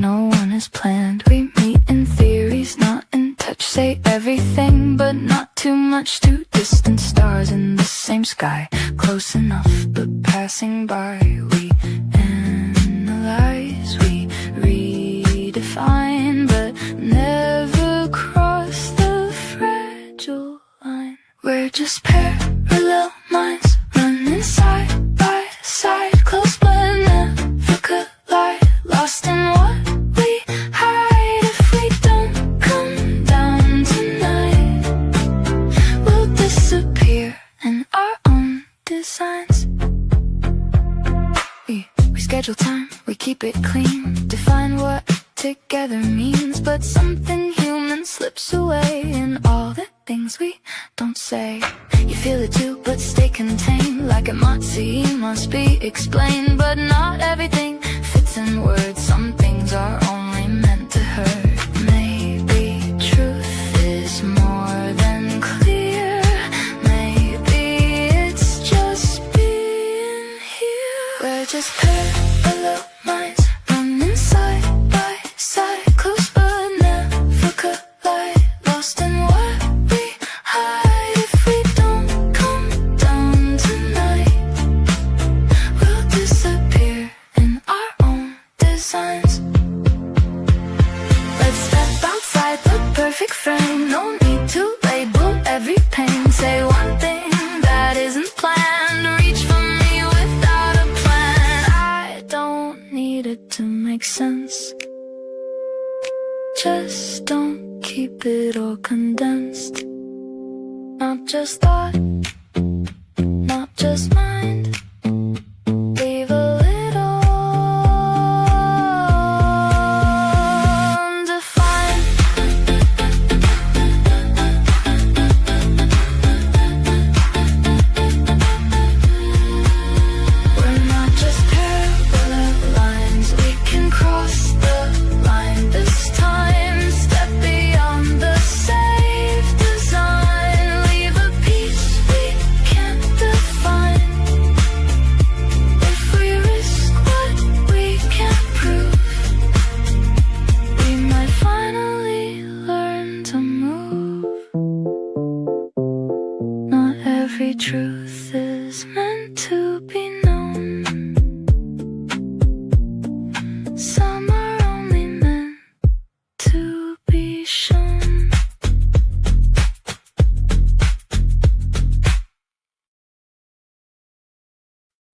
no one is planned. We meet in theories, not in touch. Say everything, but not too much. Two distant stars in the same sky, close enough, but passing by. We analyze, we redefine, but never cross the fragile line. We're just parallel minds running side by side, close but never collide. Lost in what we hide. If we don't come down tonight, we'll disappear in our own designs. We schedule time, we keep it clean, define what together means, but something human slips away in all the things we don't say. You feel it too, but stay contained, like a motsy must be explained. But not everything fits in words, some things are only meant to hurt. Maybe truth is more than clear, maybe it's just being here. We're just parallel minds running side by side, close but never collide. Lost in what we hide. If we don't come down tonight, we'll disappear in our own designs. Let's step outside the perfect frame, no need to label every pain. Say one thing that isn't planned, reach for me without a plan. I don't need it to make sense, just don't keep it all condensed. Not just thought, not just mind, leave a little undefined. We're not just parallel lines, we can cross the line this time. Step beyond the safe design, leave a piece we can't define. If we risk what we can't prove, we might finally learn to move. Not every truth is meant to be known, some are only meant to be shown.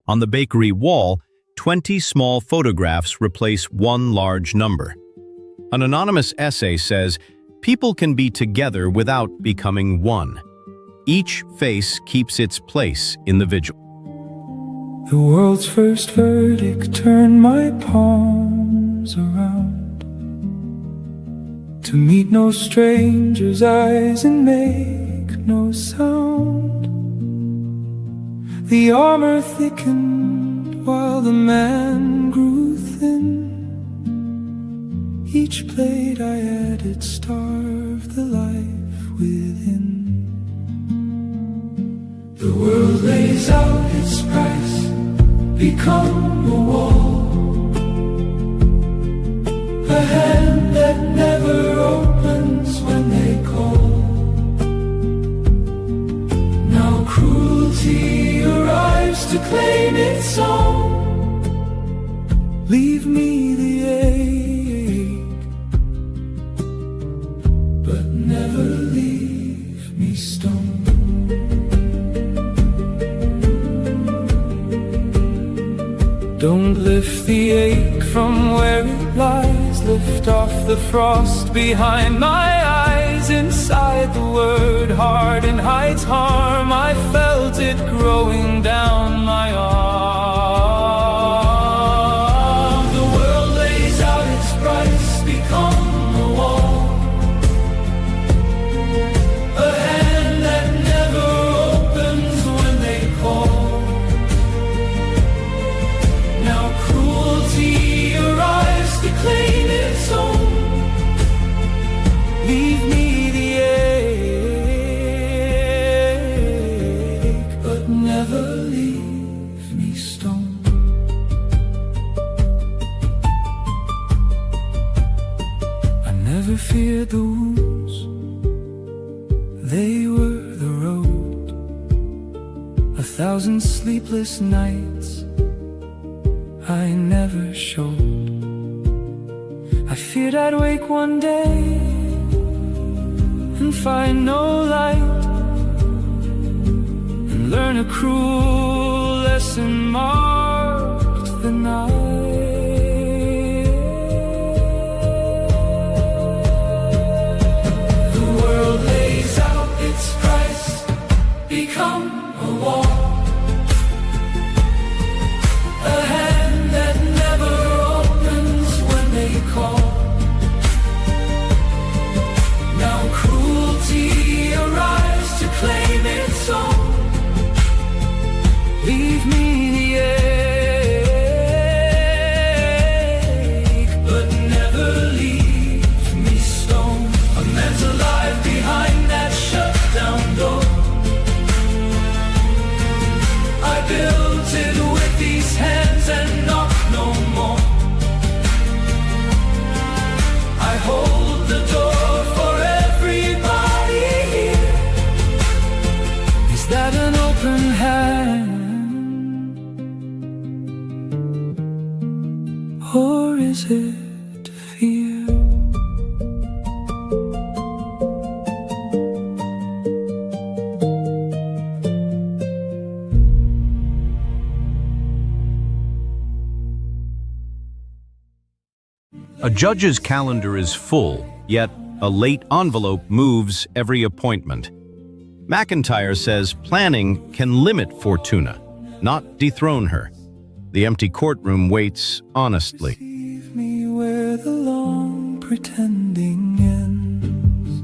On the bakery wall, 20 small photographs replace one large number. An anonymous essay says, "People can be together without becoming one. Each face keeps its place in the vigil." The world's first verdict turned my palms around, to meet no stranger's eyes and make no sound. The armor thickened while the man grew thin. Each blade I added starved the life within. The world lays out its price, become a wall, a hand that never opens when they call. Now cruelty arrives to claim its own. Leave me the ache, but never leave me stone. Don't lift the ache from where it lies, lift off the frost behind my eyes. Inside the word hardened hides harm, I felt it growing down my arm. The world lays out its price, become a wall, a hand that never opens when they call. Now cruelty arrives to claim its own. Leave me the ache, but never leave me stone. never feared the wounds, they were the road. 1,000 sleepless nights I never showed. I feared I'd wake one day and find no light, and learn a cruel lesson marked the night. The world lays out its price, become a wall, a hand that never opens when they call. Now cruelty arrives to claim its own. Leave me the ache, but never leave me stone. A man's alive behind that shut down door. I built it with these hands and knock no more. I hold the door for everybody here. Is that an open hand? Or is it fear? A judge's calendar is full, yet a late envelope moves every appointment. McIntyre says planning can limit Fortuna, not dethrone her. The empty courtroom waits honestly. Leave me where the long pretending ends.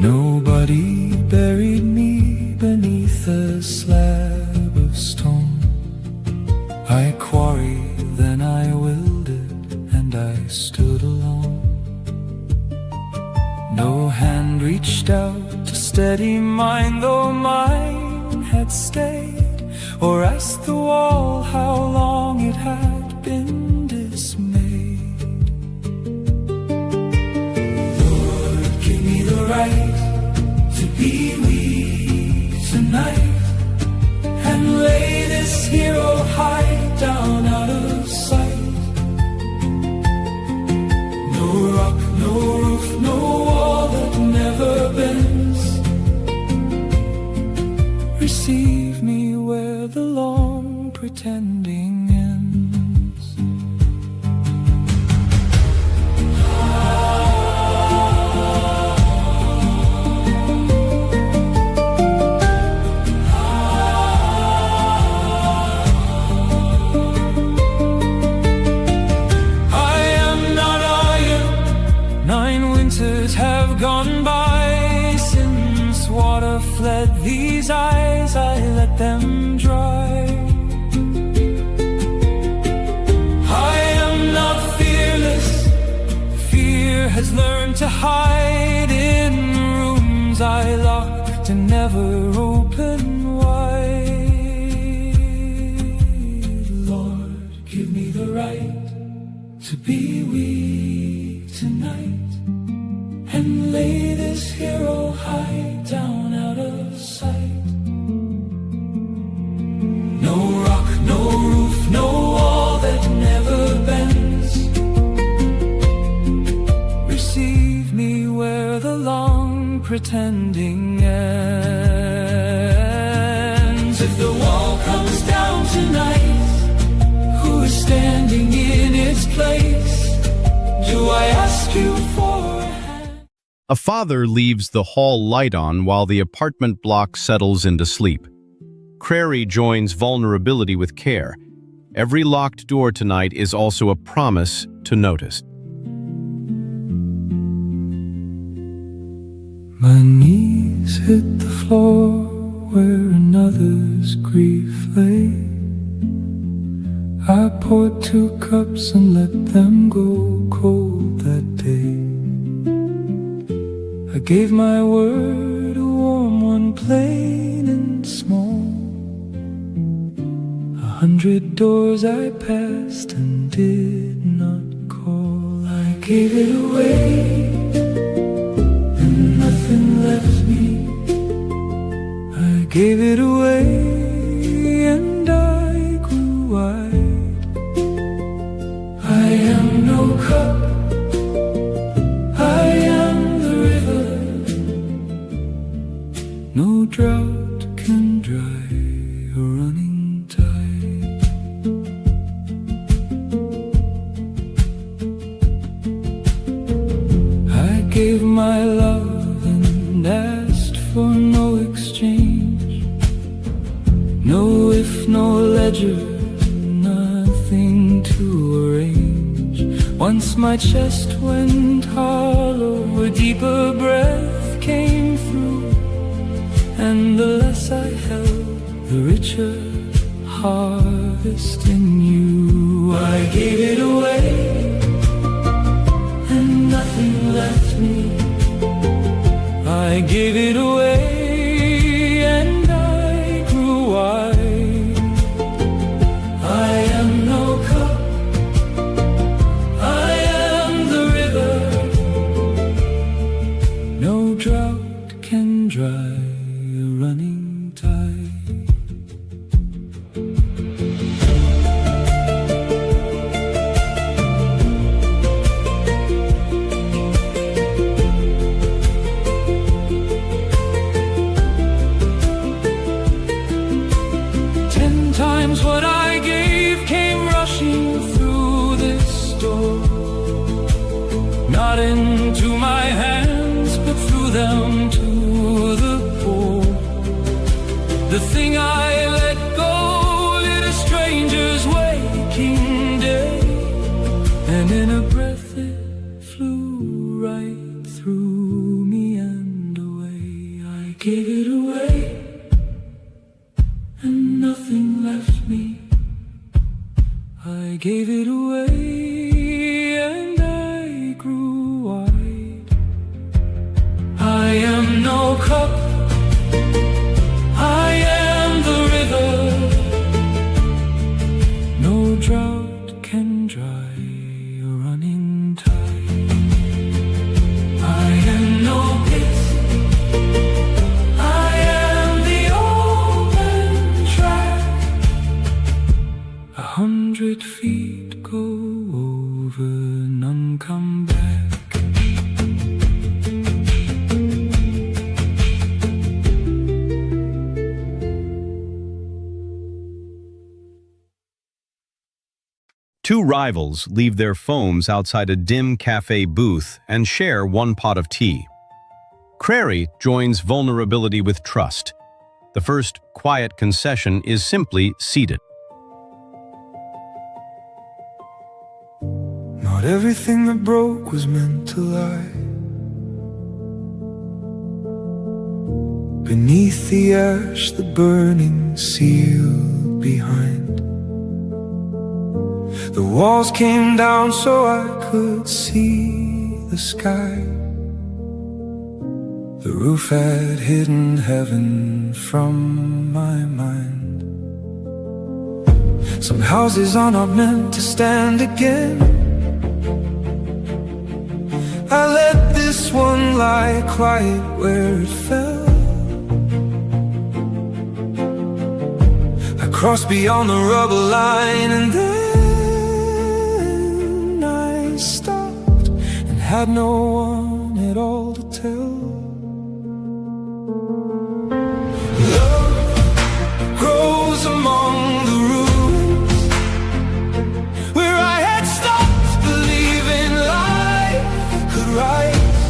Nobody buried me beneath a slab of stone. I quarried, then I willed it, and I stood alone. No hand reached out to steady mine, though mine had stayed, or asked the wall how long it had been dismayed. Lord, give me the right to be weak tonight, and lay this hero high down out of sight. No rock, no roof, no wall that never bends. Receive me where the long pretending ends. Have gone by since water fled these eyes, I let them dry. I am not fearless, fear has learned to hide in rooms I locked and never open wide. Lord, give me the right to be weak tonight, and lay this hero high down out of sight. No rock, no roof, no wall that never bends. Receive me where the long pretending ends. If the wall comes down tonight, who is standing in its place? Do I ask you for? A father leaves the hall light on while the apartment block settles into sleep. Crary joins vulnerability with care. Every locked door tonight is also a promise to notice. My knees hit the floor where another's grief lay. I poured 2 cups and let them go cold that day. I gave my word, a warm one plain and small. 100 doors I passed and did not call. I gave it away and nothing left me. I gave it away and I grew wide. I am no cup, I am the river. No drought can dry a running tide. I gave my love and asked for no exchange. No if, no ledger, nothing to arrange. Once my chest went hollow, a deeper breath came through, and the less I held, the richer harvest in you. I gave it away and nothing left me. I gave it away and I grew wide. I am no cup, I am the river. No drought can dry a running tide. What I gave came rushing through this door, not into my hands, but through them to the poor. The thing I let go lit a stranger's waking day, and in a breath it flew right through me and away. I gave it away and nothing left me. I gave it away and I grew wide. I am no cup, I am the river. No drought can dry a running tide. I am no pit, I am the open track. 100 feet go over, none come back. Two rivals leave their phones outside a dim cafe booth and share one pot of tea. Crary joins vulnerability with trust. The first quiet concession is simply ceded. Not everything that broke was meant to lie. Beneath the ash, the burning sealed behind. The walls came down so I could see the sky. The roof had hidden heaven from my mind. Some houses are not meant to stand again. I let this one lie quiet where it fell. I crossed beyond the rubber line and then I stopped and had no one at all to tell. Love grows among the ruins where I had stopped believing life could rise.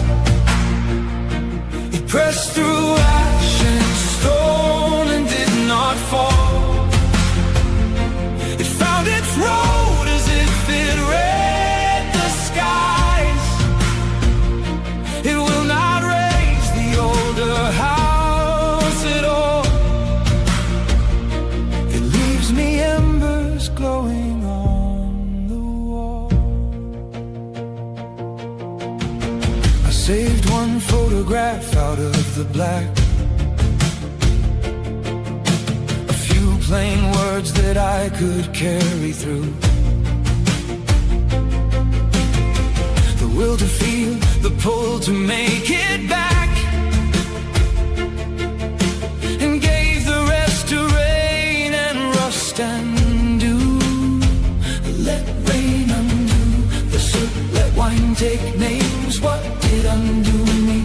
It pressed through ash and stone and did not fall. It found its road as if it read the skies. It will not raise the older house at all. It leaves me embers glowing on the wall. I saved one photograph out of the black. plain words that I could carry through. The will to feel, the pull to make it back, and gave the rest to rain and rust and dew. Let rain undo the soot, let wine take names. What did undo me?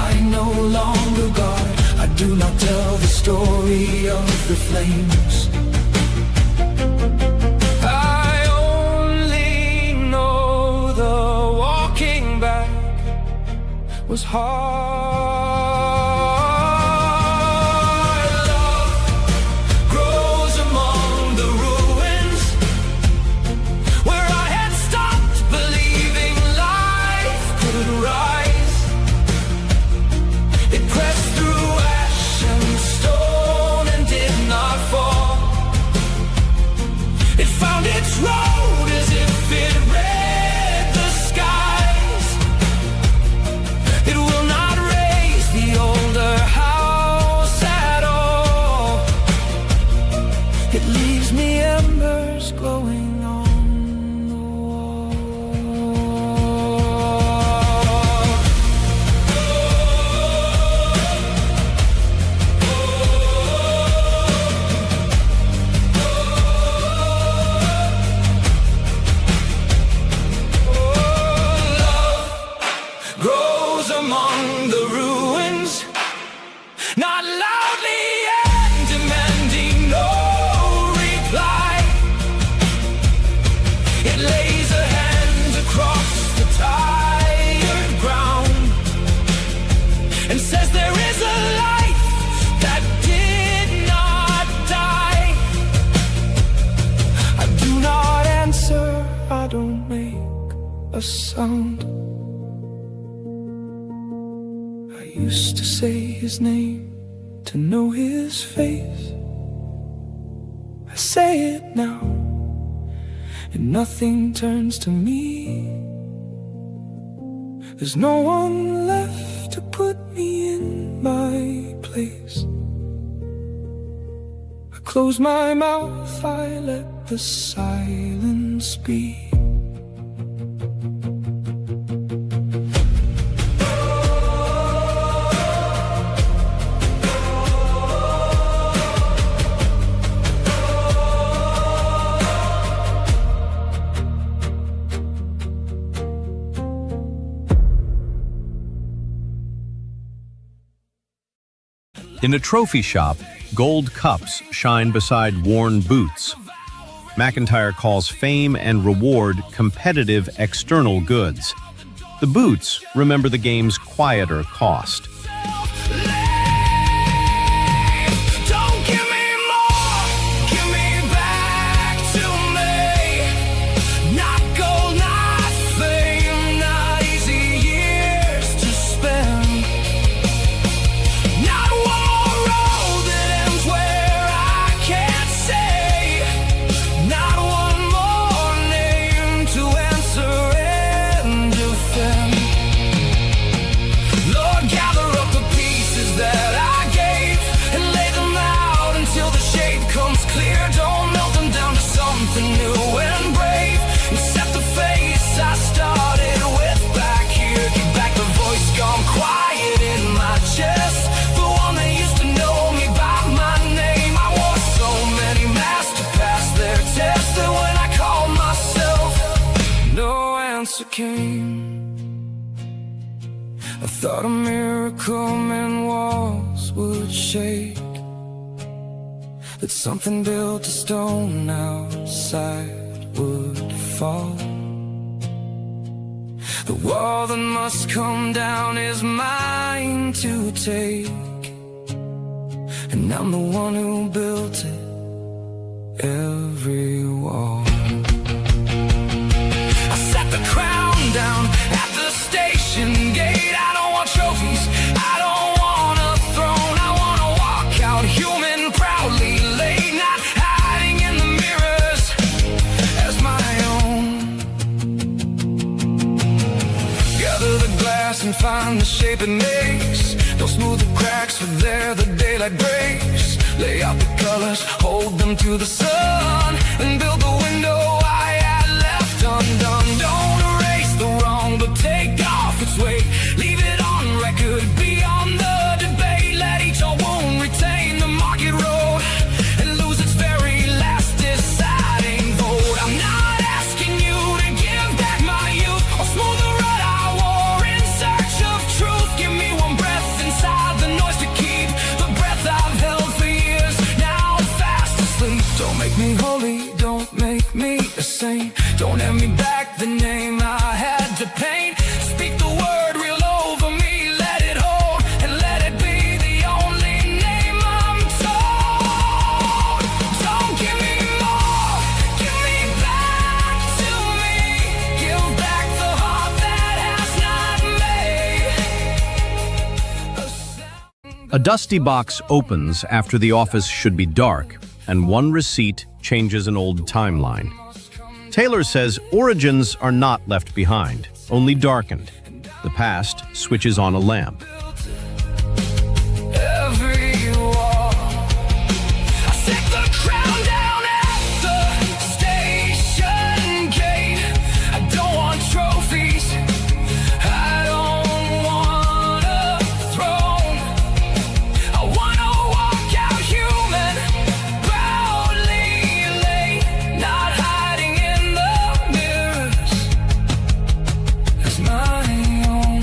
I no longer guard, I do not tell the story of the flames. I only know the walking back was hard. Love grows among the ruins where I had stopped believing life could rise. It pressed through ash and stone and did not fall. It found its road as if it read the skies. It will not raise the older house at all. It leaves me embers glowing on the wall. Love grows among the ruins, not loudly and demanding no reply. It lays a hand across the tired ground and says there is a life that did not die. I do not answer, I don't make a sound. I used to say his name to know his face. I say it now, and nothing turns to me. There's no one left to put me in my place. I close my mouth, I let the silence speak. In a trophy shop, gold cups shine beside worn boots. McIntyre calls fame and reward competitive external goods. The boots remember the game's quieter cost. Don't give me more, give me back to me. Not gold, not fame, not easy years to spend. Not one more road that ends where I can't say. Not one more name to answer and defend. Lord, gather up the pieces that I gave and lay them out until the shape comes clear. Don't melt them down to something new and brave, and set the face I started with back here. Get back the voice gone quiet in my chest, the one that used to know me by my name. I wore so many masks to pass their test that when I called myself, no answer came. I thought a miracle meant walls would shake, that something built of stone outside would fall. The wall that must come down is mine to take, and I'm the one who built it, every wall. I set the crown down at the station gate. I don't want trophies, I don't want a throne. I want to walk out human, proudly laid, not hiding in the mirrors as my own. Gather the glass and find the shape it makes. Don't smooth the cracks, for there the daylight breaks. Lay out the colors, hold them to the sun, and build the window I had left undone. Don't erase the wrong, but take off its weight. Leave it on record, beyond the debate. Let each old wound retain the market road and lose its very last deciding vote. I'm not asking you to give back my youth or smooth the road I wore in search of truth. Give me one breath inside the noise to keep the breath I've held for years. Now I'm fast asleep. Don't make me holy, don't make me a saint. Don't hand me back the name I had to paint. Speak the word real over me, let it hold, and let it be the only name I'm told. Don't give me more, give me back to me. Give back the heart that has not made a sound. A dusty box opens after the office should be dark, and one receipt changes an old timeline. Taylor says origins are not left behind, only darkened. The past switches on a lamp. Every wall, I stick the crown down at the station gate. I don't want trophies, I don't want a throne. I wanna walk out human, proudly late, not hiding in the mirrors as my own.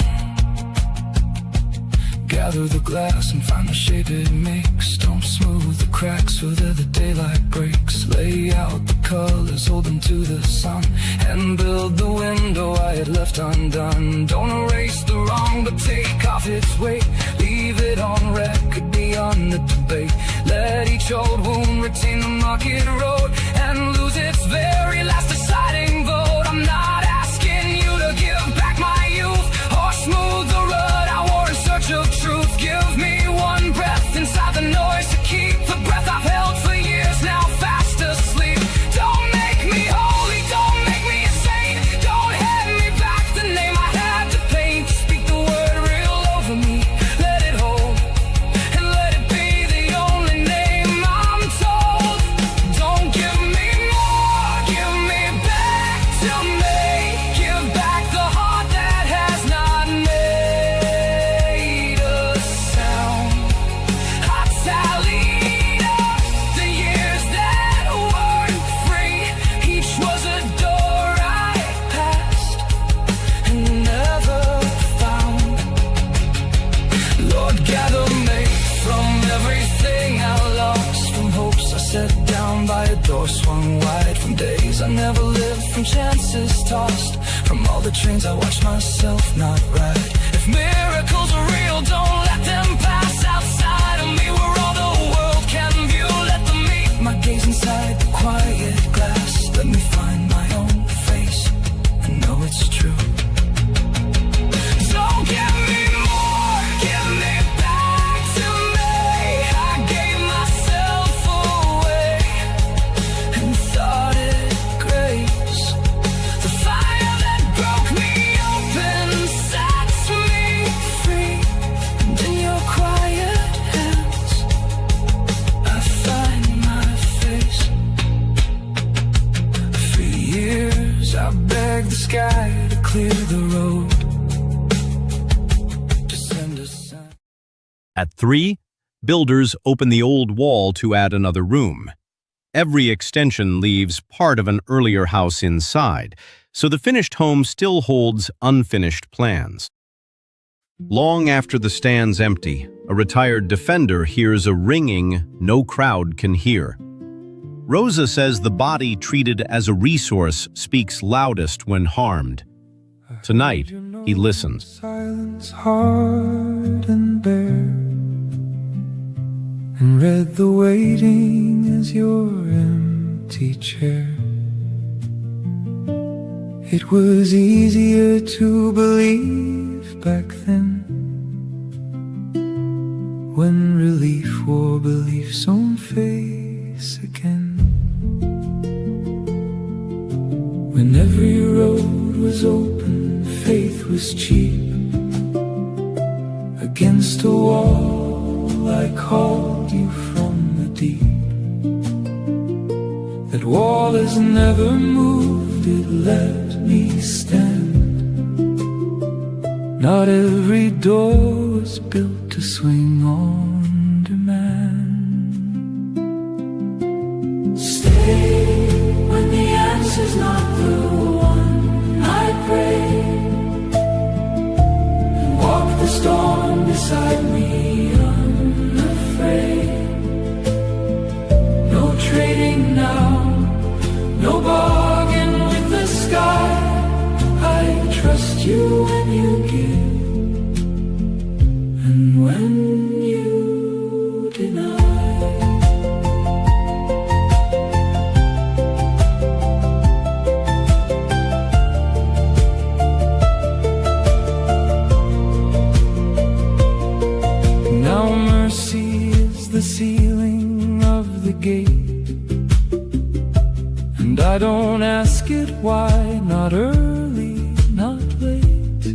Gather the glass and find the shape it makes. Don't smooth the cracks so that the daylight breaks. Lay out the colors, hold them to the sun, and build the window I had left undone. Don't erase the wrong, but take off its weight. Leave it on record, beyond the debate. Let each old wound retain the market road and lose its very last deciding vote. I'm not asking you to give back my youth or smooth the road I wore in search of truth. Give me one breath inside the noise to keep the breath I've held for years. Now fast asleep. Don't make me holy, don't make me a saint. Don't hand me back the name I had to paint. Speak the word real over me, let it hold, and let it be the only name I'm told. Don't give me more, give me back to me. Give back the heart that has not made a sound. I tallied up the years that weren't free. Each was a door I passed and never found. Lord, gather me from everything I lost, from hopes I set down by a door swung wide, from days I never lived, from chances tossed, from all the trains I watched myself not ride. If miracles are real, don't let them pass outside of me where all the world can view. Let them meet my gaze inside the quiet glass. Let me find my own face and know it's true. Don't give me more, give me back to me. I gave myself away and thought it grace. The fire that broke me open sets me free, and in your quiet hands I find my face. For years I begged the sky to clear the road, to send a sign. At 3, builders open the old wall to add another room. Every extension leaves part of an earlier house inside, so the finished home still holds unfinished plans. Long after the stand's empty, a retired defender hears a ringing no crowd can hear. Rosa says the body treated as a resource speaks loudest when harmed. Tonight, he listens. Silence hard and bare, and read the waiting as your empty chair. It was easier to believe back then, when relief wore belief's own face again. When every road was open, faith was cheap. Against a wall I called you from the deep. That wall has never moved, it let me stand. Not every door was built to swing on demand. Stay when the answer's not the one I pray, and walk the storm beside me unafraid. No trading now, no bargain with the sky. I trust you when you give, and when you deny. Now mercy is the ceiling of the gate, and I don't ask it why, not early, not late.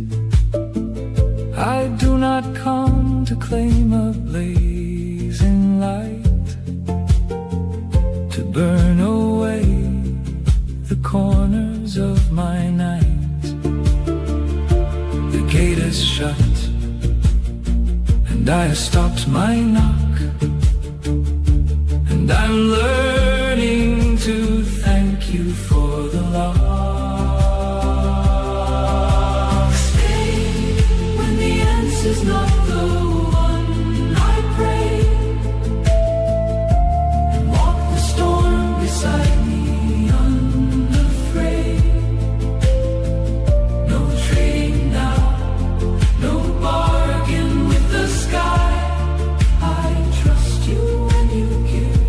I do not come to claim a blazing light, to burn away the corners of my night. The gate is shut, and I have stopped my knock, and I'm learning to thank you for the lock. Stay when the answer's not the one I pray, and walk the storm beside me unafraid. No trading now, no bargain with the sky. I trust you when you give,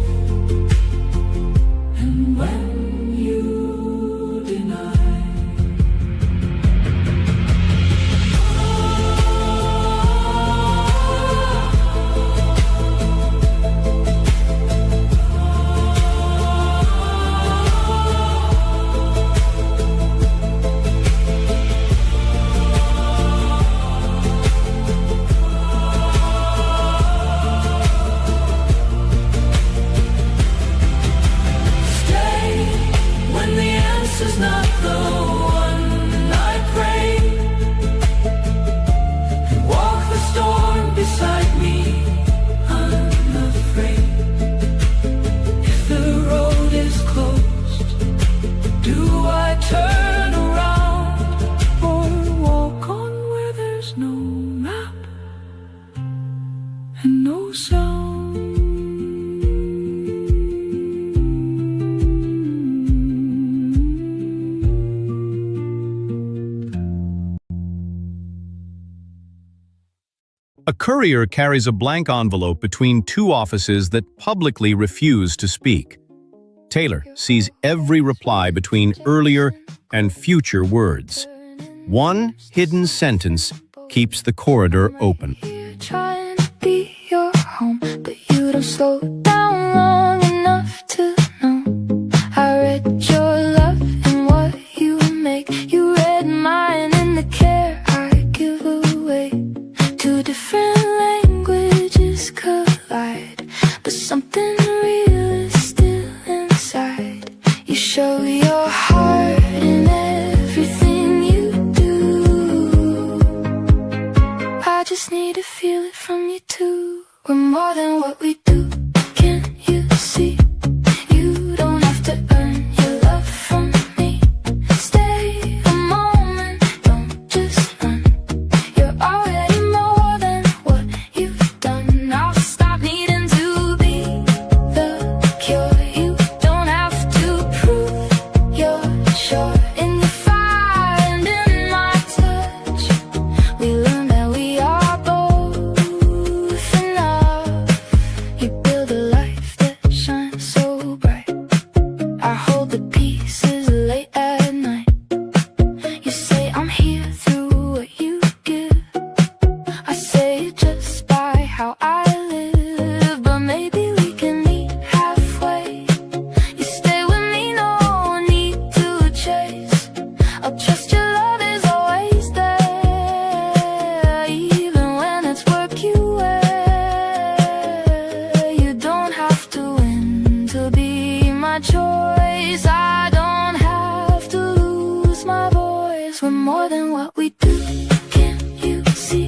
and when you deny. Stay when the answer's not the one I pray, and walk the storm beside me unafraid. If the road is closed, do I turn around, or walk on where there's no map and no sound? A courier carries a blank envelope between two offices that publicly refuse to speak. Taylor sees every reply between earlier and future words. One hidden sentence keeps the corridor open. Here trying to be your home, but you don't slow down long enough to know. I read your love and what you make. You read mine in the care I give away. Two different languages collide, but something real is still inside. You show your heart in everything you do. I just need to feel it from you too. We're more than what we do. Can't you see? You don't have to earn your love from me. Stay a moment, don't just run. You're already more than what you've done. I'll stop needing to be the cure. You don't have to prove you're sure. In your fire and in my touch, we learn that we are both enough. more than what we do. Can't you see?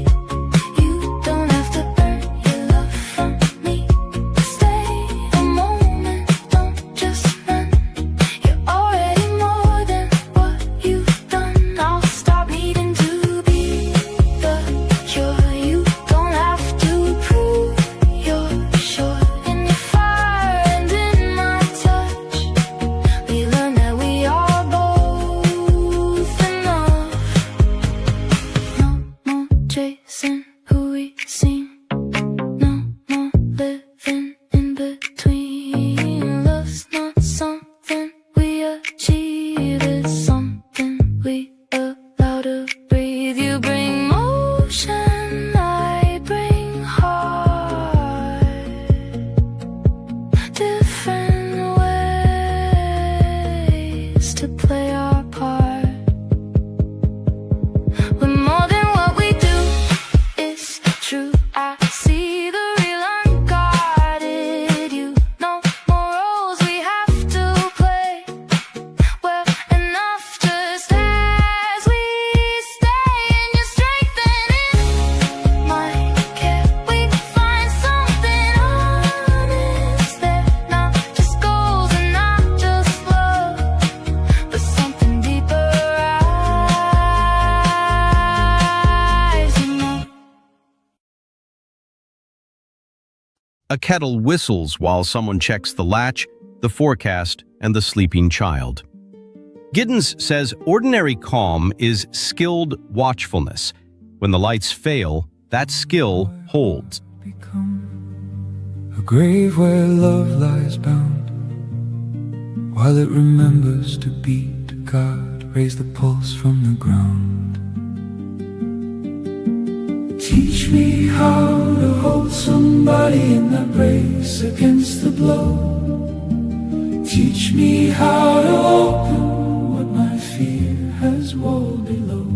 You don't have to earn your love from me. Stay a moment, don't just run. You're already more than what you've done. I'll stop needing to be the cure. You don't have to prove you're sure. In your fire and in my touch, we learn that we are both enough. No more chasing who we seem. No more living in between. Love's not something we achieve, it's something we allow to breathe. You bring motion, I bring heart. Different ways to play our part. We're more than what we do, it's true. I see the real unguarded you. No more roles we have to play. Well, enough just as we stay in your strength and in my care. We find something honest there. Not just goals and not just love, but something deeper rising up. A kettle whistles while someone checks the latch, the forecast, and the sleeping child. Giddens says ordinary calm is skilled watchfulness. When the lights fail, that skill holds. Become a grave where love lies bound, while it remembers to beat to God, raise the pulse from the ground. Teach me how to hold somebody in that brace against the blow. Teach me how to open what my fear has walled below.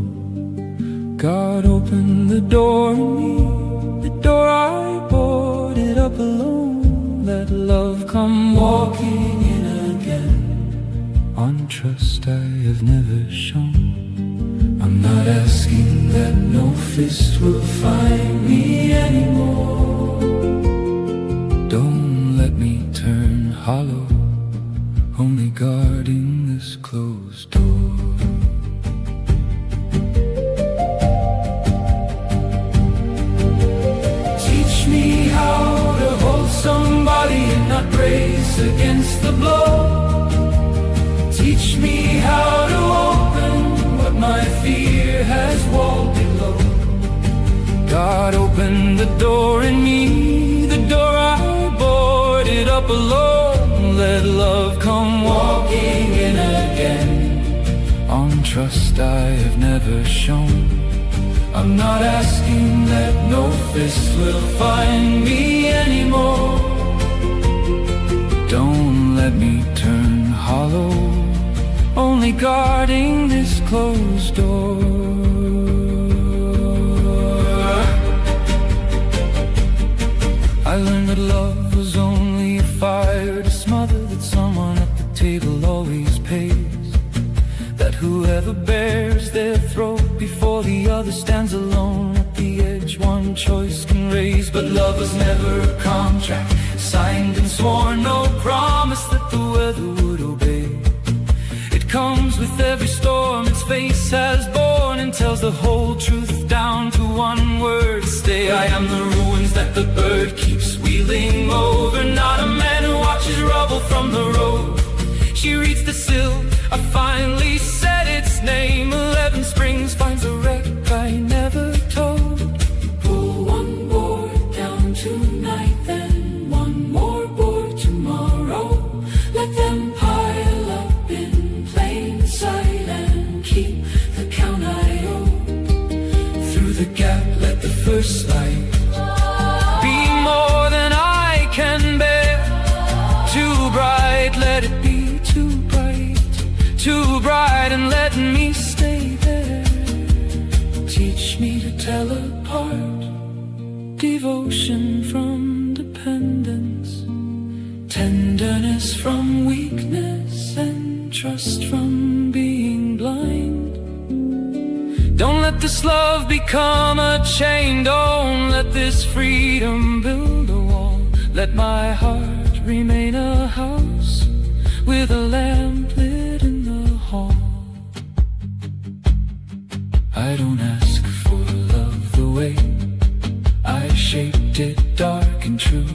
God, open the door in me, the door I boarded up alone. Let love come walking in again, on trust I have never shown. I'm not asking that no fist will find me anymore. Don't let me turn hollow, only guarding this closed door. Teach me how to hold somebody and not brace against the blow. Teach me how to open what my fear has walled below. God, open the door in me, the door I boarded up alone. Let love come walking in again, on trust I have never shown. I'm not asking that no fist will find me anymore. Don't let me turn hollow, only guarding this closed door. I learned that love was only a fire to smother, that someone at the table always pays, that whoever bears their throat before the other stands alone at the edge. One choice can raise, but love was never a contract signed and sworn, no promise that the weather would obey. It comes with every storm its face has borne, and tells the whole truth down to one word: stay. I am the ruins that the bird keeps wheeling over, not a man who watches rubble from the road. She reads the sill, I finally said its name. 11 springs finds a wreck I never told. Pull one board down tonight, then one more board tomorrow. Let them pile up in plain sight and keep the count I owe. Through the gap let the first light be more than I can bear. Too bright, let it be too bright, too bright, and let me stay there. Teach me to tell apart devotion from dependence, tenderness from weakness, and trust from being blind. let this love become a chain. Don't let this freedom build a wall. Let my heart remain a house with a lamp lit in the hall. I don't ask for love the way I shaped it, dark and true.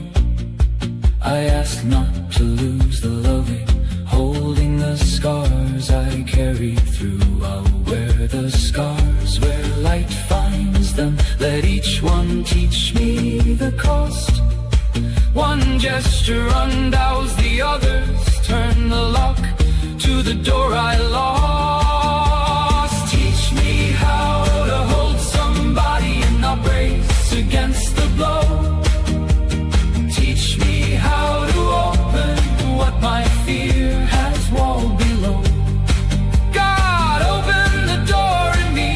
I ask not to lose the loving, holding the scars I carry through. I'll wear the scars where light finds them. Let each one teach me the cost. One gesture undows the others. Turn the lock to the door I lost. Teach me how to hold somebody and not brace against the blow. Teach me how to open what my fear has walled below. God, open the door in me,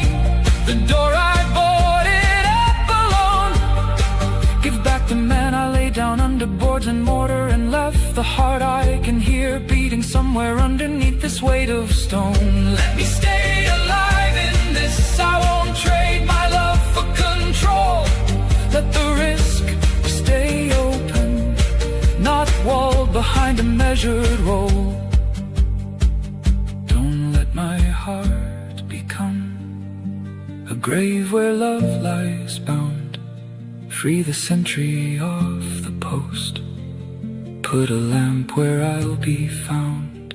the door I boarded up alone. Give back the man I laid down under boards and mortar and left the heart I can hear beating somewhere underneath this weight of stone. Let me stay alive in this. I won't trade my love for control. Let the risk stay open, not walled behind a measured roll. Don't let my heart become a grave where love lies bound. Free the sentry off the post. Put a lamp where I'll be found.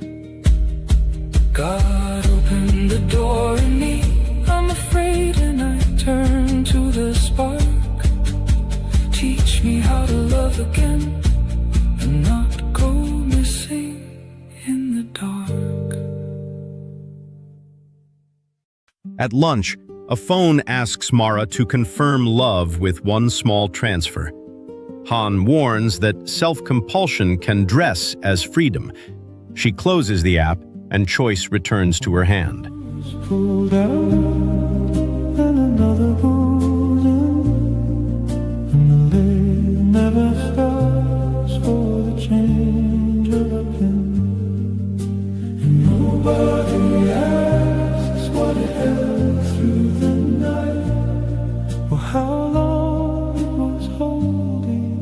God, open the door in me. I'm afraid and I turn to the spark. Teach me how to love again and not go missing in the dark. At lunch, a phone asks Mara to confirm love with one small transfer. Han warns that self-compulsion can dress as freedom. She closes the app and choice returns to her hand. Pulled out and another goes in, and the lid never stops for the change of a pin. And nobody asks what it held through the night, or how long it was holding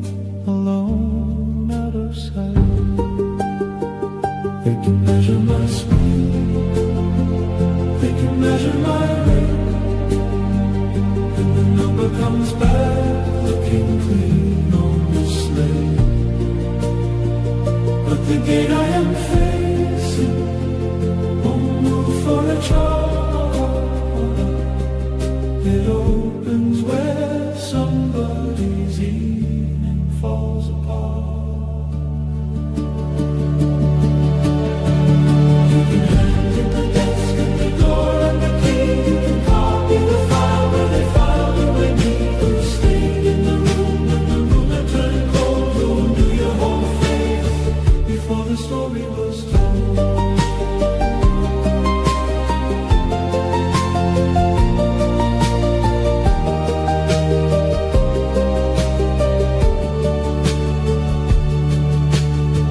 alone out of sight. They can measure my speed, they can measure my rate, and the number comes back looking clean on the slate. But the gate I am facing won't move for a child. It opens where somebody's evening falls apart. You can hand in the desk and the door and the key. You can copy the file where they filed away me. Who stayed in the room when the room had turned cold? Who knew your whole face before the story was told?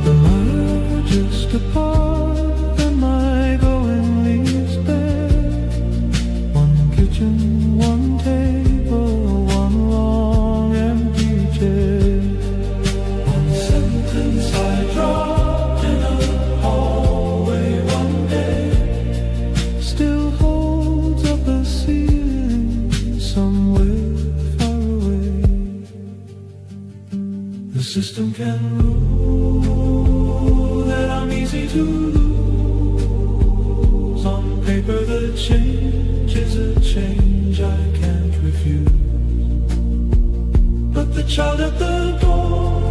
Am I just a part? Am I going leaves bare? One kitchen, one table, one long empty chair. One sentence I dropped in a hallway one day still holds up a ceiling somewhere far away. The system can rule that I'm easy to lose. On paper the change is a change I can't refuse. But the child at the door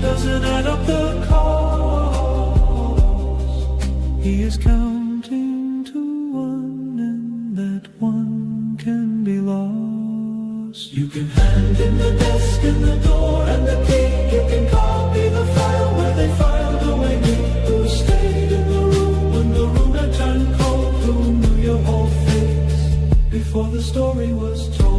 doesn't add up the cost. He is counting to one, and that one can be lost. You can hand in the desk and the door and the key. You can copy the file where they filed away me. Who stayed in the room when the room had turned cold? Who knew your whole face before the story was told?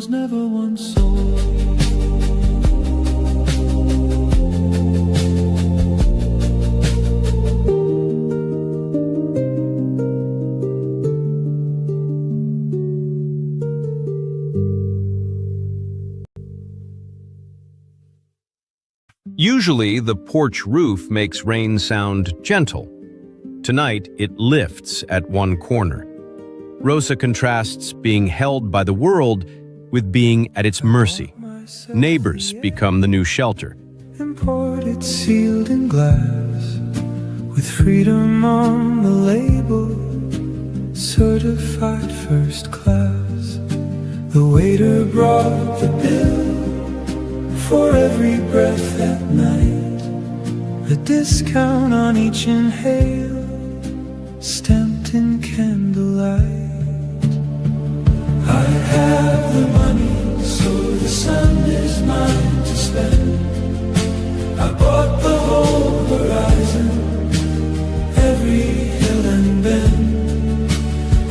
was never once sold. Usually, the porch roof makes rain sound gentle. Tonight, it lifts at one corner. Rosa contrasts being held by the world with being at its mercy. Neighbors become the new shelter. Imported, sealed in glass, with freedom on the label, certified first class. The waiter brought the bill for every breath at night, a discount on each inhale, stamped in candlelight. I have the money, so the sun is mine to spend. I bought the whole horizon, every hill and bend.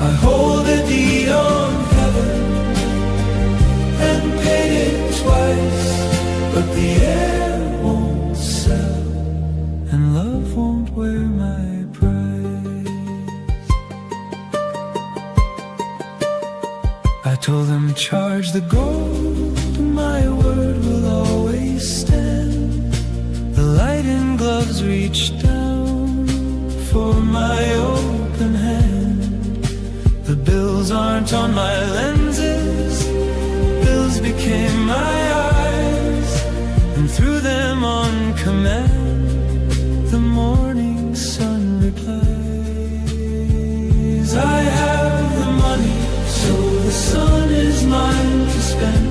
I hold a deed on heaven and paid it twice, but the air won't sell, and love won't wear my price. I told them charge the gold, my word will always stand. The light and gloves reach down for my open hand. The bills aren't on my lenses, bills became my eyes, and through them on command, the morning sun replies. I have the money, so the sun is mine to spend.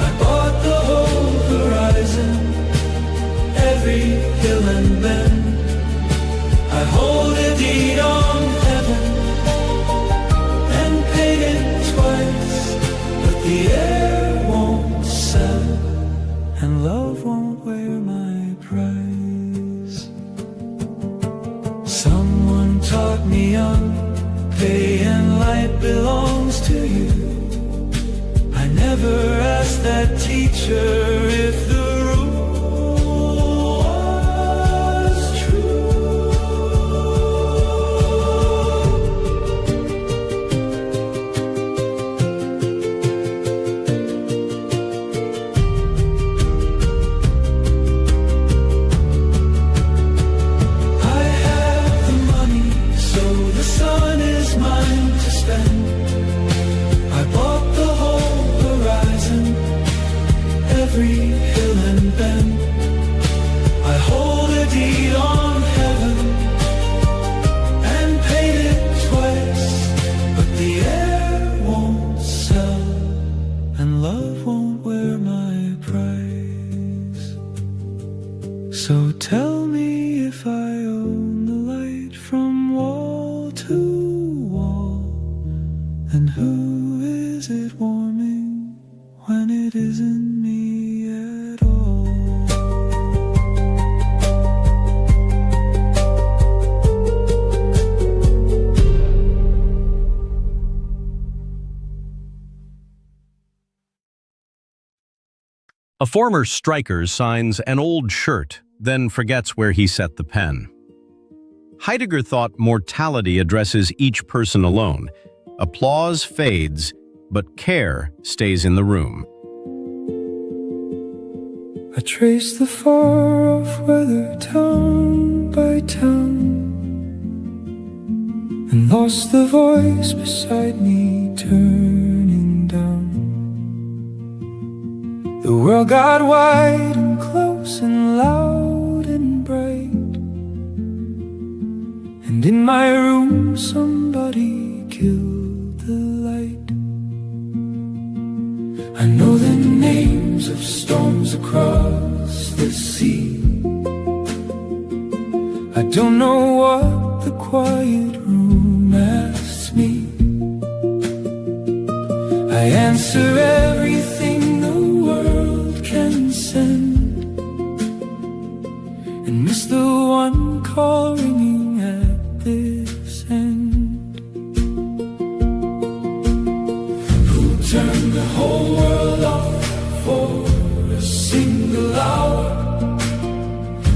I bought the whole horizon, every hill and bend. I hold a deed on heaven and paid it twice, but the air won't sell, and love won't wear my price. Someone taught me young, pay and light belongs to you. I never asked that teacher if the rule was true. I have the money, so the sun is mine to spend. I bought the whole horizon, every hill and bend. I hold a deed on heaven and paid it twice, but the air won't sell, and love won't wear my price. So tell me if I own the light from wall to wall, and who is it warming when it isn't me at all? A former striker signs an old shirt, then forgets where he set the pen. Heidegger thought mortality addresses each person alone. Applause fades, but care stays in the room. I traced the far-off weather town by town, and lost the voice beside me turning down. The world got wide and close and loud and bright, and in my room somebody killed the light. I know the names of storms across the sea. I don't know what the quiet room asks me. I answer everything the world can send, and miss the one call ringing at this end. Who turned the whole world off for a single hour.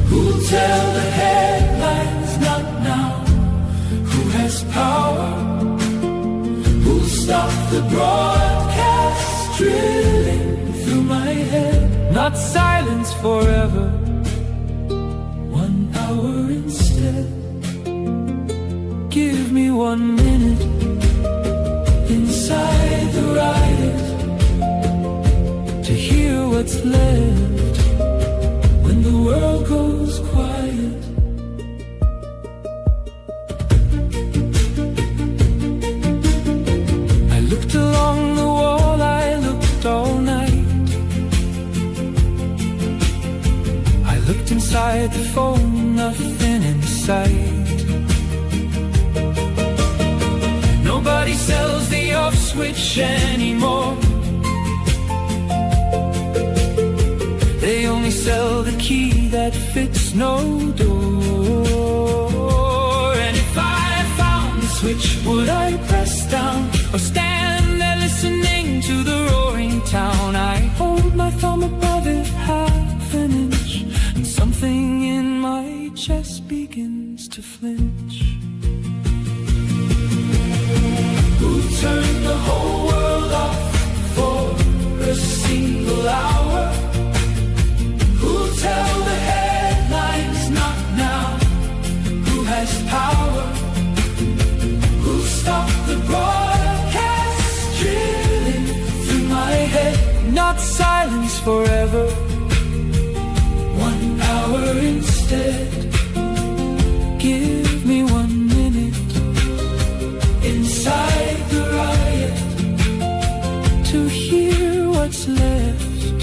Who'll tell the headlines? Not now. Who has power? Who'll stop the broadcast drilling through my head? Not silence forever, 1 hour instead. Give me 1 minute inside the riot to hear what's left when the world goes quiet. I looked along the wall, I looked all night. I looked inside the phone, nothing in sight. Nobody sells the off switch anymore. They only sell the key that fits no door. And if I found the switch, would I press down or stand there listening to the roaring town? I hold my thumb above it half an inch, and something in my chest begins to flinch. Who turned the whole world off for a single hour? Who'll tell the headlines? Not now. Who has power? Who'll stop the broadcast drilling through my head? Not silence forever, 1 hour instead. Give me 1 minute inside the riot to hear what's left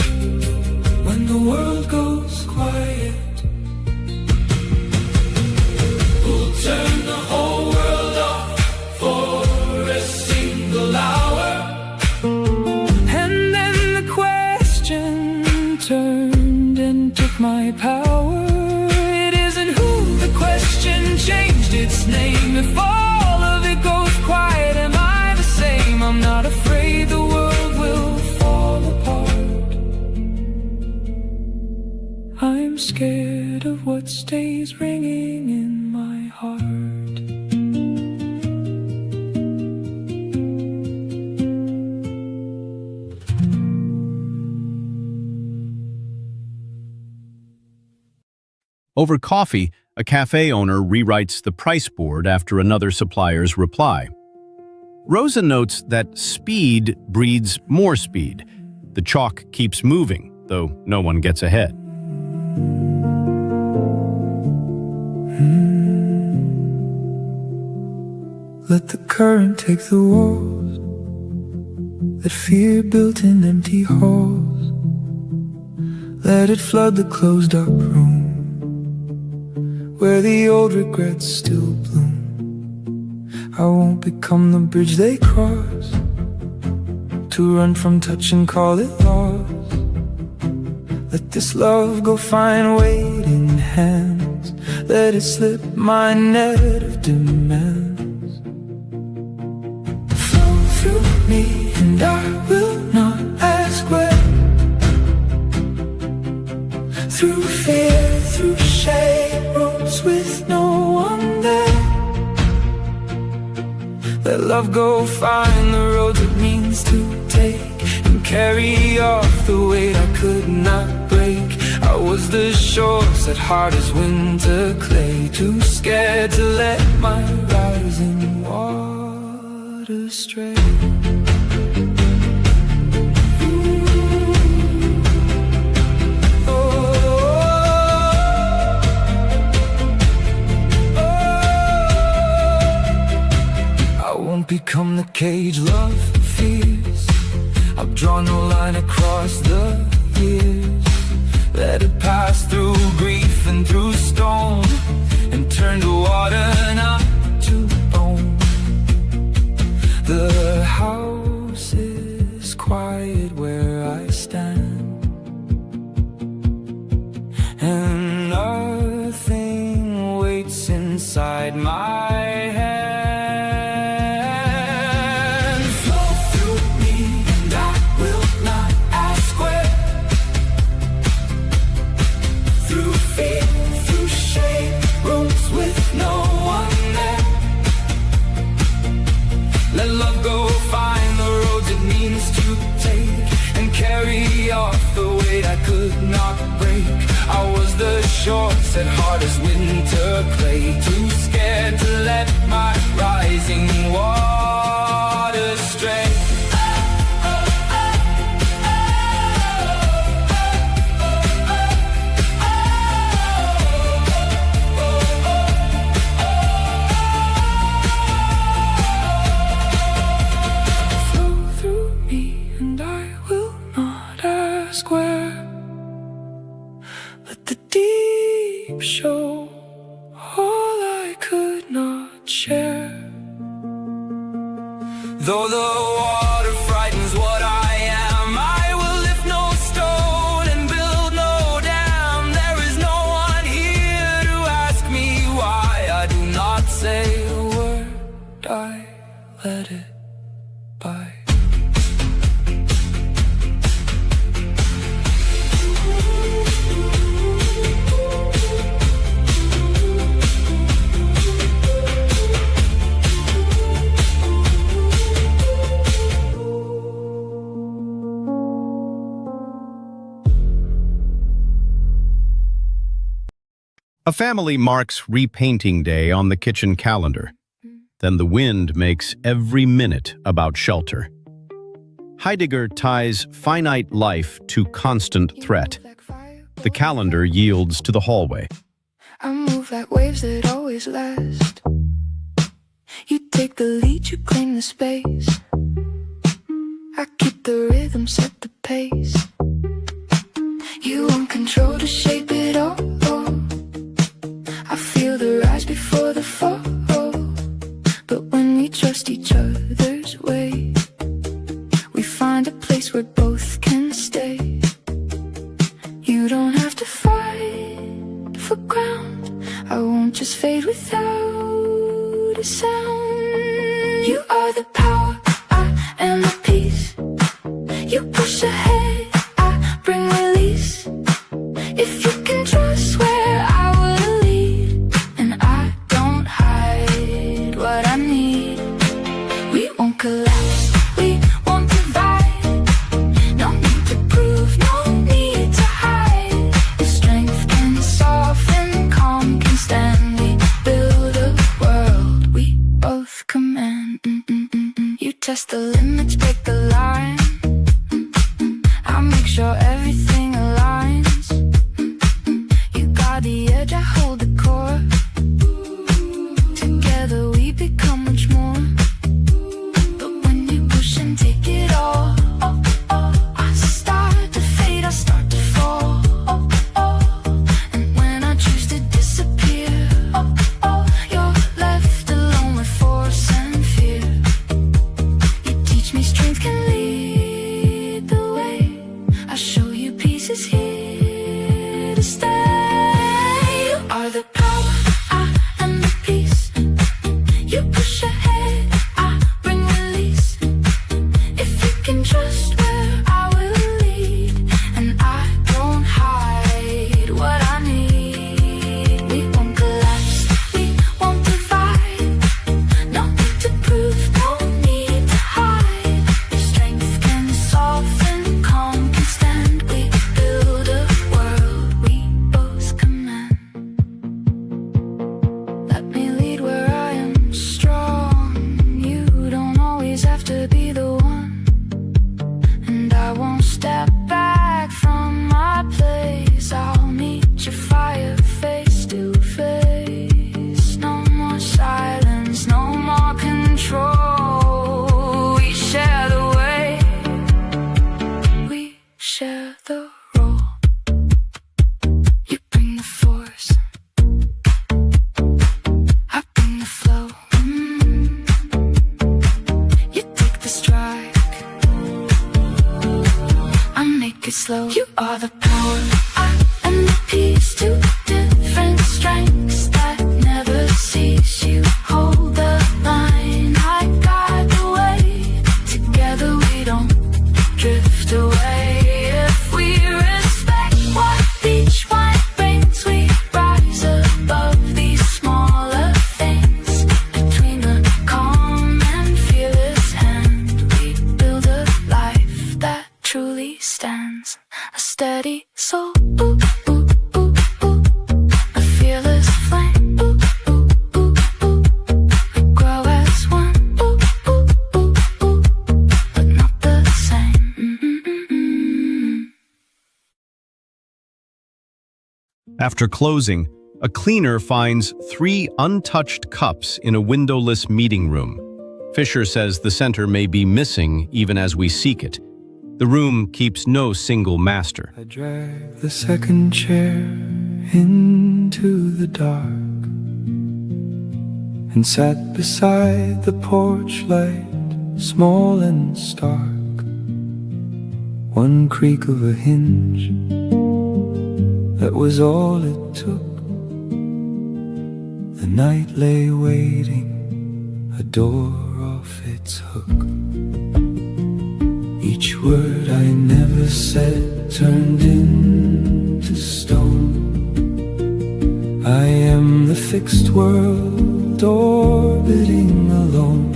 when the world goes quiet. Who'll turn the whole world off for a single hour? And then the question turned and took my power. It isn't who the question changed its name. If all of it goes quiet, am I the same? I'm not afraid the world will fall apart. I'm scared of what stays ringing in my heart. Over coffee, a cafe owner rewrites the price board after another supplier's reply. Rosa notes that speed breeds more speed. The chalk keeps moving, though no one gets ahead. Let the current take the walls that fear built in empty halls. Let it flood the closed up room where the old regrets still bloom. I won't become the bridge they cross, to run from touch and call it lost. Let this love go find waiting hands. Let it slip my net of demands. Flow through me and I will not ask where. Through fear, through shade, roads with no one there. Let love go find the road it means to take, and carry off the weight I could not break. I was the shores at hard as winter clay, too scared to let my rising water stray. Become the cage love fears. I've drawn no line across the years. Let it pass through grief and through stone, and turn to water, not to bone. The house is quiet where I stand, and nothing waits inside my head. Flow through me and I will I could not break. I was the shorts at hard as winter clay, too scared to let my rising waters stray. Let the deep show all I could not share. Though the water frightens what I am, I will lift no stone and build no dam. There is no one here to ask me why I do not say a word, I let it by. A family marks repainting day on the kitchen calendar. Then the wind makes every minute about shelter. Heidegger ties finite life to constant threat. The calendar yields to the hallway. I move like waves that always last. You take the lead, you claim the space. I keep the rhythm, set the pace. You want control to shape it all. I feel the rise before the fall. But when we trust each other's way, we find a place where both can stay. You don't have to fight for ground. I won't just fade without a sound. You are the power, I am the peace. You push ahead, I bring release. If you can trust where I will lead, and I don't hide what I need. We won't collapse, we won't divide. No need to prove, no need to hide. If strength can soften, calm can stand. We build a world we both command. You test the limits, break the line. I make sure everything aligns. You got the edge, I hold the core. Together we become much more. But when you push and take it all, I start to fade, I start to fall. And when I choose to disappear, you're left alone with force and fear. You teach me strength can lead the way. I show you peace is here to stay. You are the power, I am the peace. You push ahead, I bring release. If you can trust where I will lead, and I don't hide what I need. We won't collapse, we won't divide. No need to prove, no need to hide. If strength can soften, calm can stand. We build a world we both command. Let me lead where I am strong. You don't always have to be the one. And I won't step back from my place. I'll meet your fire face to face. No more silence, no more control. We share the way, we share the role. You bring the force, I bring the flow. You take the strike, I make it slow. You are the power, I am the peace. Two different strengths that never cease. You hold the line, I guide the way. Together we don't drift away. If we respect what each one brings, we rise above these smaller things. Between the calm and fearless hand, we build a life that truly slowly stands a steady soul. Ooh, ooh, ooh, ooh. A fearless flame. Ooh, ooh, ooh, ooh. We grow as one. Ooh, ooh, ooh, ooh. But not the same. After closing, a cleaner finds 3 untouched cups in a windowless meeting room. Fisher says the center may be missing even as we seek it. The room keeps no single master. I dragged the second chair into the dark and sat beside the porch light, small and stark. One creak of a hinge, that was all it took. The night lay waiting, a door off its hook. Each word I never said turned into stone. I am the fixed world orbiting alone.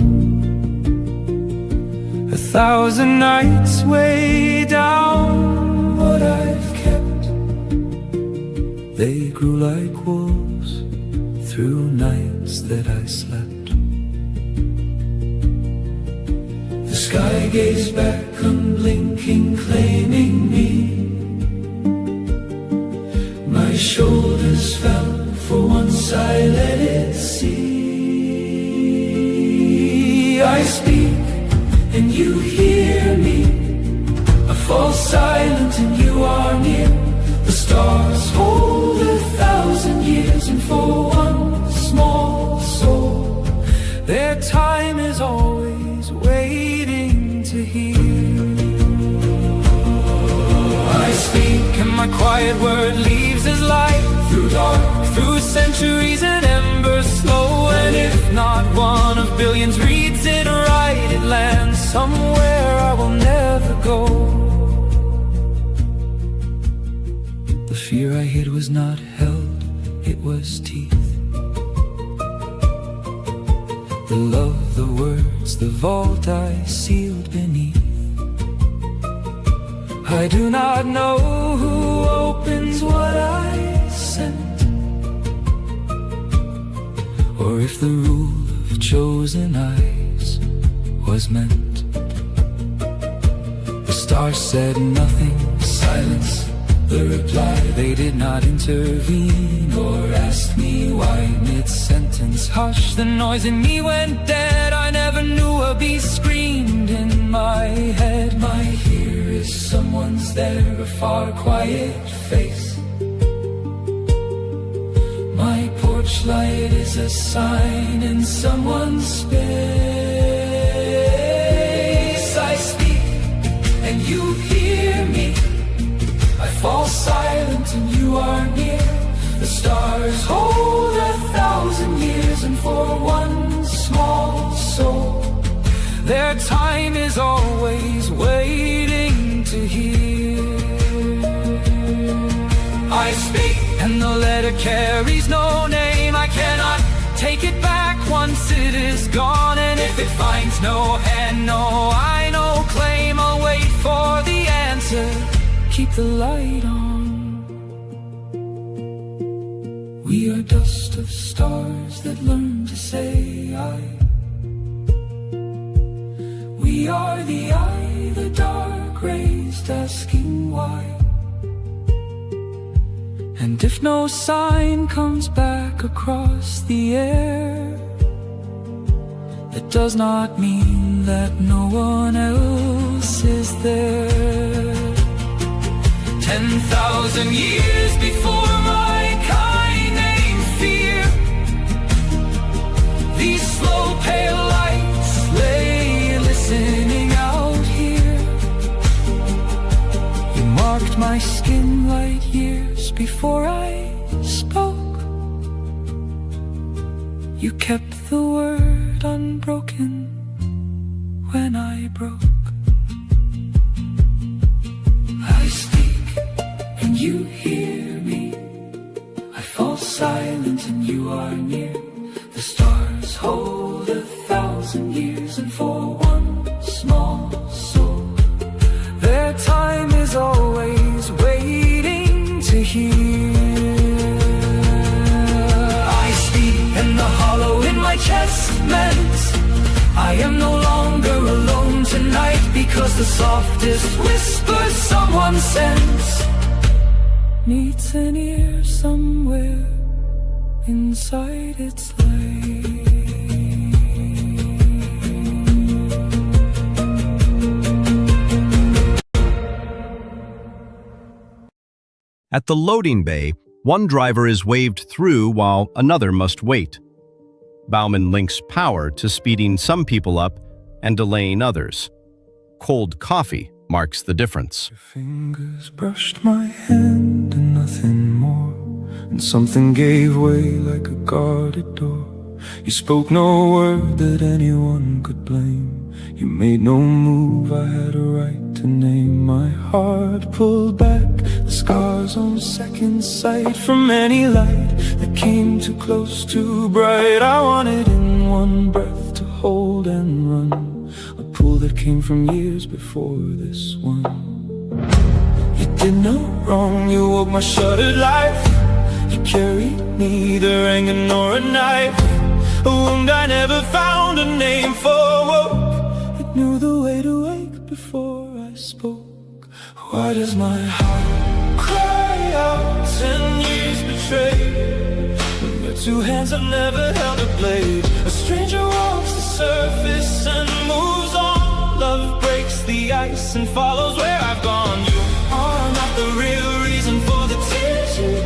1,000 nights weigh down what I've kept. They grew like wolves through nights that I slept. The sky gazed back unblinking, claiming me. My shoulders fell, for once I let it see. I speak and you hear me. I fall silent and you are near. The stars hold 1,000 years, and for one small soul, their time is always waiting to hear. I speak and my quiet word leaves his light through dark, through centuries and embers slow. And if not one of billions reads it right, it lands somewhere I will never go. The fear I hid was not held, it was teeth. The love, the words, the vault I sealed beneath. I do not know who opens what I sent, or if the rule of chosen eyes was meant. The stars said nothing, silence the reply. They did not intervene or ask me why. Mid-sentence, hush, the noise in me went dead. I never knew a beast screamed in my head. My here is someone's there, a far quiet face. My porch light is a sign in someone's space. I speak and you hear me. I fall silent and you are near. The stars hold 1,000 years, and for one small soul, their time is always waiting to hear. I speak and the letter carries no name. I cannot take it back once it is gone. And if it finds no hand, no I, no claim, I'll wait for the answer. Keep the light on. We are dust of stars that learn to say I. We are the eye, the dark raised asking why. And if no sign comes back across the air, it does not mean that no one else is there. 10,000 years before my kind named fear, these slow pale lights lay listening out here. You marked my skin light years before I spoke. You kept the word unbroken when I broke. I speak and you hear me. I fall silent and you are near. The stars hold 1,000 years, and for one small soul, their time I am no longer alone tonight, because the softest whisper someone sends meets an ear somewhere inside its light. At the loading bay, one driver is waved through while another must wait. Bauman links power to speeding some people up and delaying others. Cold coffee marks the difference. Your fingers brushed my hand and nothing more, and something gave way like a guarded door. You spoke no word that anyone could blame. You made no move I had a right to name. My heart pulled back, the scars on second sight, from any light that came too close, too bright. I wanted in one breath to hold and run, a pull that came from years before this one. You did no wrong, you woke my shuttered life. You carried neither anger nor a knife, a wound I never found a name for. Woke, it knew the way to wake before I spoke. Why does my heart cry out? 10 years betrayed, when your two hands have never held a blade. A stranger walks the surface and moves on. Love breaks the ice and follows where I've gone. You are not the real reason for the tears. You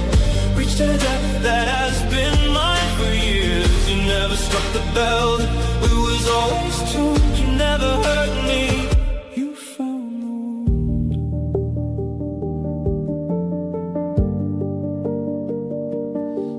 reached a depth that has been mine for years. You never struck the bell, it was always tuned. You never hurt me, you found the wound.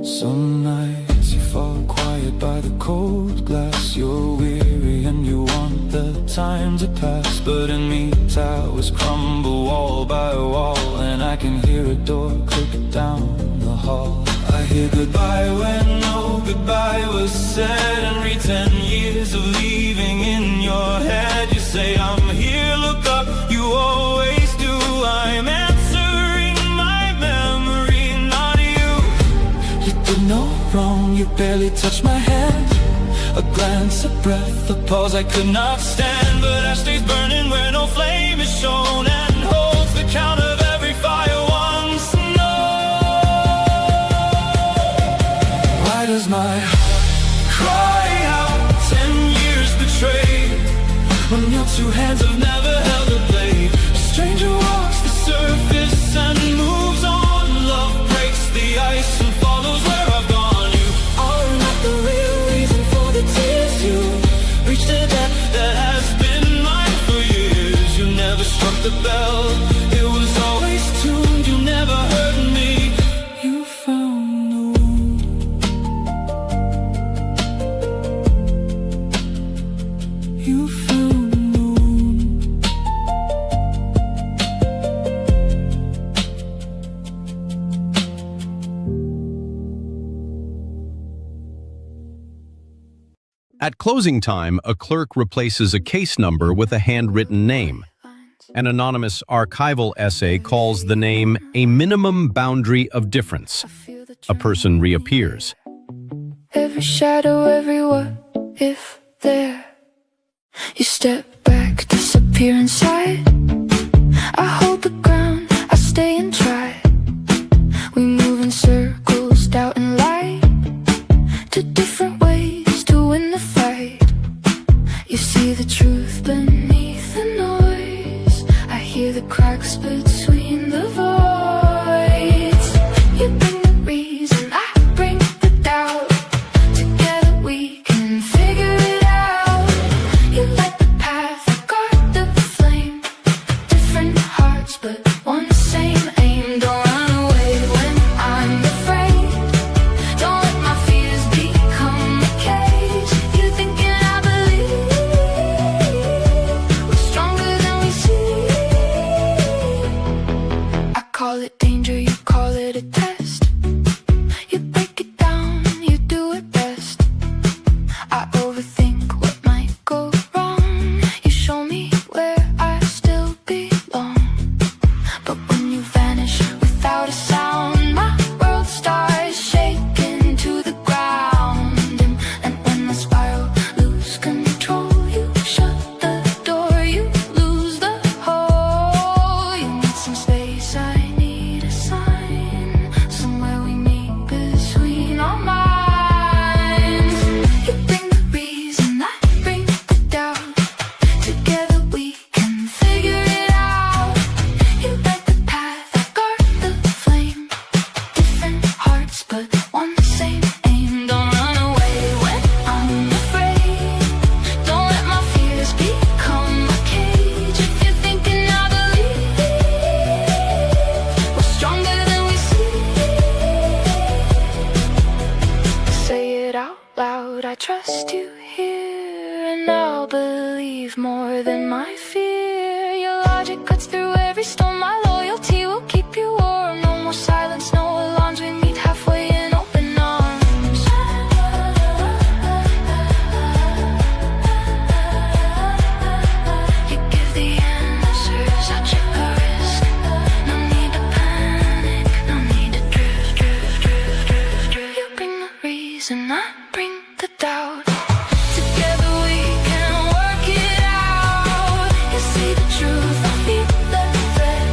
Some nights you fall quiet by the cold glass. You're weary and you want the time to pass, but in me towers crumble wall by wall, and I can hear a door click down the hall. I hear goodbye when no goodbye was said, and read 10 years of leaving in your head. You say I'm here, look up, you always do. I'm answering my memory, not you. You did no wrong, you barely touched my hand. A glance, a breath, a pause I could not stand. But ash stays burning where no flame is shown, and holds the count of every fire once known. Why does my heart cry out? 10 years betrayed, when your two hands have never held a blade. A stranger walks the surface and moves on. Love breaks the ice and follows where I've gone. You are not the real reason for the tears. You reached a depth that has been mine for years. You never struck the bell, it was always tuned. You never hurt me, you found the wound. You found the wound. At closing time, a clerk replaces a case number with a handwritten name. An anonymous archival essay calls the name a minimum boundary of difference. A person reappears. Every shadow, every what if there. You step back, disappear inside. I hold the ground, I stay and try. We move in circles, doubt and light, to different ways to win the fight. You see the truth beneath the noise. I hear the cracks between the voids. You bring the reason, I bring the doubt. Together we can figure it out. You light the path, I guard the flame. Different hearts trust you here, and I'll believe more than my fear. Your logic cuts through every storm, my loyalty will keep you warm. No more silence, no alarms, we meet halfway in open arms. You give the answers, I check the risk. No need to panic, no need to drift. You bring the reason, I bring the doubt. Together we can work it out. You see the truth, I feel the thread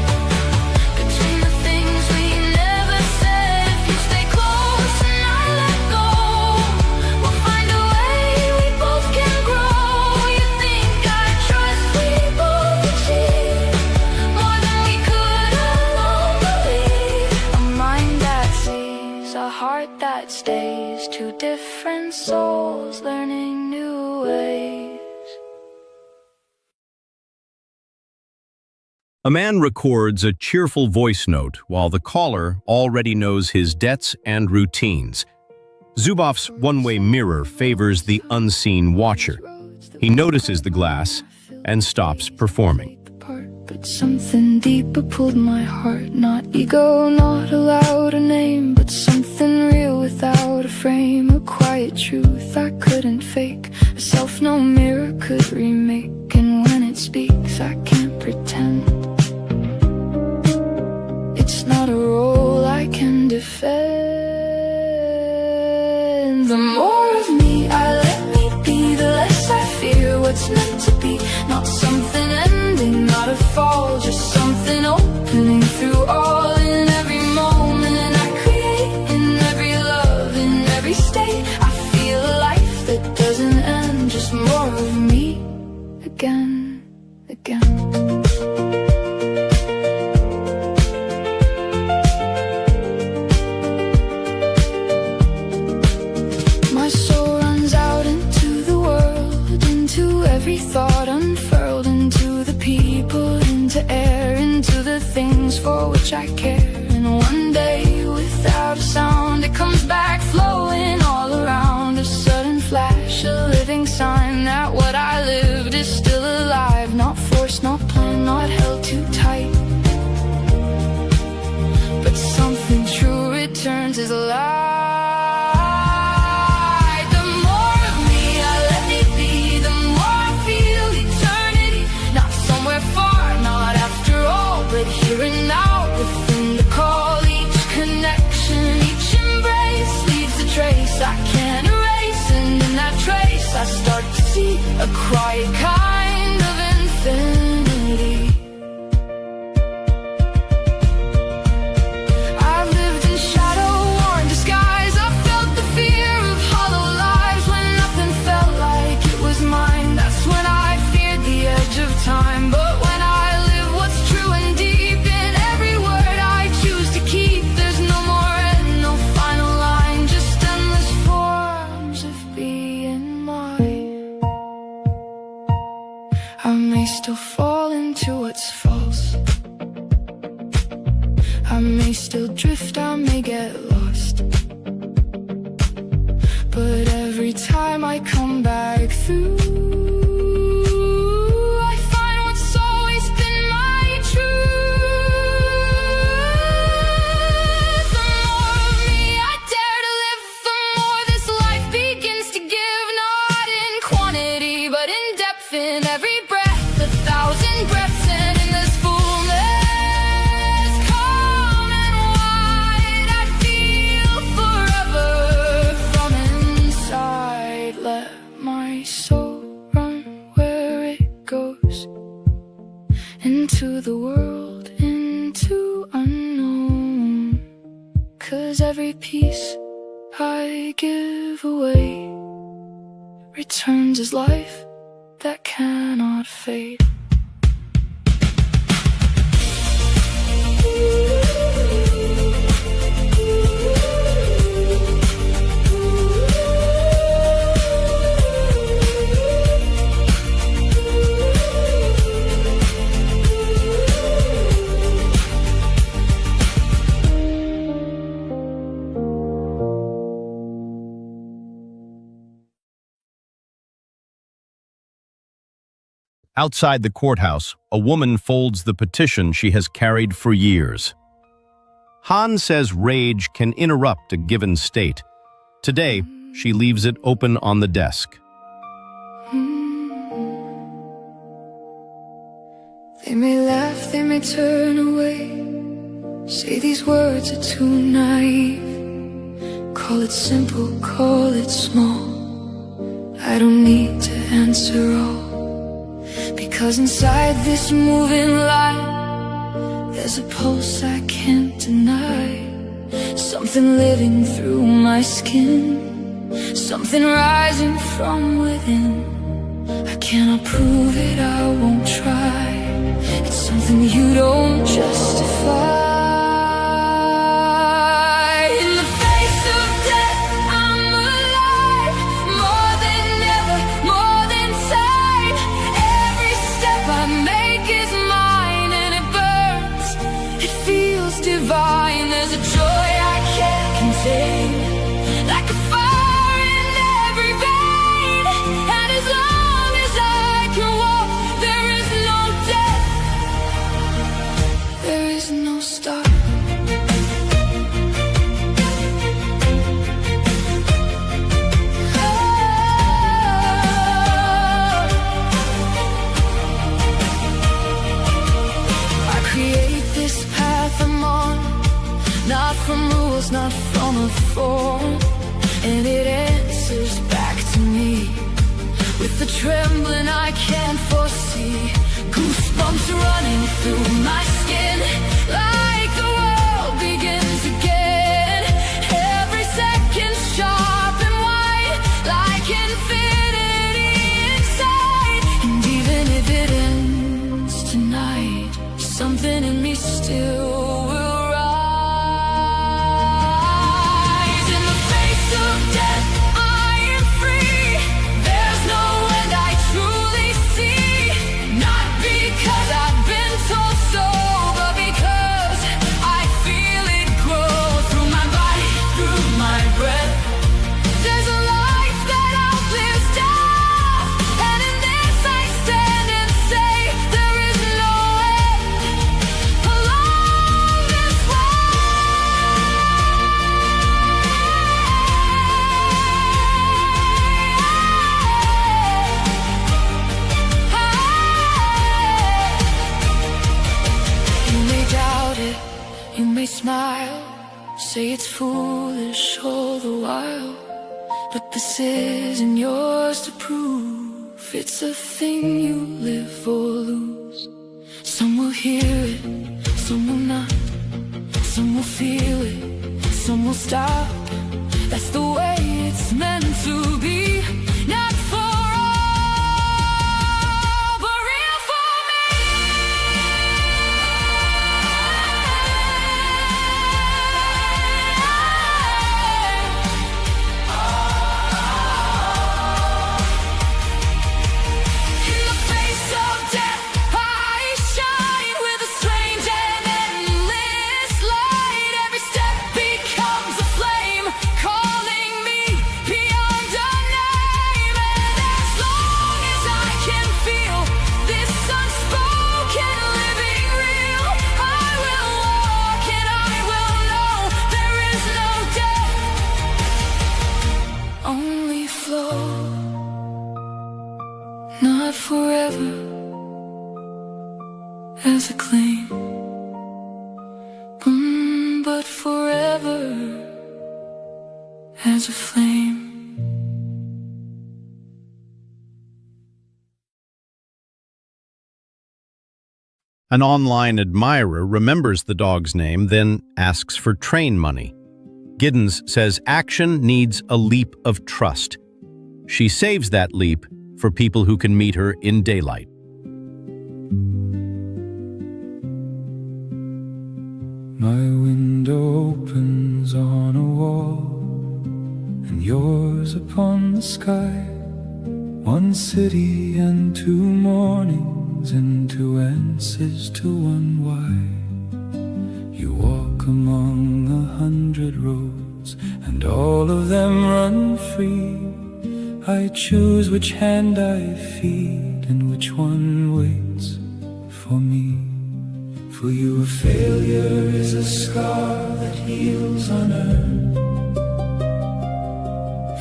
between the things we never said. If you stay close and I let go, we'll find a way we both can grow. You think I trust, we both achieve more than we could alone believe. A mind that sees, a heart that stays, two different souls learning new ways. A man records a cheerful voice note while the caller already knows his debts and routines. Zubov's one-way mirror favors the unseen watcher. He notices the glass and stops performing. But something deeper pulled my heart. Not ego, not allowed a name, but something real without a frame. A quiet truth I couldn't fake, a self no mirror could remake. And when it speaks, I can't pretend. It's not a role I can defend. The more of me I let me be, the less I fear what's meant to be. Not something ending, not a fall, just something opening through all. In every moment I create, in every love, in every state, I feel a life that doesn't end. Just more of me, again, again. My soul runs out into the world, into every thought unfurled, into the people, into air, into the things for which I care. And one day, without a sound, it comes back flowing all around. A sudden flash, a living sign that what I lived is still alive. Not forced, not planned, not held too tight, but something true returns as light. The more of me I let me be, the more I feel eternity. Not somewhere far, not after all, but here and now, within the call. Each connection, each embrace leaves a trace I can't erase. And in that trace I start to see a quiet kind of infinity. I've lived in shadow, worn disguise. I've felt the fear of hollow lives. When nothing felt like it was mine, that's when I feared the edge of time. But when I live what's true and deep, in every word I choose to keep, there's no more end, no final line, just endless forms of being mine. I may still fall into what's false, I may still drift, I may get lost, but every time I come back through, I find what's always been my truth. The more of me I dare to live, the more this life begins to give. Not in quantity, but in depth, in every breath, 1,000 breaths, and in this fullness, calm and wide, I feel forever from inside. Let my soul run where it goes, into the world, into unknown. 'Cause every piece I give away returns as life that cannot fade. Outside the courthouse, a woman folds the petition she has carried for years. Han says rage can interrupt a given state. Today, she leaves it open on the desk. They may laugh, they may turn away, say these words are too naive. Call it simple, call it small, I don't need to answer all. Because inside this moving light, there's a pulse I can't deny. Something living through my skin, something rising from within. I cannot prove it, I won't try. It's something you don't justify. In the face of death, I'm alive. More than ever, more than time. Every step I make is mine, and it burns, it feels divine. There's a joy I can't contain, like a fire in every vein. And as long as I can walk, there is no death, there is no stop. I create this path I'm on, not from rules, not from a form. And it answers back to me with the trembling I can't foresee. Goosebumps running through my skin, like the world begins again. Every second sharp and wide, like infinity inside. And even if it ends tonight, something in me still will rise. In the face of death, I am free. There's no end I truly see. Not because I've been told so, but because I feel it grow through my body, through my breath. There's a life that outlives death, and in this I stand and say there is no end along this way. You may doubt it, you may smile, say it's foolish all the while. But this isn't yours to prove, it's a thing you live or lose. Some will hear it, some will not. Some will feel it, some will stop. That's the way it's meant to be. Not for all, but real for me. In the face of death, I shine with a strange and endless light. Every step becomes a flame, calling me beyond a name. And as long as I can feel this unspoken living real, I will walk and I will know there is no death, only flow. Not forever as a claim, but forever as a flame. An online admirer remembers the dog's name, then asks for train money. Giddens says action needs a leap of trust. She saves that leap for people who can meet her in daylight. My window opens on a wall, and yours upon the sky. One city and two mornings, and two answers to one why. You walk among 100 roads, and all of them run free. I choose which hand I feed, and which one waits for me. For you a failure is a scar that heals unearned.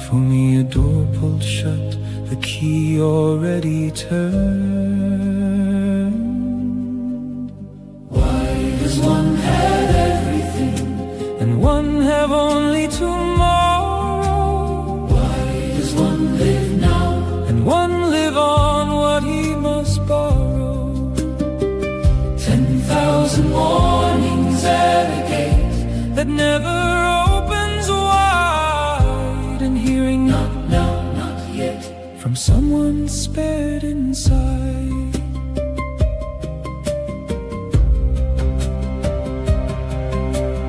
For me a door pulled shut, the key already turned. Why does one have everything and one have only tomorrow? Why does one live now and one live on what he must borrow? 10,000 mornings at a gate that never opens wide, and hearing not now, not yet from someone spared inside.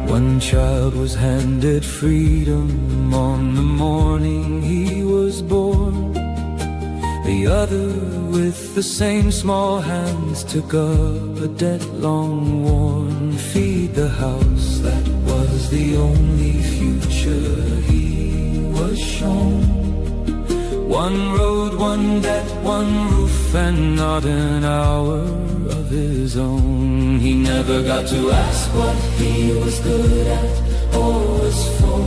One child was handed freedom on the morning he was born. The other with the same small hands took up a debt long worn. Feed the house, that was the only future he was shown. One road, one debt, one roof, and not an hour of his own. He never got to ask what he was good at or was for.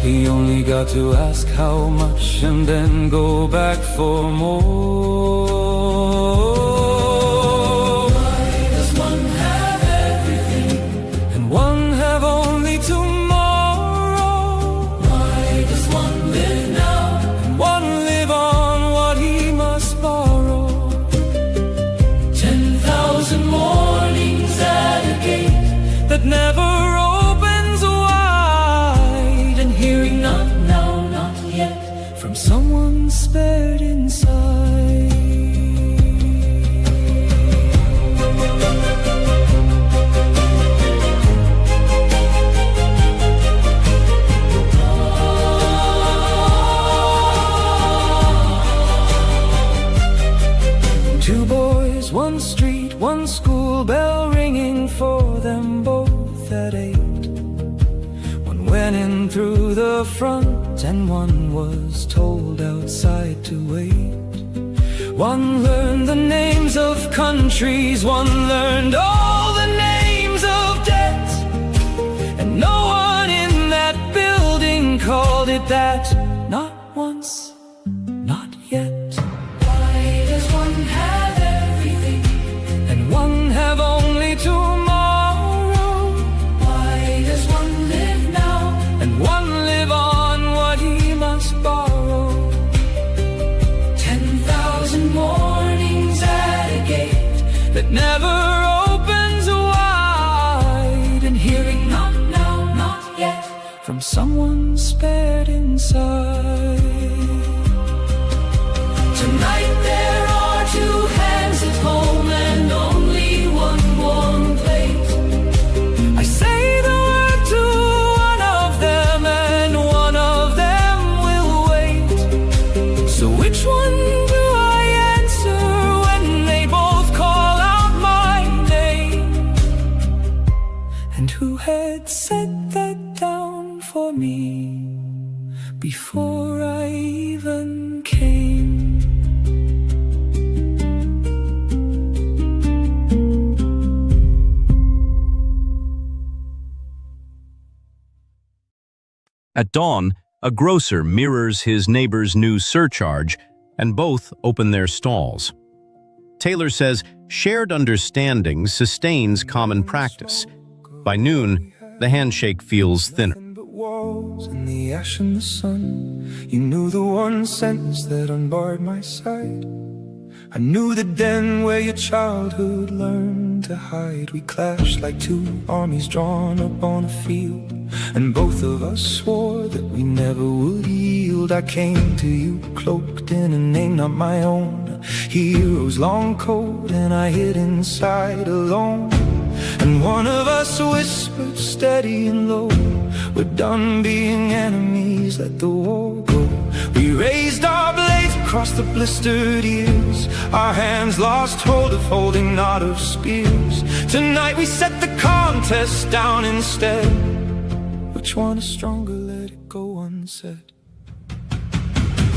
He only got to ask how much and then go back for more. Why does one have everything and one have only tomorrow? Why does one live now and one live on what he must borrow? 10,000 mornings at a gate that never opens wide, and hearing not now, not yet from someone spared inside. Two boys, one street, one school bell ringing for them both at 8. One went in through the front and one was told outside to wait. One learned the names of countries, one learned all the names of debt, and no one in that building called it that. Not once, not yet. Why does one have everything and one have only tomorrow? Why does one live now and one live on what he must borrow? 10,000 mornings at a gate that never opens wide, and hearing not now, not yet from someone spared inside. Tonight there are two hands at home and only one warm plate. I say the word to one of them and one of them will wait. So which one do I answer when they both call out my name? And who had set that down for me before I even came? At dawn, a grocer mirrors his neighbor's new surcharge, and both open their stalls. Taylor says shared understanding sustains common practice. By noon, the handshake feels thinner. Walls and the ash and the sun. You knew the one sentence that unbarred my sight. I knew the den where your childhood learned to hide. We clashed like two armies drawn up on a field, and both of us swore that we never would yield. I came to you cloaked in a name not my own, a hero's long coat, and I hid inside alone. And one of us whispered steady and low, we're done being enemies, let the war go. We raised our blades across the blistered ears, our hands lost hold of holding, not of spears. Tonight we set the contest down instead. Which one is stronger, let it go unsaid.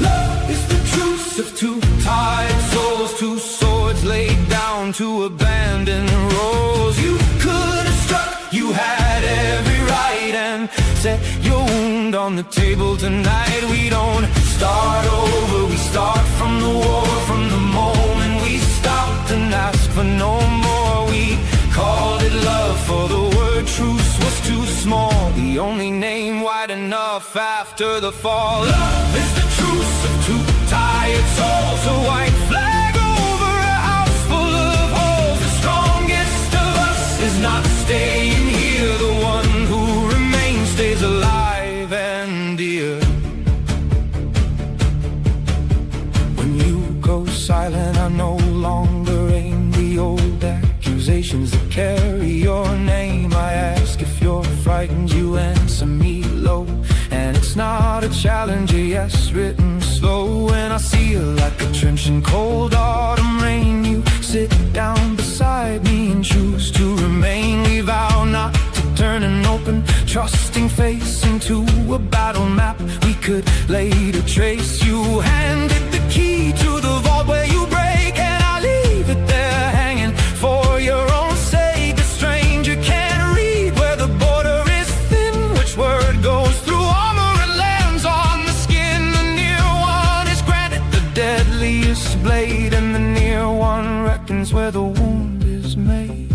Love is the truce of two tired souls, two swords laid down to abandon roles. You could have struck, you had every right, and set your wound on the table tonight. We don't start over, we start from the war. From the moment we stopped and asked for no more, we called it love, for the word truce was too small. The only name wide enough after the fall. Love is the truce of two tired souls, a white flag over a house full of holes. The strongest of us is not staying here. The one who remains stays alive and dear. When you go silent, I no longer aim the old accusations that carry your name. I ask if you're frightened, you answer me low, and it's not a challenge, a yes written slow. When I see you like a trenching cold autumn rain, you sit down beside me and choose to remain. We vow not to turn an open, trusting face into a battle map we could later trace. You handed the key to the vault where you break, and I leave it there hanging for your own sake. A stranger can't read where the border is thin, which word goes through armor and lands on the skin. The near one is granted the deadliest blade, and the near one reckons where the wound is made.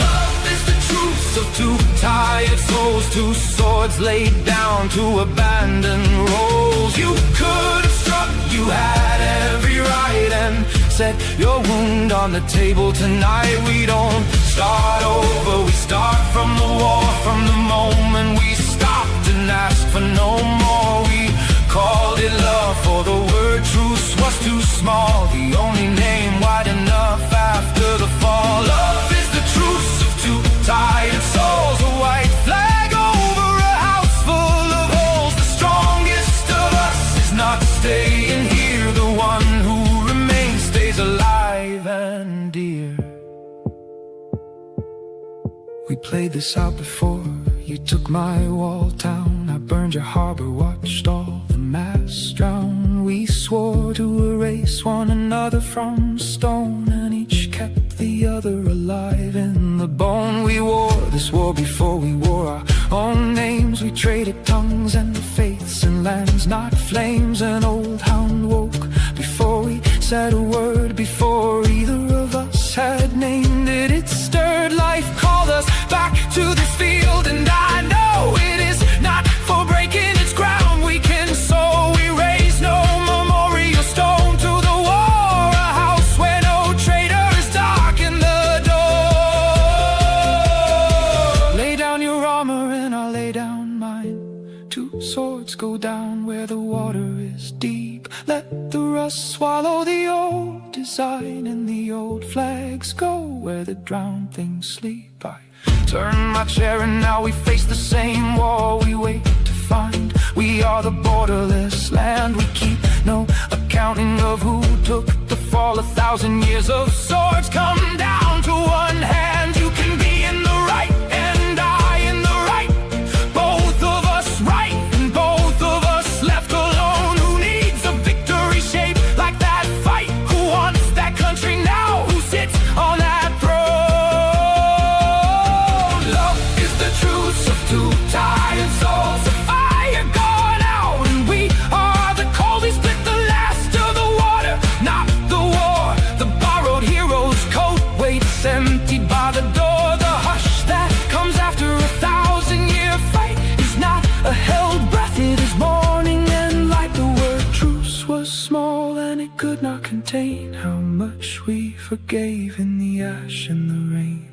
Love is the truce of two tired souls, two swords laid down to abandon roles. You could have struck, you had every right, and set your wound on the table tonight. We don't start over, we start from the war. From the moment we stopped and asked for no more, we called it love, for the word truce was too small. The only name wide enough after the fall. Love is the truce of two tired souls, a white flag over a house full of holes. The strongest of us is not staying here. The one who remains stays alive and dear. We played this out before. You took my wall town, I burned your harbor, watched all the masts drown. We swore to erase one another from stone, and each kept the other alive in the bone. We wore this war before we wore our own names. We traded tongues and faiths and lands, not flames. An old hound woke before we said a word, before either of us had named it. It stirred, life called us back to this field, and I know it is not for breaking its ground. We can sow, we raise no memorial stone to the war, a house where no traitor is darkened the door. Lay down your armor and I'll lay down mine. Two swords go down where the water is deep. Let the rust swallow the old design, and the old flags go where the drowned things sleep. I turn my chair and now we face the same wall we wait to find. We are the borderless land. We keep no accounting of who took the fall. 1,000 years of swords come down to one hand. You can be in the right and I in the right, both of us right and both of us left alone. Who needs a victory shaped like that fight? Who wants that country now? Who sits on that throne? Love is the truce of two tired souls, a fire gone out, and we are the cold. We split the last of the water, not the war. The borrowed hero's coat waits emptied by the door. The hush that comes after 1,000-year fight is not a held breath, it is morning and light. The word truce was small and it could not contain how much we forgave in the ash and the rain.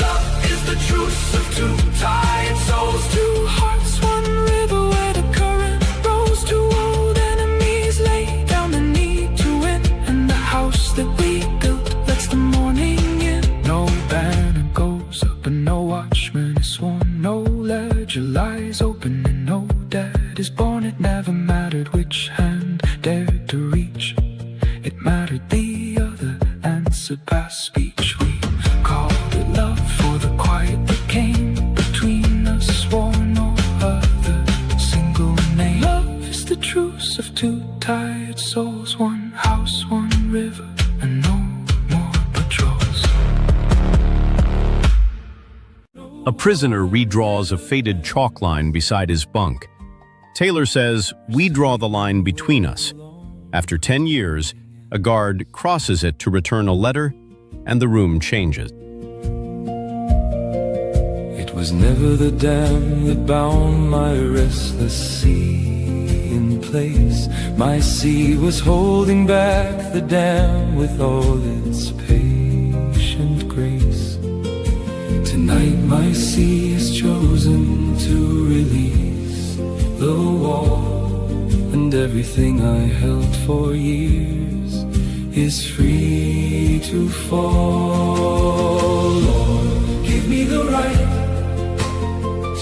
Love is the truce of two tired souls, two hearts, one river where the current rose. Two old enemies lay down the need to win, and the house that we built lets the morning in. No banner goes up and no watchman is sworn, no ledger lies open and no dead is born. It never mattered which hand dared to reach, it mattered the other answered past speech. We called it love, for the quiet that came between us swore no other A prisoner redraws a faded chalk line beside his bunk. Taylor says, "We draw the line between us." After 10 years, a guard crosses it to return a letter, and the room changes. It was never the dam that bound my restless sea in place. My sea was holding back the dam with all its patient grace. Tonight my sea has chosen to release the wall, and everything I held for years is free to fall. Lord, give me the right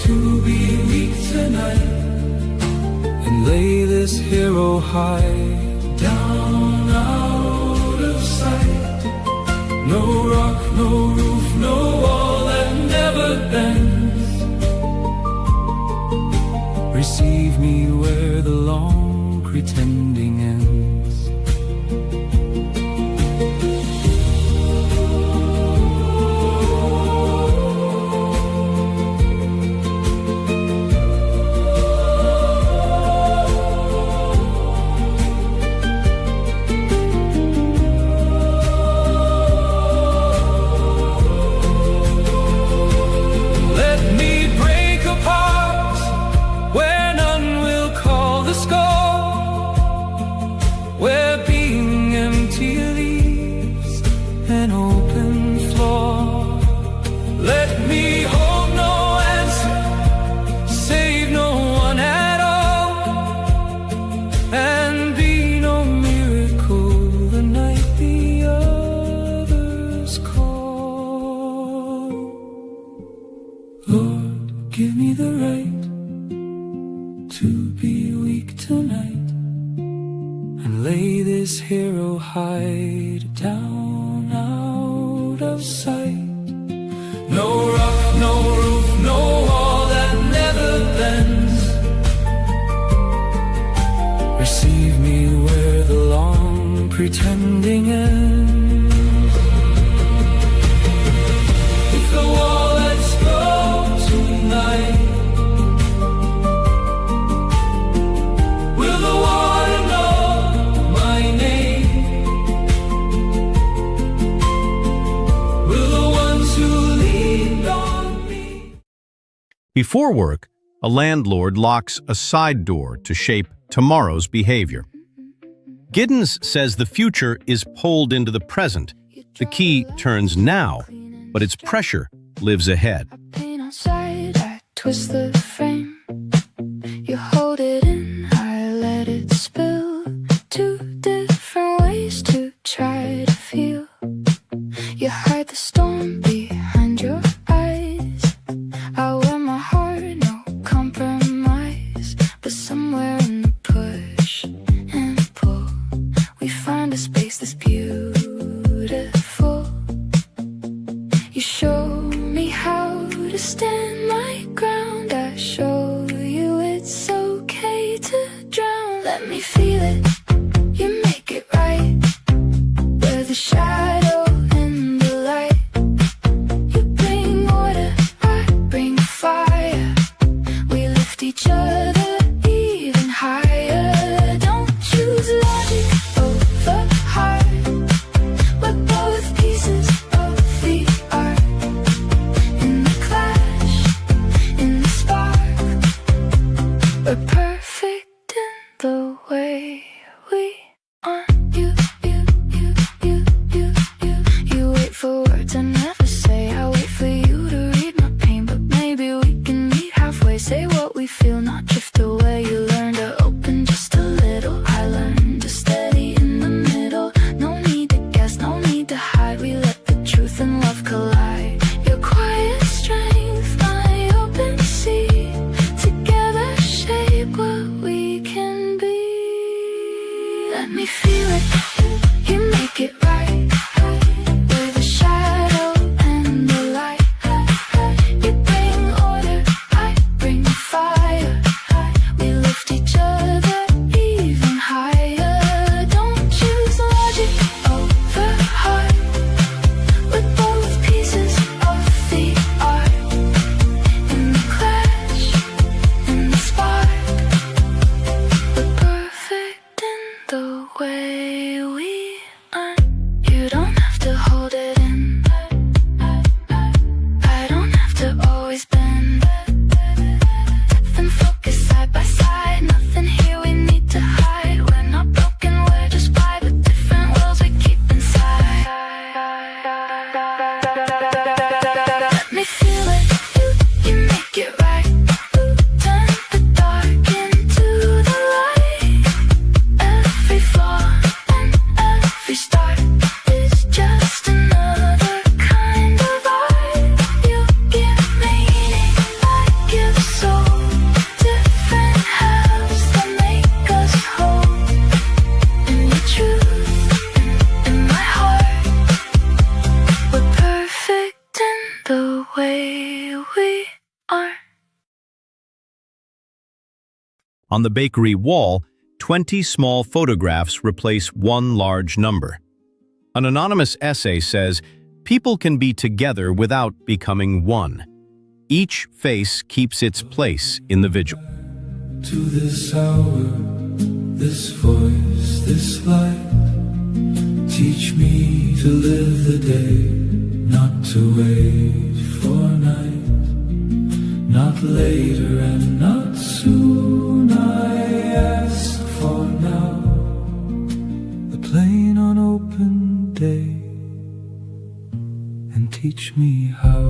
to be weak tonight and lay this hero high down out of sight. No rock, no roof, no wall that never bends. Receive me where the long pretending ends. Give me the right to be weak tonight and lay this hero hide down out of sight. No rock, no roof, no wall that never bends. Receive me where the long pretending ends. If the wall lets go tonight, will the water know my name? Will the ones who leaned on me? Before work, a landlord locks a side door to shape tomorrow's behavior. Giddens says the future is pulled into the present. The key turns now, but its pressure lives ahead. Outside, I twist the frame. You hold it in, I let it spill. Two different ways to try to feel. You hide the storm behind your eyes. I wear my heart, no compromise. But somewhere in the push and pull, we find a space that's beautiful. You show me how to stand my ground. I show On the bakery wall, 20 small photographs replace one large number. An anonymous essay says, people can be together without becoming one. Each face keeps its place in the vigil. To this hour, this voice, this light, teach me to live the day, not to wait for night, not later and not soon. I ask for now, the plain unopened day, and teach me how.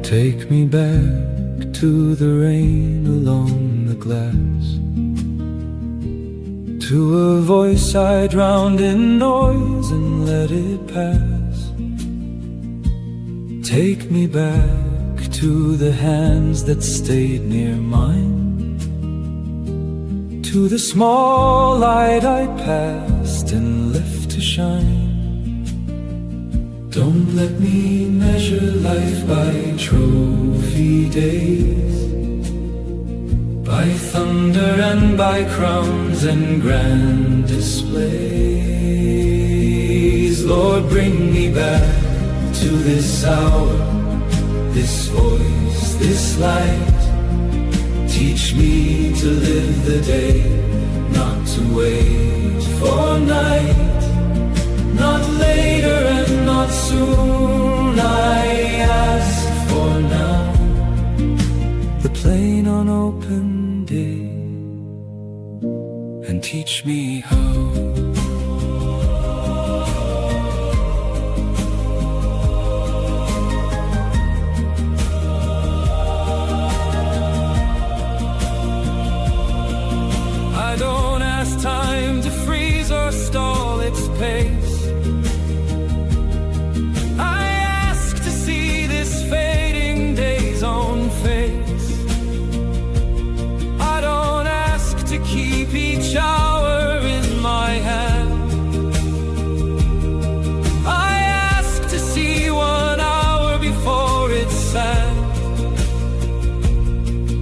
Take me back to the rain along the glass, to a voice I drowned in noise and let it pass. Take me back to the hands that stayed near mine, to the small light I passed and left to shine. Don't let me measure life by trophy days, by thunder and by crowns and grand displays. Lord, bring me back to this hour, this voice, this light. Teach me to live the day, not to wait for night, not later and not soon. I ask for now, the plain unopened day, and teach me how. I don't ask time to freeze or stall its pace. I ask to see this fading day's own face. I don't ask to keep each hour in my hand. I ask to see 1 hour before it's sad.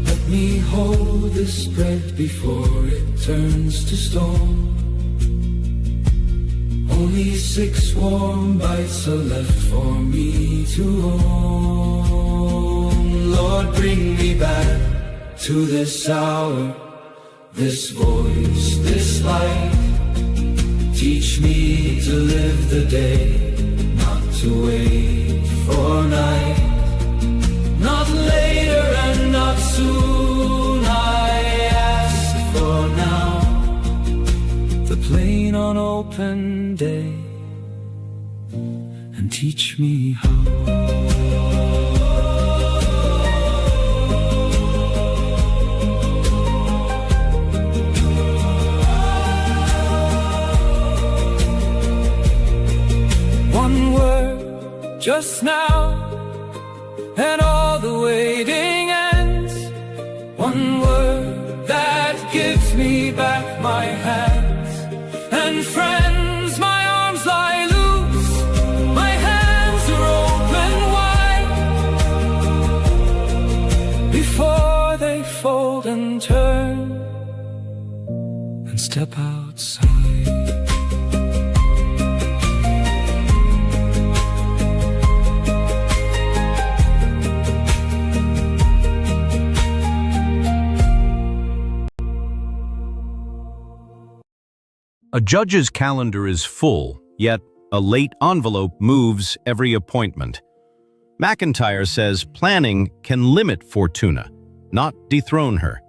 Let me hold this bread before it turns to stone. Only 6 warm bites are left for me to own. Lord, bring me back to this hour, this voice, this light. Teach me to live the day, not to wait for night, not later and not soon. I ask for now, the plain unopened day, and teach me how. One word just now, and all the waiting ends. One word that gives me back my hands and friends. My arms lie loose, my hands are open wide, before they fold and turn and step outside. A judge's calendar is full, yet a late envelope moves every appointment. McIntyre says planning can limit Fortuna, not dethrone her.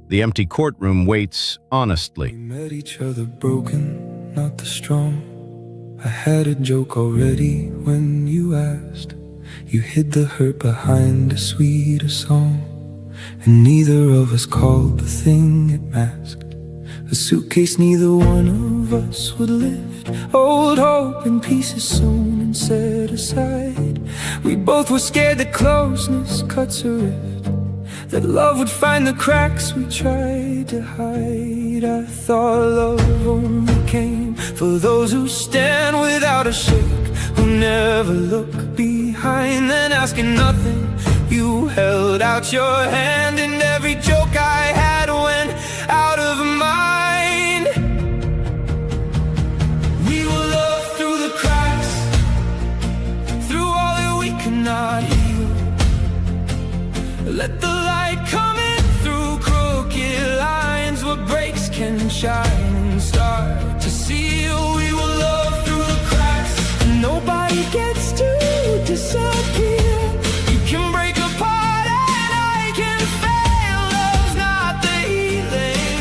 The empty courtroom waits honestly. We met each other broken, not the strong. I had a joke already when you asked. You hid the hurt behind a sweeter song, and neither of us called the thing it masked. A suitcase neither one of us would lift, old hope in pieces sewn and set aside. We both were scared that closeness cuts a rift, that love would find the cracks we tried to hide. I thought love only came for those who stand without a shake, who never look behind, then asking nothing. You held out your hand, and every joke I had went out of mind. We will love through the cracks, through all that we cannot heal. Let the light come in through crooked lines, what breaks can shine and start to seal. We will love through the cracks, and nobody gets to disappear. You can break apart and I can fail. Love's not the healing,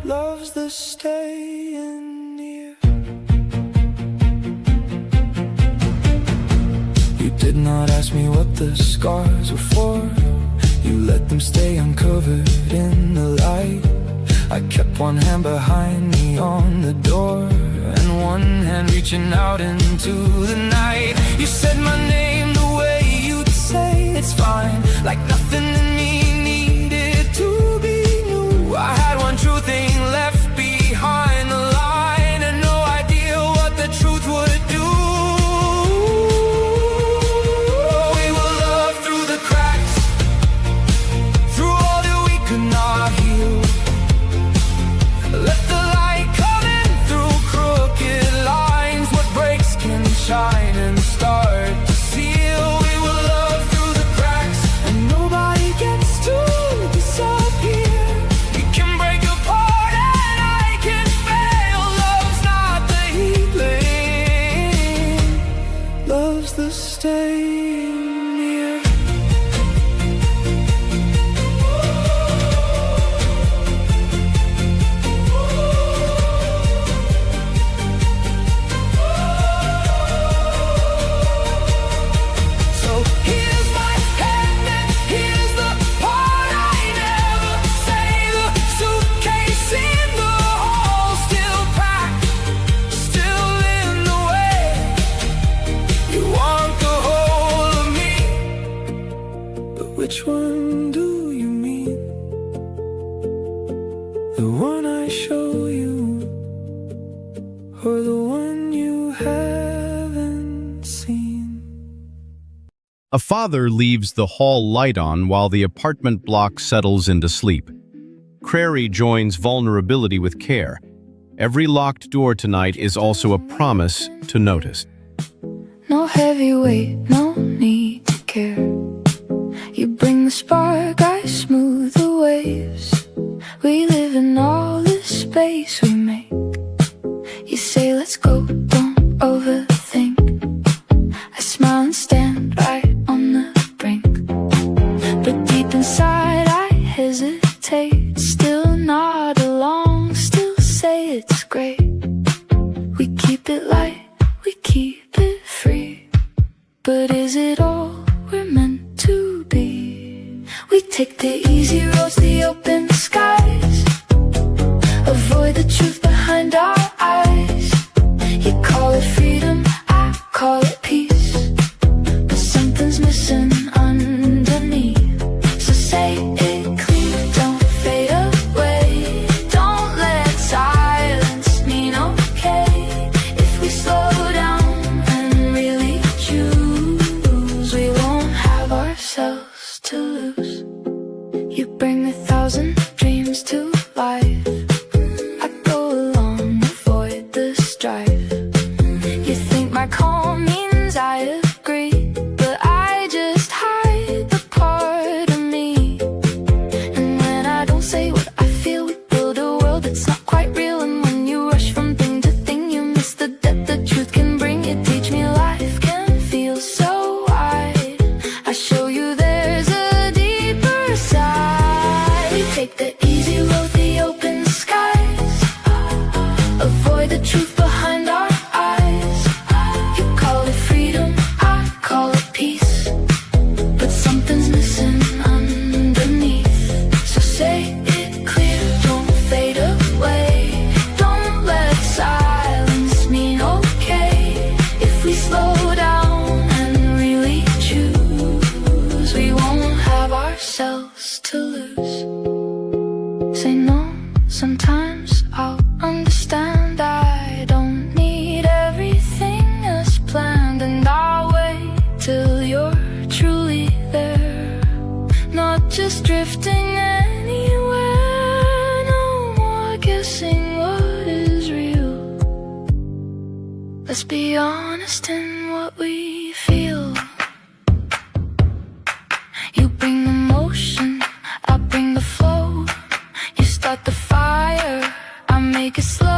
love's the staying near. You did not ask me what the scars were for. You let them stay uncovered in the light. I kept one hand behind me on the door, and one hand reaching out into the night. You said my name the way you'd say it's fine, like nothing in me needed to be new. I had one true thing left behind the line, and no idea what the truth would do. We will love through the cracks, through all that we could not heal. Let the light come in through crooked lines, what breaks can shine and start to seal. We will love through the cracks, and nobody gets to disappear. You can break apart and I can fail. Love's not the healing, love's the staying near. So here's my hand and here's the part I never say. The suitcase in the hall, still packed, still in the way. You want the whole of me, but which one do you mean? The one I show you, or the one you haven't seen? A father leaves the hall light on while the apartment block settles into sleep. Crary joins vulnerability with care. Every locked door tonight is also a promise to notice. No heavy weight, no need to care. You bring the spark, I smooth the waves. We live in all this space we make. You say let's go, don't overthink. I smile and stand right on the brink, but deep inside I hesitate. Still nod along, still say it's great. We keep it light, we keep it free, but is it all we're meant to be? We take the easy roads, the open skies, avoid the truth behind our eyes. You call it freedom, I call it peace, but something's missing underneath. So say it clear, don't fade away. Don't let silence mean okay. If we slow down and really choose, we won't have ourselves to lose. You bring 1,000 dreams to life. I go along, avoid the strife. You think my calm means I agree, but I just hide the part of me. And when I don't say what I feel, we build a world that's not quite real. And when you rush from thing to thing, you miss the depth the truth can bring. You teach me life can feel so wide. I show you there's a deeper side. We take the easy road, the open skies, avoid the truth behind our eyes. You call it freedom, I call it peace, but something's missing underneath. So say it clear, don't fade away. Don't let silence mean okay. If we slow down and really choose, we won't have ourselves to lose. Say no, sometimes I'll understand. just drifting anywhere. No more guessing what is real. Let's be honest in what we feel. You bring the motion, I bring the flow. You start the fire, I make it slow.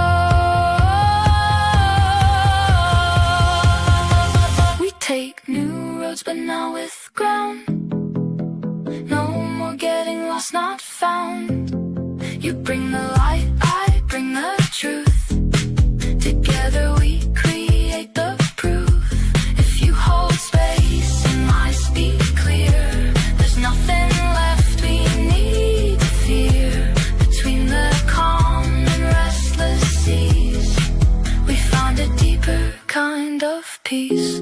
We take new roads, but now with ground. No more getting lost, not found. You bring the light, I bring the truth. Together we create the proof. If you hold space and I speak clear, there's nothing left we need to fear. Between the calm and restless seas, we found a deeper kind of peace.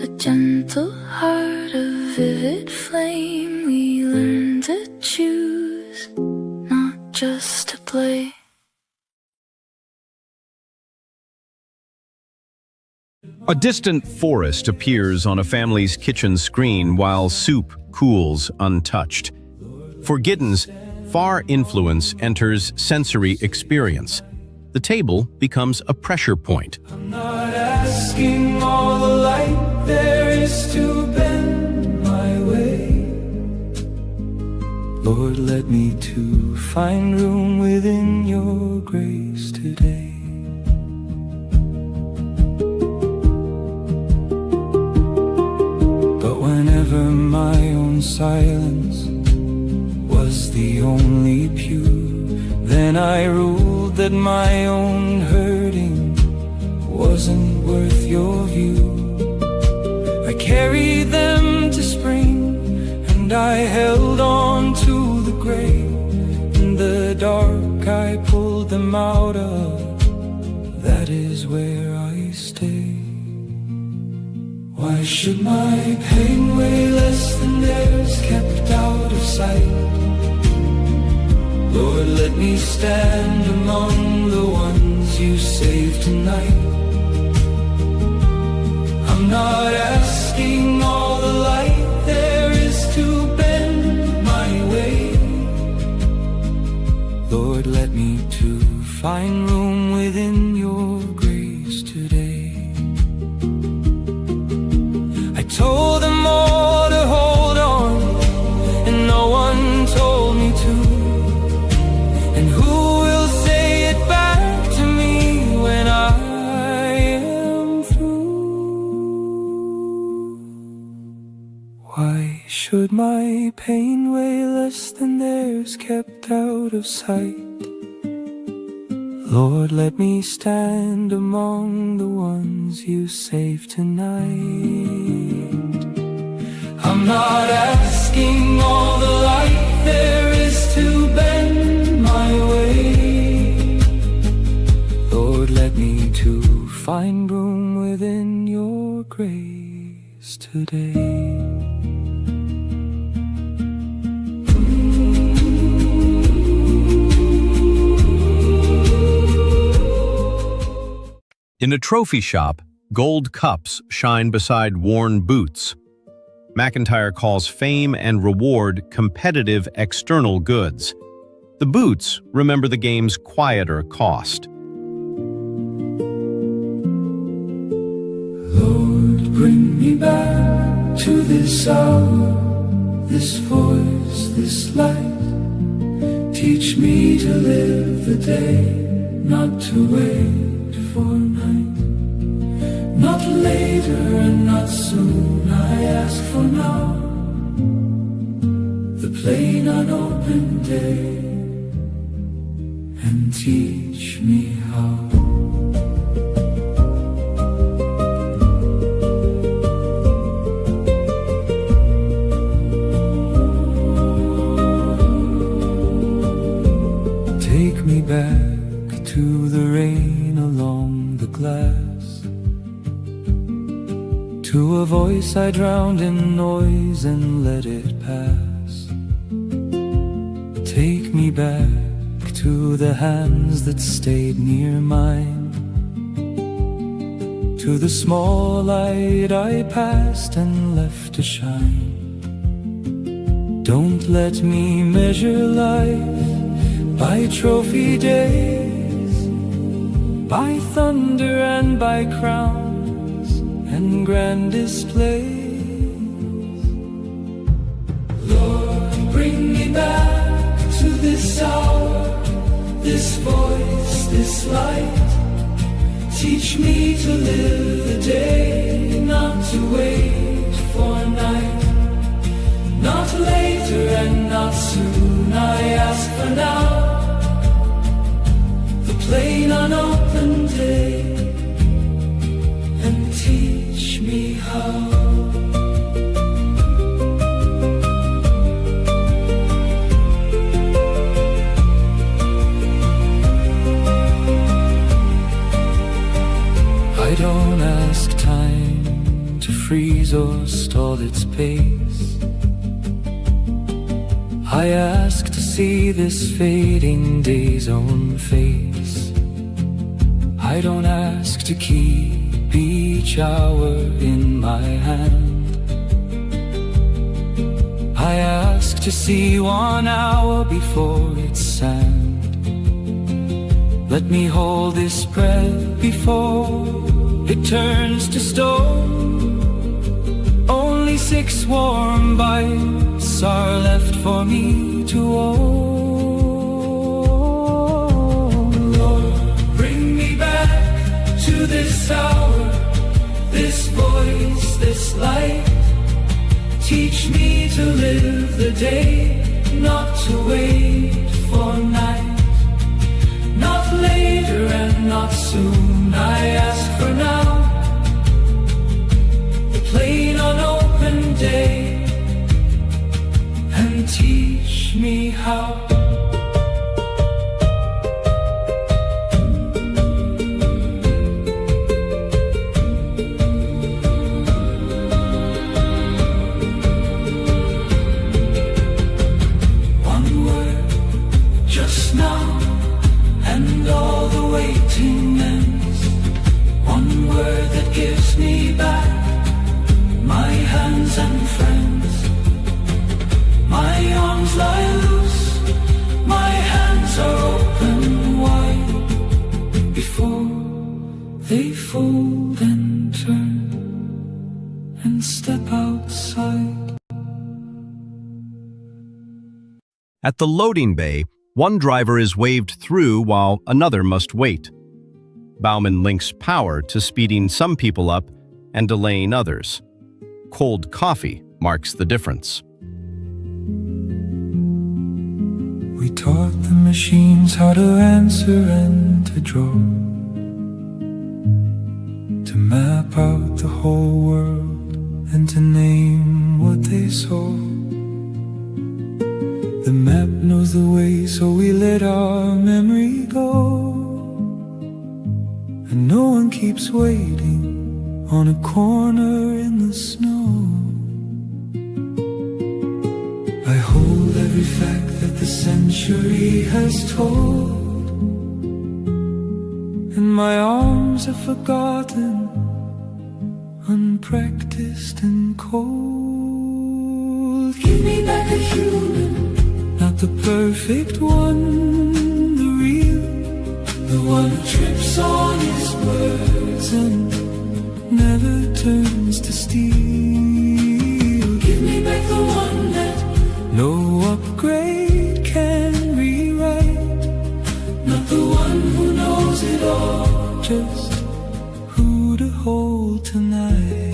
A gentle heart, a vivid flame. We learn to choose, not just to play. A distant forest appears on a family's kitchen screen while soup cools untouched. For Giddens, far influence enters sensory experience. The table becomes a pressure point. I'm not asking all the light there is to bend my way. Lord, let me to find room within your grace today. Whenever my own silence was the only pew, then I ruled that my own hurting wasn't worth your view. I carried them to spring, and I held on to the gray. In the dark I pulled them out of, that is where I stay. Why should my pain weigh less than theirs, kept out of sight? Lord, let me stand among the ones you saved tonight. I'm not asking all the light there is to bend my way. Lord, let me to find room within your grace today. Told them all to hold on, and no one told me to. And who will say it back to me when I am through? Why should my pain weigh less than theirs, kept out of sight? Lord, let me stand among the ones you saved tonight. I'm not asking all the light there is to bend my way. Lord, let me to find room within your grace today. In a trophy shop, gold cups shine beside worn boots. McIntyre calls fame and reward competitive external goods. The boots remember the game's quieter cost. Lord, bring me back to this hour, this voice, this light. Teach me to live the day, not to wait for night. Not later and not soon, I ask for now. The plain unopened day, and teach me how. Take me back to the rain along the glass, to a voice I drowned in noise and let it pass. Take me back to the hands that stayed near mine, to the small light I passed and left to shine. Don't let me measure life by trophy days, by thunder and by crowns and grand displays. Lord, bring me back to this hour, this voice, this light. Teach me to live the day, not to wait for night. Not later and not soon, I ask for now. The plain unopened day, and teach me how. I don't ask time to freeze or stall its pace. I ask to see this fading day's own face. I don't ask to keep each hour in my hand. I ask to see 1 hour before it's sand. Let me hold this breath before it turns to stone. Only 6 warm bites are left for me to own. Lord, bring me back to this hour, this voice, this light. Teach me to live the day, not to wait for night. Not later and not soon, I ask for now. The plain unopened day, and teach me how. One word, just now, and all the waiting ends. One word that gives me back my hands and friends. My arms lie loose, my hands are open wide, before they fold and turn and step outside. At the loading bay, one driver is waved through while another must wait. Bauman links power to speeding some people up and delaying others. Cold coffee marks the difference. We taught the machines how to answer and to draw, to map out the whole world and to name what they saw. The map knows the way, so we let our memory go, and no one keeps waiting on a corner in the snow. I hold every fact that the century has told, and my arms are forgotten, unpracticed and cold. Give me back a human, not the perfect one, the real, the one who trips on his words and never turns to steel. Give me back the one that no upgrade can rewrite, not the one who knows it all, just who to hold tonight.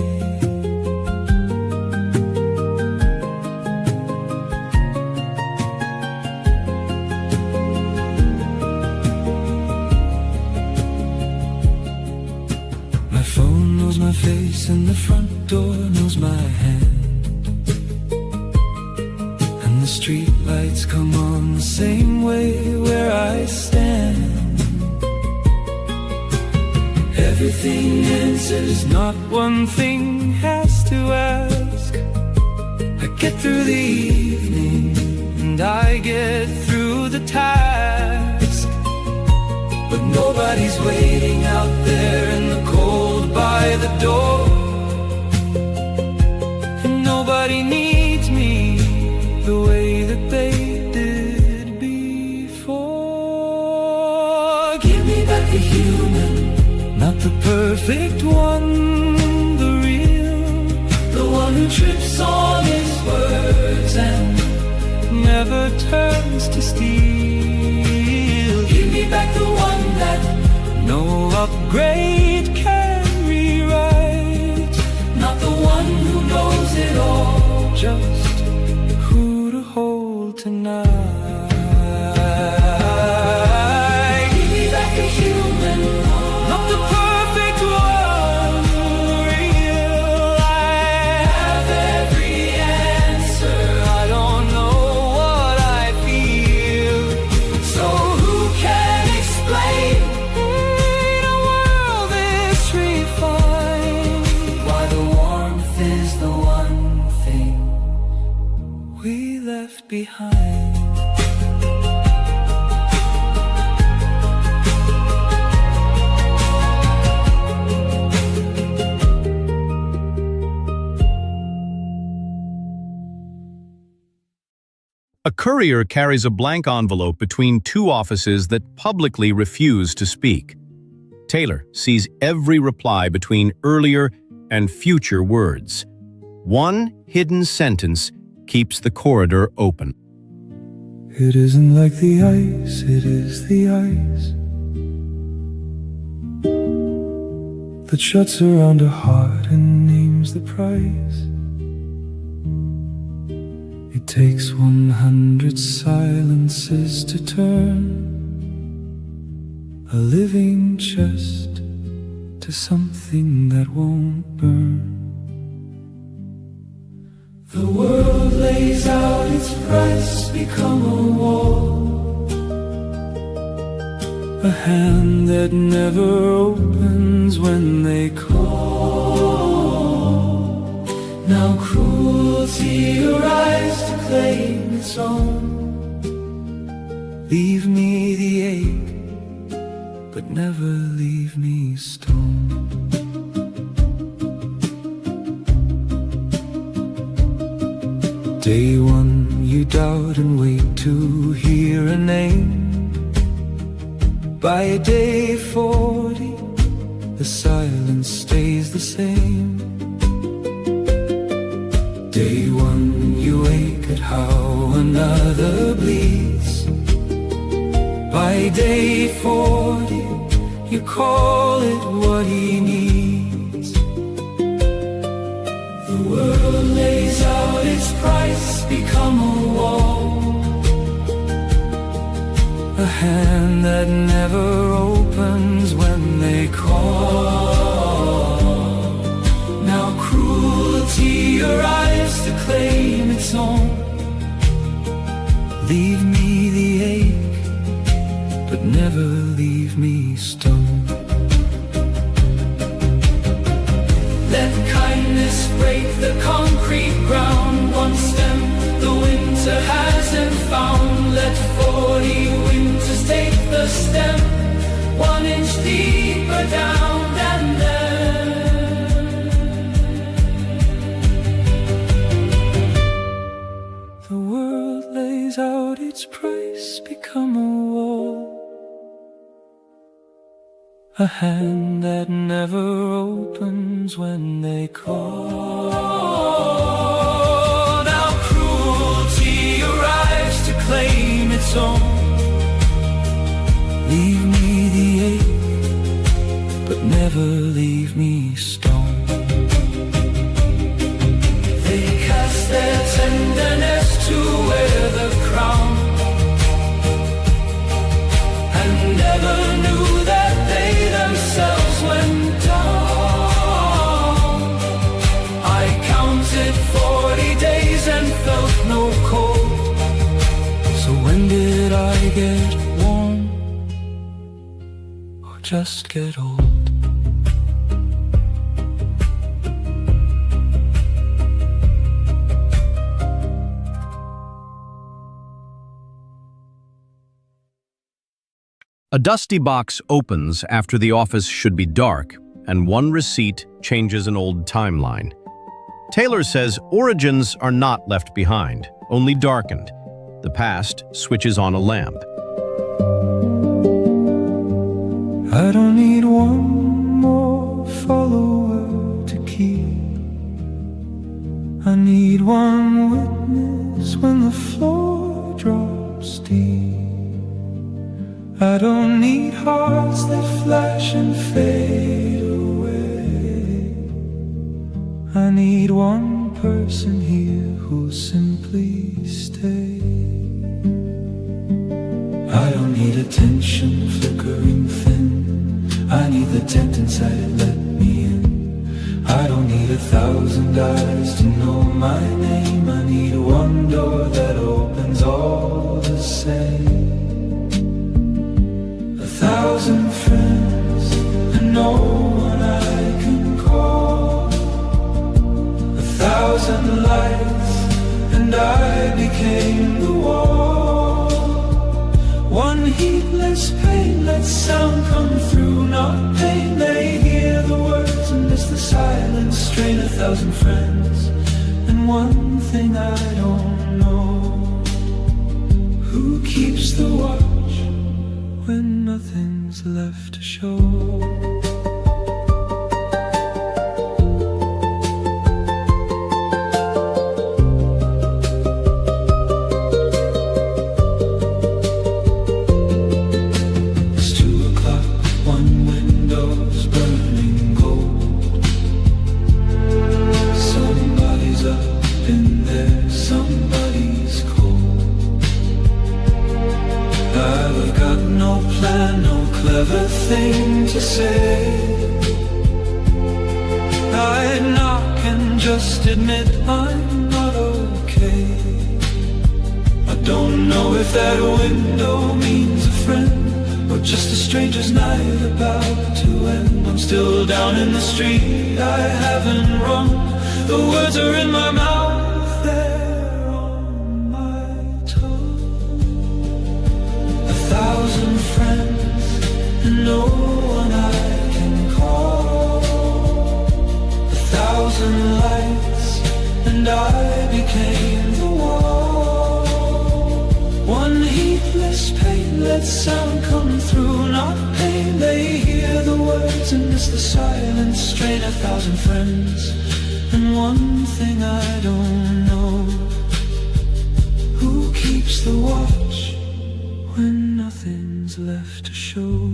My phone knows my face and the front door knows my hand, and the street lights come on the same way where I stand. Everything answers, not one thing has to ask. I get through the evening and I get through the task, but nobody's waiting out there in the cold by the door, and nobody needs me the way the perfect one, the real, the one who trips on his words and never turns to steal. Give me back the one that no upgrade can rewrite, not the one who knows it all, just who to hold tonight. Give me back a human, not the perfect one, the real. I have every answer, I don't know what I feel, so who can explain in a world this refined why the warmth is the one thing we left behind? A courier carries a blank envelope between two offices that publicly refuse to speak. Taylor sees every reply between earlier and future words. One hidden sentence keeps the corridor open. It isn't like the ice, it is the ice that shuts around a heart and names the price. It takes 100 silences to turn a living chest to something that won't burn. The world lays out its price, become a wall, a hand that never opens when they call. Now cruelty arrives to claim its own. Leave me the ache, but never leave me stone. Day one, you doubt and wait to hear a name. By day 40, the silence stays the same. Day one, you wake at how another bleeds. By day 40, you call it what he needs. The world lays out its price, become a wall, a hand that never opens when they call. Now cruelty arrives to claim its own. Leave me the ache, but never leave me stone. Let kindness break the concrete ground. One stem the winter hasn't found. Let 40 winters take the stem 1 inch deeper down, and then the world lays out its price, become a wall, a hand that never opens when they call. Now cruelty arrives to claim its own. Leave me the ache, but never leave me stone. They cast their tenderness to wear the crown, and never knew that they themselves went down. I counted 40 days and felt no cold. So when did I get warm, or just get old? A dusty box opens after the office should be dark, and one receipt changes an old timeline. Taylor says origins are not left behind, only darkened. The past switches on a lamp. I don't need one more follower to keep. I need one witness when the floor drops deep. I don't need hearts that flash and fade away. I need one person here who'll simply stay. I don't need attention flickering thin. I need the tent inside it, let me in. I don't need 1,000 eyes to know my name. I need one door that opens all the same. 1,000 friends and no one I can call. 1,000 lights and I became the wall. One heedless pain, let sound come through, not pain. They hear the words and miss the silence. Strain 1,000 friends and one thing I don't know. Who keeps the watch when nothing's left to show? Clever thing to say. I'd knock and just admit I'm not okay. I don't know if that window means a friend or just a stranger's night about to end. I'm still down in the street, I haven't run. The words are in my mouth, they're on my tongue. 1,000 friends and no one I can call. 1,000 lights and I became the wall. One heedless pain, let sound come through, not pain. They hear the words and miss the silence. Strain 1,000 friends and one thing I don't know. Who keeps the watch when nothing's left to show?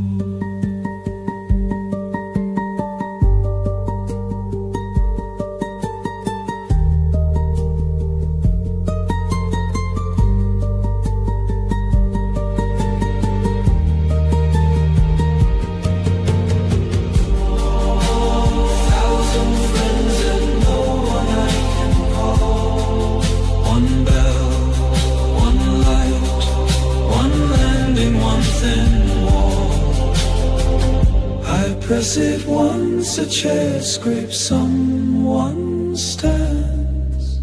Press it once, a chair scrapes, someone stands.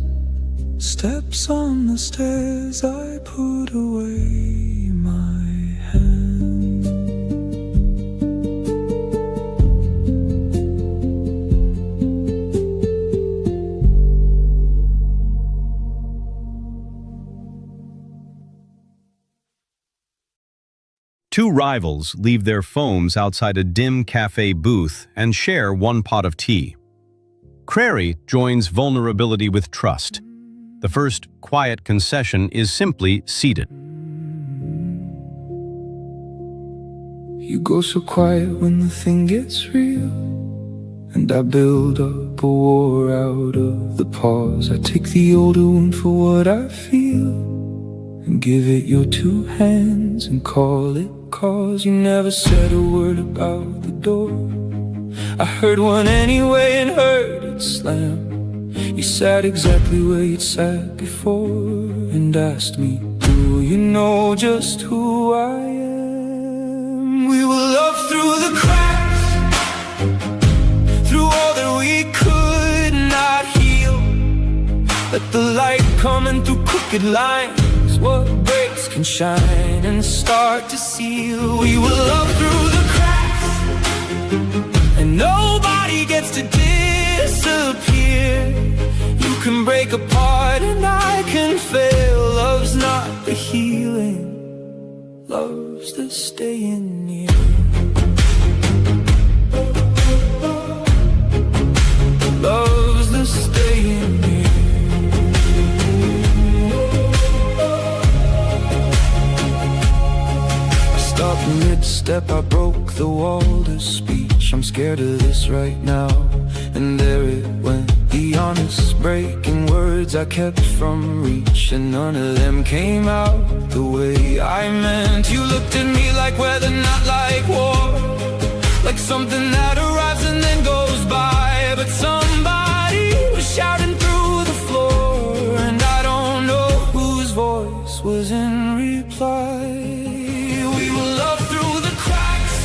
Steps on the stairs, I put away my hand. Two rivals leave their phones outside a dim cafe booth and share one pot of tea. Crary joins vulnerability with trust. The first quiet concession is simply seated. You go so quiet when the thing gets real, and I build up a war out of the pause. I take the older wound for what I feel and give it your 2 hands and call it cause. You never said a word about the door. I heard one anyway and heard it slam. You sat exactly where you'd sat before and asked me, do you know just who I am? We will love through the cracks, through all that we could not heal. Let the light come in through crooked lines. What breaks can shine and start to seal. We will love through the cracks, and nobody gets to disappear. You can break apart and I can fail. Love's not the healing, love's the staying near. step I broke the wall to speech. I'm scared of this right now. And there it went, the honest breaking words I kept from reach, and none of them came out the way I meant. You looked at me like weather, not like war, like something that arrives and then goes by. But somebody was shouting through the floor, and I don't know whose voice was in reply. We will love through the cracks,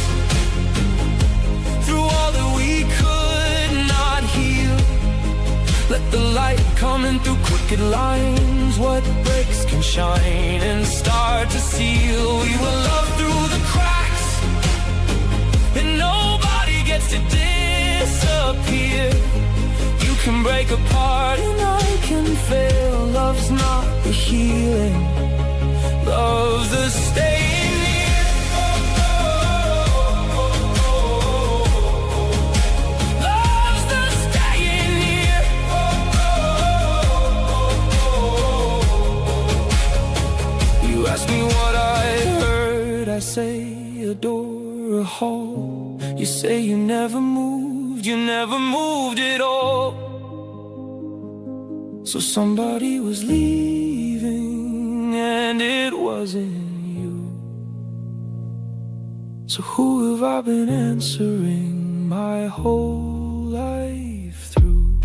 through all that we could not heal. Let the light come in through crooked lines. What breaks can shine and start to seal. We will love through the cracks, and nobody gets to disappear. You can break apart and I can fail. Love's not the healing, love's the staying near. Love's the staying near. You ask me what I heard, I say a door, a hall. You say you never moved at all. So somebody was leaving, and it wasn't you. So who have I been answering my whole life through?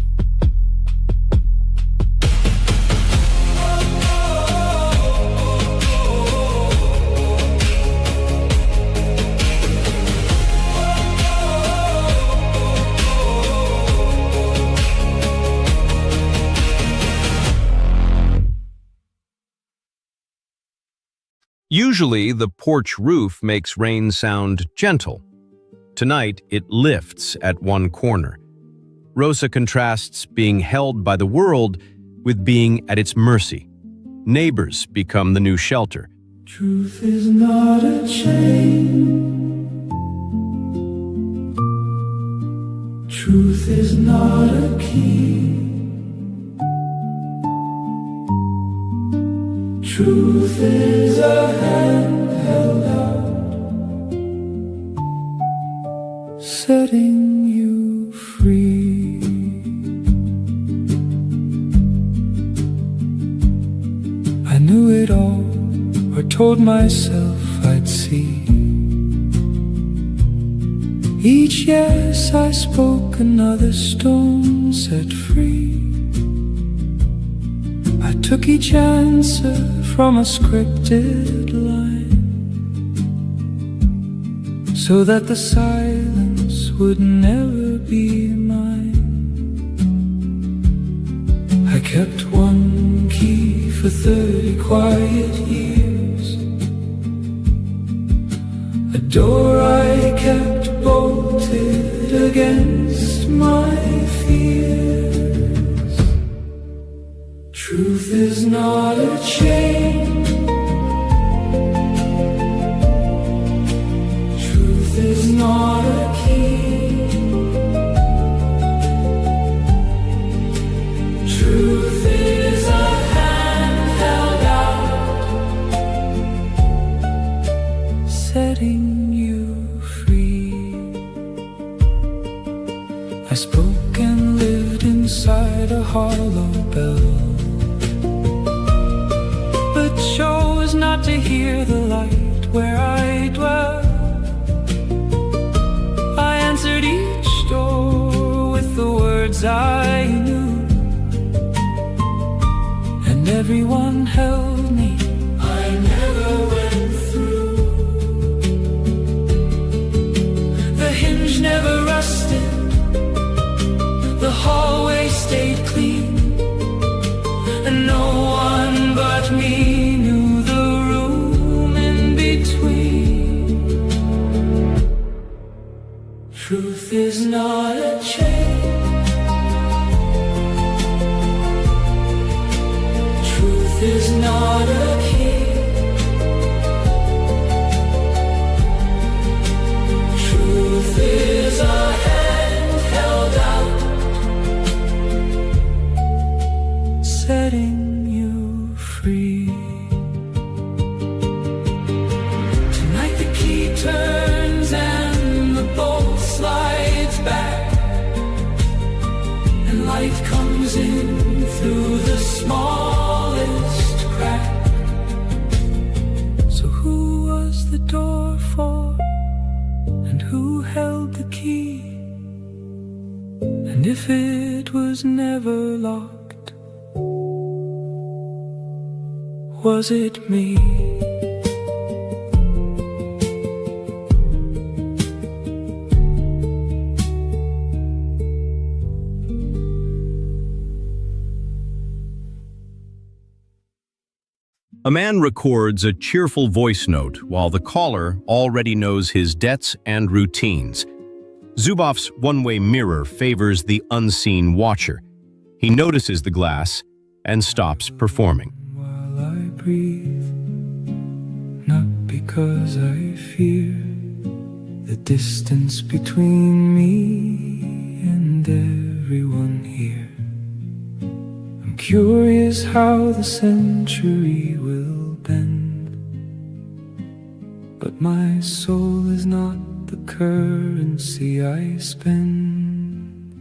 Usually, the porch roof makes rain sound gentle. Tonight, it lifts at one corner. Rosa contrasts being held by the world with being at its mercy. Neighbors become the new shelter. Truth is not a chain. Truth is not a key. Truth is a hand held out, setting you free. I knew it all, or told myself I'd see. Each yes I spoke, another stone set free. I took each answer from a scripted line, so that the silence would never be mine. I kept one key for 30 quiet years, a door I kept bolted against my fears. Truth is not a chain. Truth is not a key. Truth is a hand held out, setting you free. I spoke and lived inside a hollow bell, chose not to hear the light where I dwell. I answered each door with the words I knew, and everyone held me. I never went through. The hinge never rusted, the hallway stayed clean, and no one but me Truth is not a chain. Truth is not a key. Truth is a hand held out, setting you free. Tonight the key turns if it was never locked, was it me? A man records a cheerful voice note while the caller already knows his debts and routines. Zubov's one-way mirror favors the unseen watcher. He notices the glass and stops performing. While I breathe, not because I fear the distance between me and everyone here. I'm curious how the century will bend, but my soul is not the currency I spend.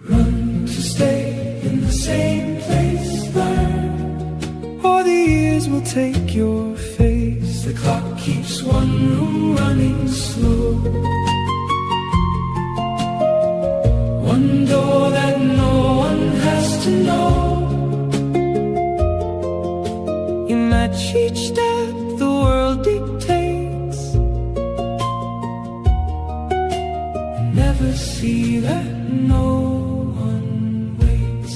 Run to stay in the same place, learn, or the years will take your face. The clock keeps one room running slow, one door that no one has to know. You match each step the world dictates, and never see that no one waits.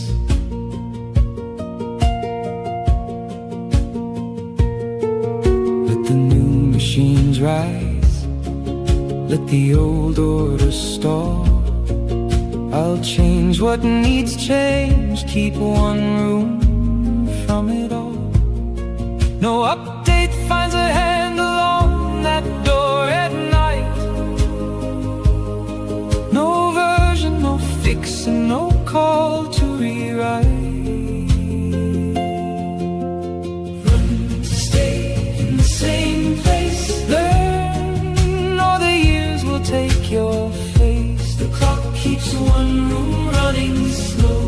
Let the new machines rise, let the old order stall. I'll change what needs change, keep one room from it all. No update finds a handle on that door at night. No version, no fix, and no call to rewrite. Run to stay in the same place, learn, or the years will take your face. The clock keeps one room running slow,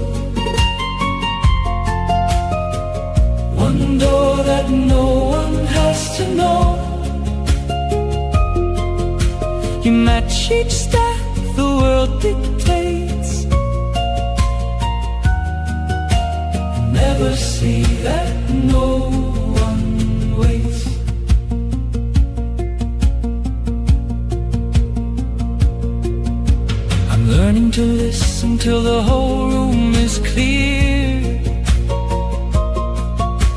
one door that no one has to know. You match each step the world dictates, never see that no one waits. I'm learning to listen till the whole room is clear,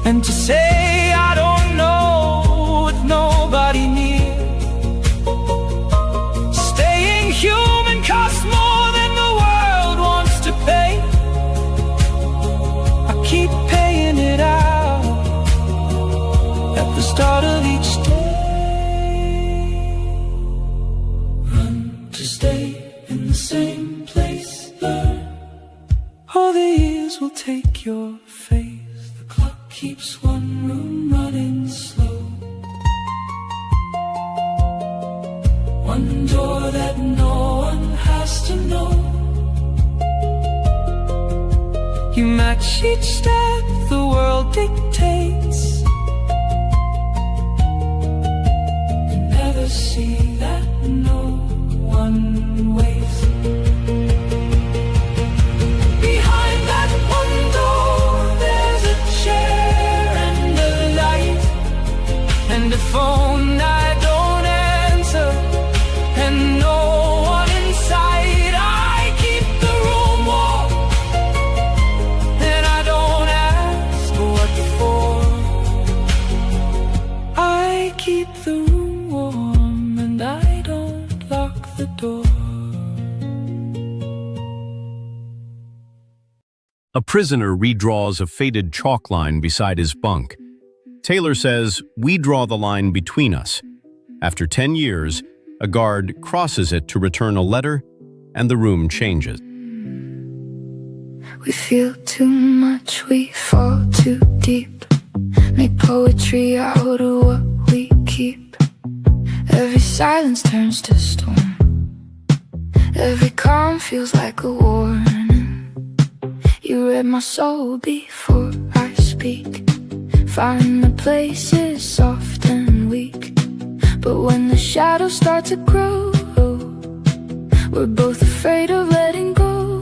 and to say I don't know with nobody near. Staying human costs more than the world wants to pay. I keep paying it out at the start of each day. Run to stay in the same place, learn, all the years will take your face. The clock keeps one room running slow, one door that no one has to know. You match each step the world dictates, you never see that no one waits. Behind that one door there's a chair and a light, and a phone I don't answer, and no one inside. I keep the room warm, and I don't ask what for. I keep the room warm, and I don't lock the door. A prisoner redraws a faded chalk line beside his bunk. Taylor says, "We draw the line between us." After 10 years, a guard crosses it to return a letter, and the room changes. We feel too much, we fall too deep. Make poetry out of what we keep. Every silence turns to storm. Every calm feels like a warning. You read my soul before I speak. Find the places soft and weak. But when the shadows start to grow, we're both afraid of letting go.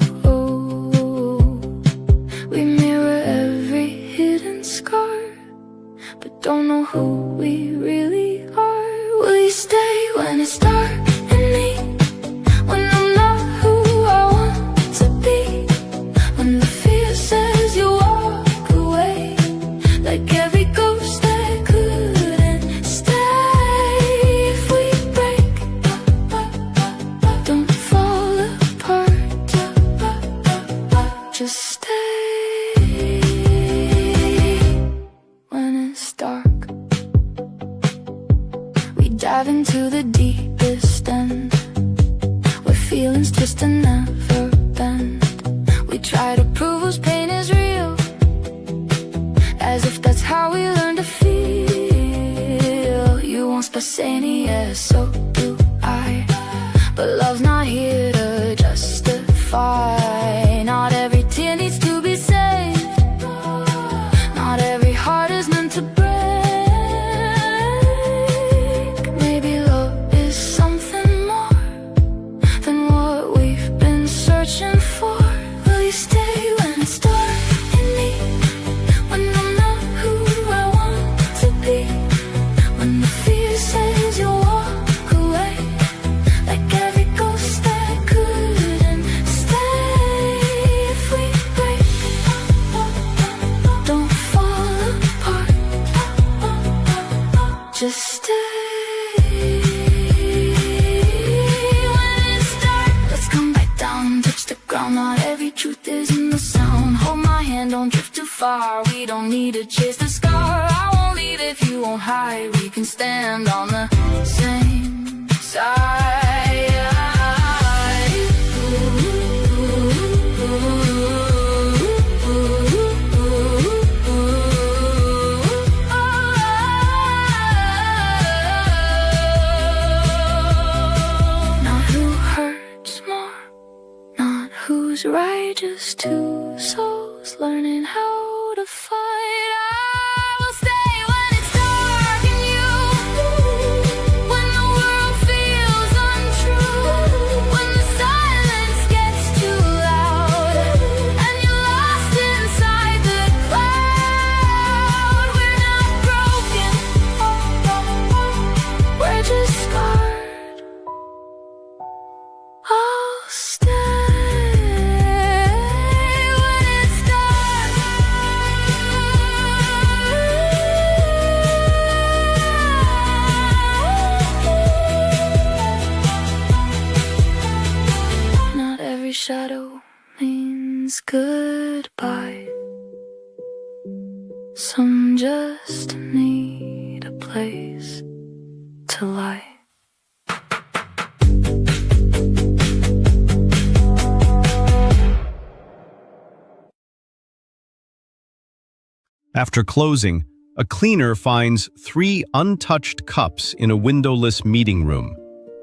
We mirror every hidden scar, but don't know who we really are. Will you stay when it's dark and me? When I'm not who I want to be? When the fear says you walk away, like every ghost that couldn't stay. If we break, don't fall apart, just stay when it's dark. We dive into the deepest end, where feelings twist and never bend. We try to prove whose pain is real, as if that's how we learn to feel. You want Spasani, yes, so do I. But love's not here to justify. Not every tear needs to be saved. Not every heart is meant to break. Maybe love is something more than what we've been searching for. Will you stay when it's dark in me? When I'm not who I want to be? When the fear says you'll walk away, like every ghost that couldn't stay. If we break, don't fall apart, just stay. When it's dark, let's come back down, touch the ground. Not every truth is in the sound. Hold my hand, don't drift too far. We don't need to chase the scar. I won't leave if you won't hide. We can stand on the same side. Not who hurts more, not who's right, just two souls learning how to fight. I will stay when it's dark and you, when the world feels untrue, when the silence gets too loud and you're lost inside the cloud. We're not broken, we're just scarred. I'll stay when it's dark. Not every shadow means goodbye. Some just need a place to lie. After closing, a cleaner finds 3 untouched cups in a windowless meeting room.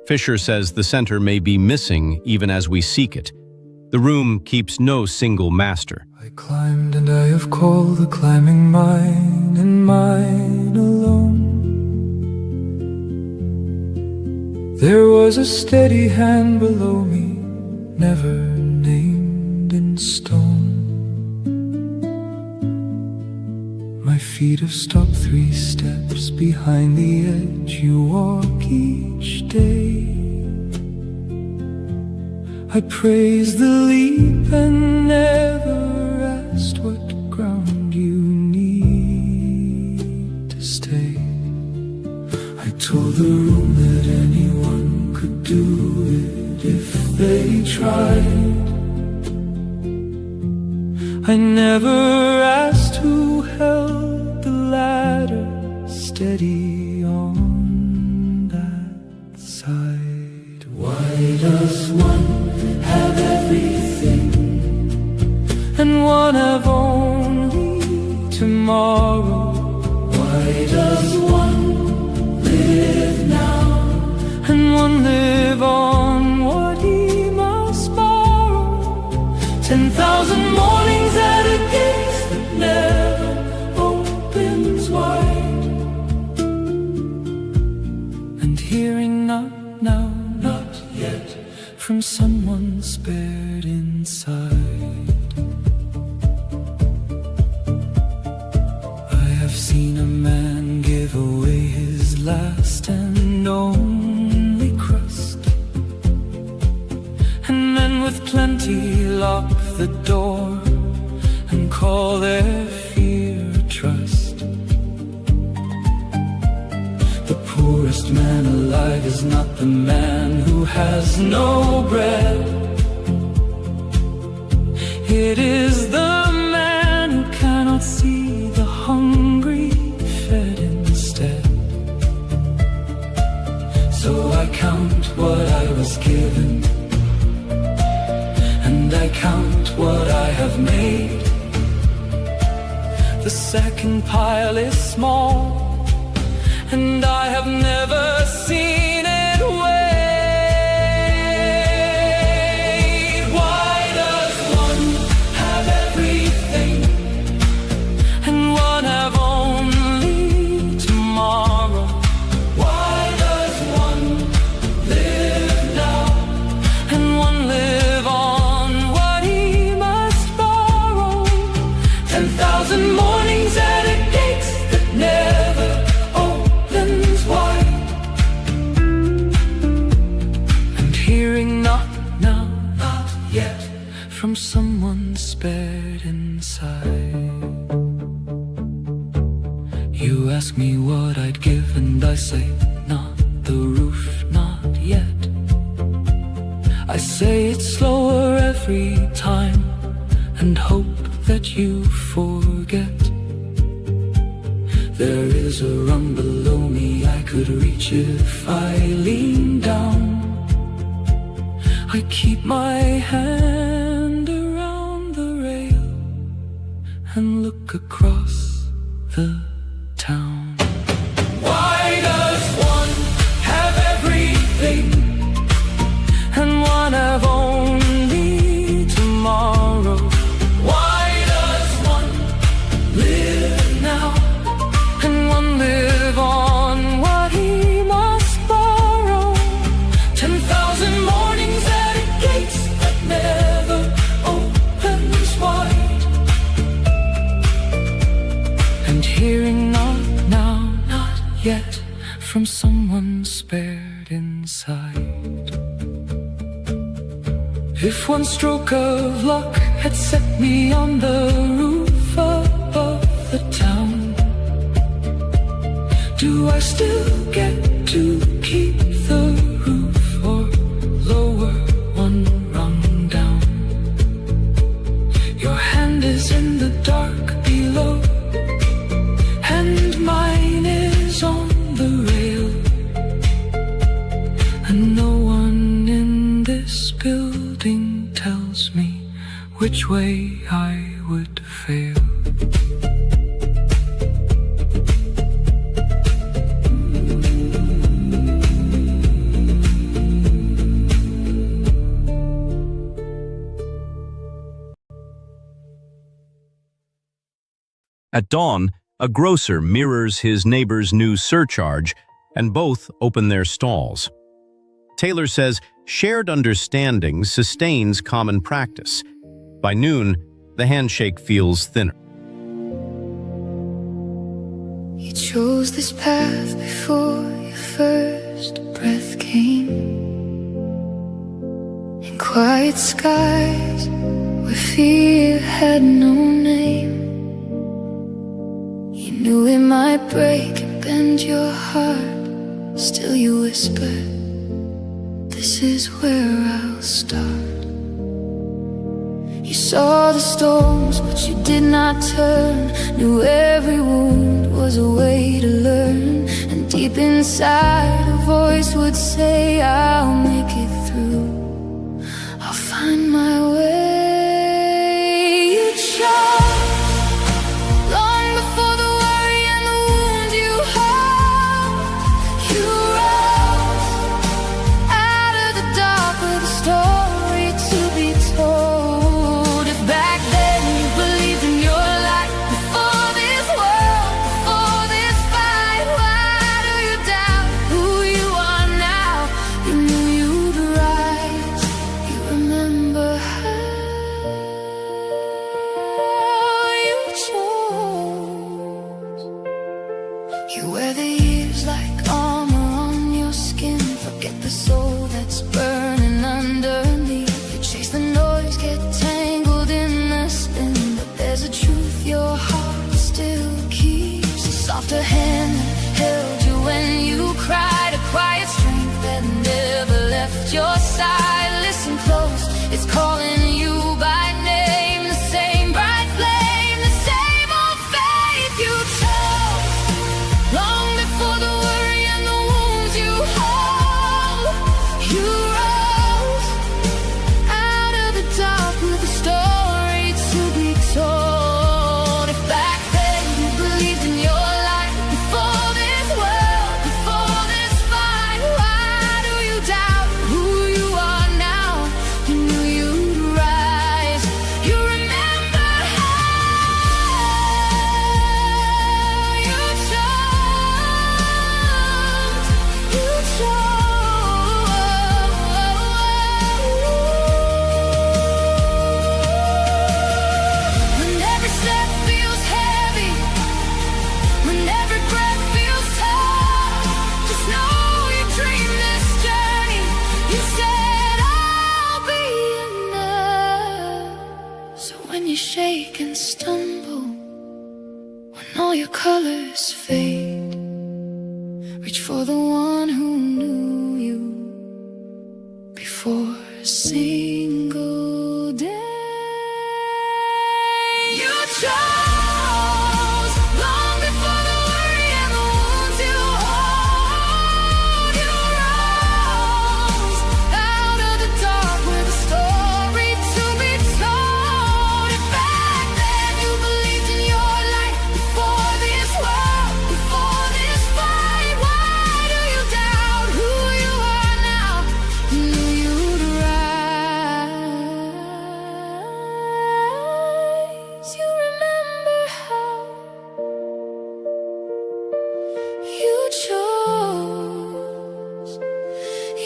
Fisher says the center may be missing even as we seek it. The room keeps no single master. I climbed and I have called the climbing mine, and mine alone. There was a steady hand below me, never named in stone. My feet have stopped 3 steps behind the edge you walk each day. I praised the leap and never asked what ground you need to stay. I told the room that anyone could do it if they tried. I never asked who held the ladder steady on that side. Why does one have everything and one have only tomorrow? Why does one live now and one live on what he must borrow? 10,000 mornings at a gaze that lock the door and call their fear trust. The poorest man alive is not the man who has no bread. It is the man who cannot see the hungry fed instead. So I count what I was given, and I count what I have made. The second pile is small, and I have never seen it weighed. Why does one have everything and one have only tomorrow? Why does one live now and one live on what he must borrow? 10,000 mornings at a gate that never opens wide, and hearing not now, not yet, from someone spared inside. You ask me what I'd give, and I say, not the roof, not yet. I say it's slower every time, and hope that you forget. There is a rung below me I could reach if I lean down. I keep my hand around the rail and look across the town. Why does one have everything and one have only tomorrow? Why does one live now and one live on what he must borrow? 10,000 mornings at a gate that never opens wide, and hearing not now, not yet, from someone spared inside. If one stroke of luck had set me on the roof above the town, do I still get to keep the roof or lower one rung down? Your hand is in the dark below, and mine is on the rail, and no one in this building tells me which way I would fail. At dawn, a grocer mirrors his neighbor's new surcharge, and both open their stalls. Taylor says shared understanding sustains common practice. By noon, the handshake feels thinner. You chose this path before your first breath came, in quiet skies where fear had no name. You knew it might break and bend your heart, still you whispered, this is where I'll start. You saw the storms, but you did not turn. Knew every wound was a way to learn. And deep inside a voice would say, I'll make it through, I'll find my way. You chose long before the worry and the wound you hold. You rose out of the dark with a story to be told. Right. still keeps a softer hand that held you when you cried, a quiet strength that never left your side. Listen close, it's calling you by name, the same bright flame, the same old faith you chose long before the worry and the wounds you hold. You rose out of the dark with a story to be told. If back then you believed in your life before this world, before this fight, why do you doubt who you are now? You knew you'd rise. You remember how you chose. You chose. When every step feels heavy, when every breath feels tough, just know you dreamed this journey. You said, I'll be enough. So when you shake and stumble, when all your colors fade, reach for the one who knew you before a single day. You chose long before the worry and the wounds you hold. You rose out of the dark with a story to be told. If back then you believed in your life before this world, before this fight, why do you doubt who you are now? You knew you'd rise. You remember how you chose.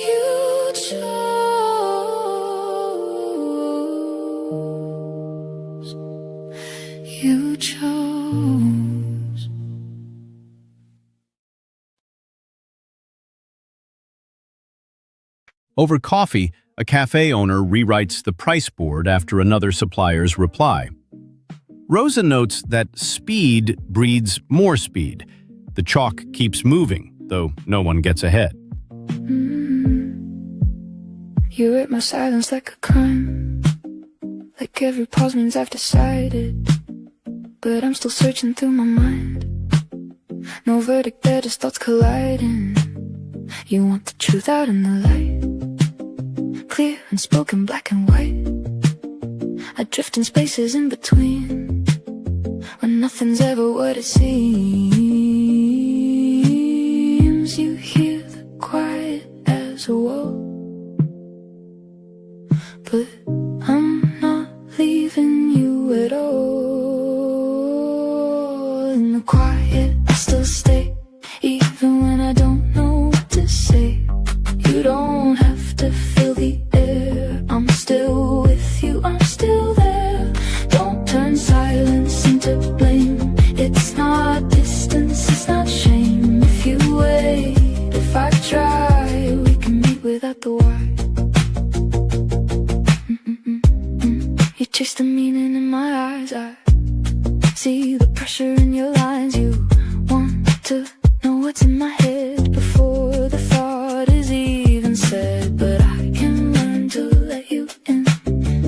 You chose. You chose. Over coffee, a cafe owner rewrites the price board after another supplier's reply. Rosa notes that speed breeds more speed. The chalk keeps moving, though no one gets ahead. You read my silence like a crime, like every pause means I've decided, but I'm still searching through my mind. No verdict there, just thoughts colliding. You want the truth out in the light, clear and spoken, black and white. I drift in spaces in between, when nothing's ever what it seems. You hear the quiet as a wall, but I'm not leaving you at all. In the quiet I still stay, even when I don't know what to say. You don't have to feel the air, I'm still with you, I'm still there. Don't turn silence into blame, it's not distance, it's not shame. If you wait, if I try, we can meet without the why. You chase the meaning in my eyes, I see the pressure in your lines. You want to know what's in my head before the thought is even said, but I can learn to let you in.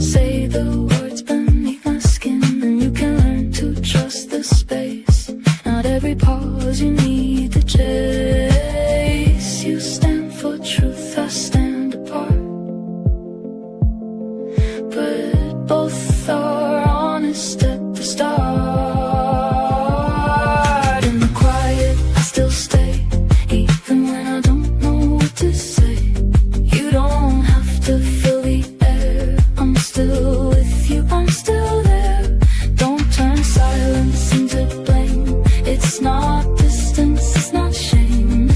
Say the words beneath my skin, and you can learn to trust the space. Not every pause you need to chase. You stand for truth, I stand apart, but both are honest at the start. In the quiet I still stay, even when I don't know what to say. You don't have to fill the air, I'm still with you, I'm still there. Don't turn silence into blame, it's not distance, it's not shame.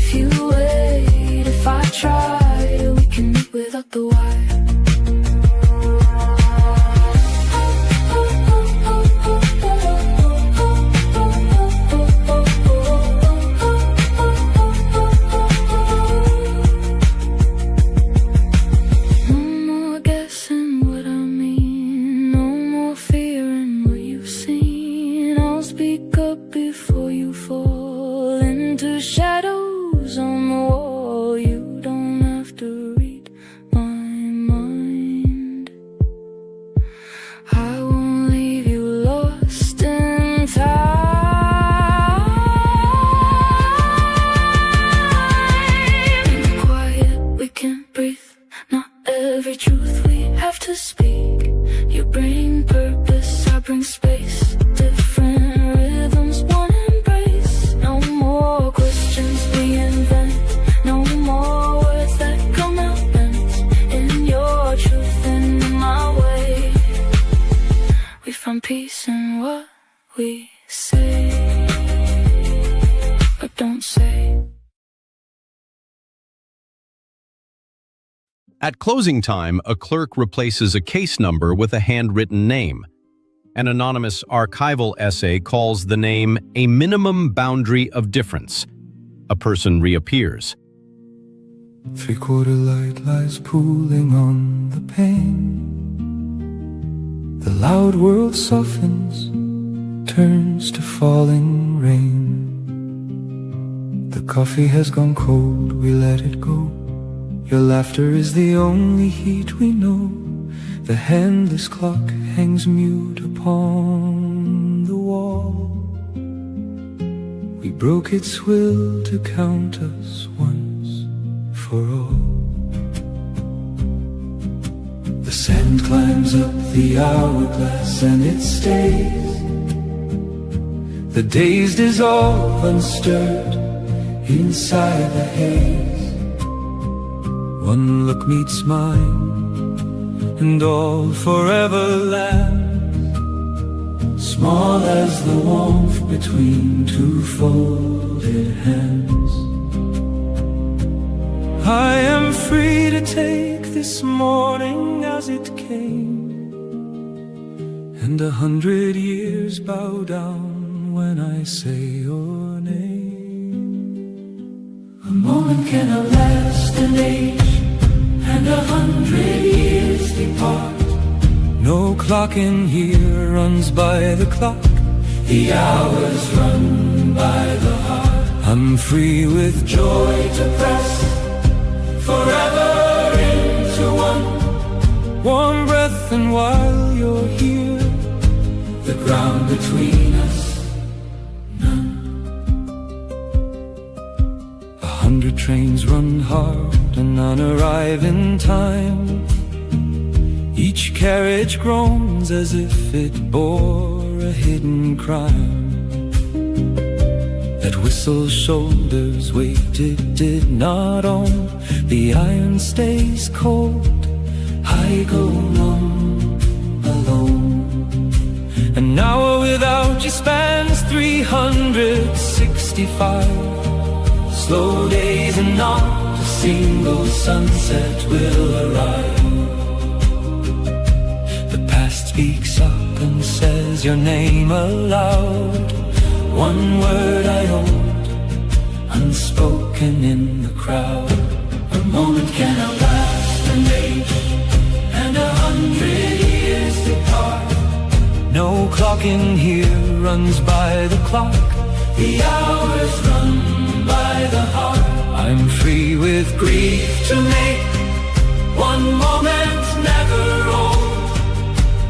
say or don't say. At closing time, a clerk replaces a case number with a handwritten name. An anonymous archival essay calls the name a minimum boundary of difference. A person reappears. Three-quarter light lies pooling on the pane. The loud world softens, turns to falling rain. The coffee has gone cold, we let it go. Your laughter is the only heat we know. The handless clock hangs mute upon the wall. We broke its will to count us once for all. The sand climbs up the hourglass and it stays. The days dissolve unstirred inside the haze. One look meets mine, and all forever lands, small as the warmth between two folded hands. I am free to take this morning as it came, and 100 years bow down when I say your name. A moment can outlast an age, and 100 years depart. No clock in here runs by the clock. The hours run by the heart. I'm free with joy to press forever into one. Warm breath, and while you're here, the ground between us, none. 100 trains run hard and none arrive in time. Each carriage groans as if it bore a hidden crime. That whistle's shoulders weighted did not own. The iron stays cold, I go numb alone. An hour without you spans 365 slow days, and not a single sunset will arrive. The past speaks up and says your name aloud. One word I hold, unspoken in the crowd. A moment can outlast an age, and 100 years depart. No clock in here runs by the clock. The hours run by the heart. I'm free with grief to make one moment never old.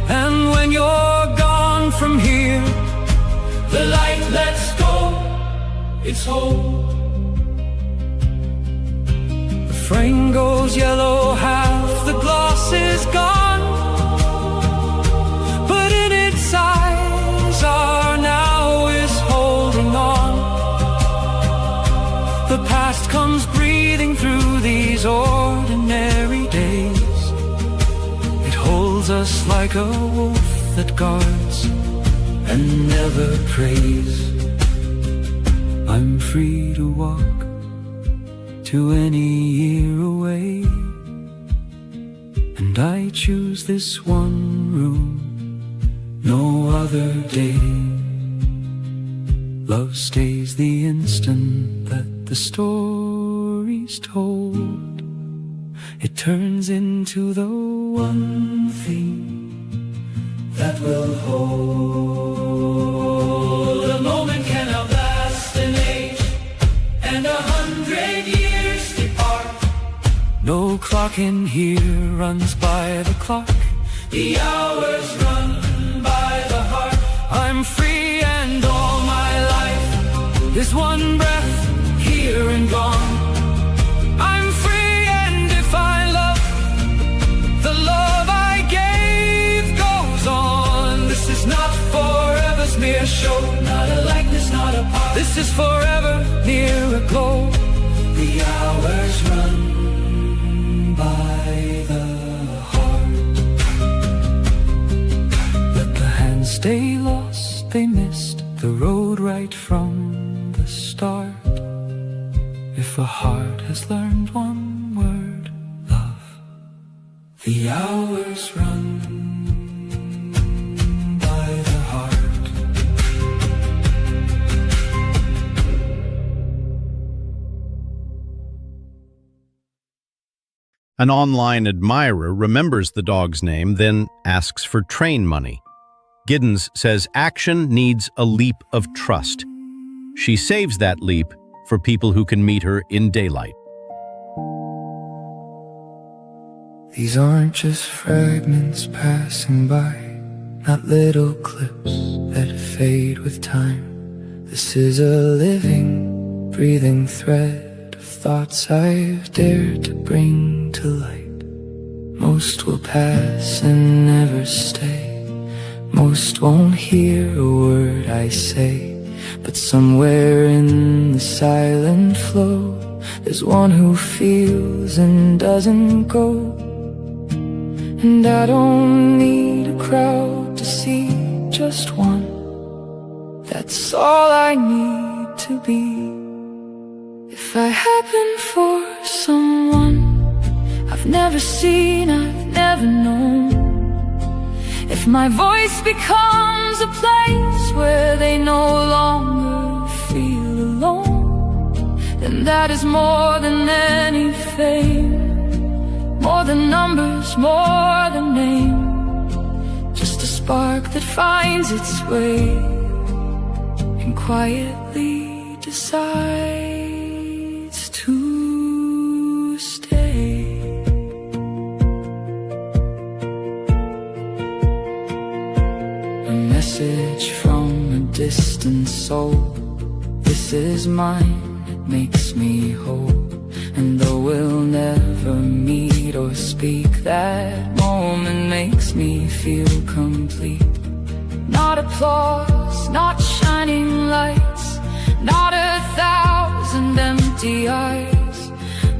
And when you're gone from here, the light lets go its hold. The frame goes yellow, half the gloss is gone, but in its eyes our now is holding on. The past comes breathing through these ordinary days. It holds us like a wolf that guards and never prays. I'm free to walk to any year away, and I choose this one room, no other day. Love stays the instant that the story's told. It turns into the one thing that will hold. A moment can outlast an age, and 100 years depart. No clock in here runs by the clock. The hours run by the heart. I'm free, and all my life is one breath, here and gone. I'm free, and if I love, the love I gave goes on. This is not forever's mere show, not a likeness, not a part. This is forever near a glow. The hours run by the heart. Let the hands stay lost, they missed the road right from the start. If a heart has learned one word, love, the hours run by the heart. An online admirer remembers the dog's name, then asks for train money. Giddens says action needs a leap of trust. She saves that leap for people who can meet her in daylight. These aren't just fragments passing by, not little clips that fade with time. This is a living, breathing thread of thoughts I've dared to bring to light. Most will pass and never stay. Most won't hear a word I say. But somewhere in the silent flow, there's one who feels and doesn't go. And I don't need a crowd to see just one. That's all I need to be. If I happen for someone I've never seen, I've never known, if my voice becomes a place where they no longer feel alone, then that is more than any fame, more than numbers, more than name. Just a spark that finds its way and quietly decides to stay. Message from a distant soul. This is mine, it makes me whole. And though we'll never meet or speak, that moment makes me feel complete. Not applause, not shining lights, not 1,000 empty eyes,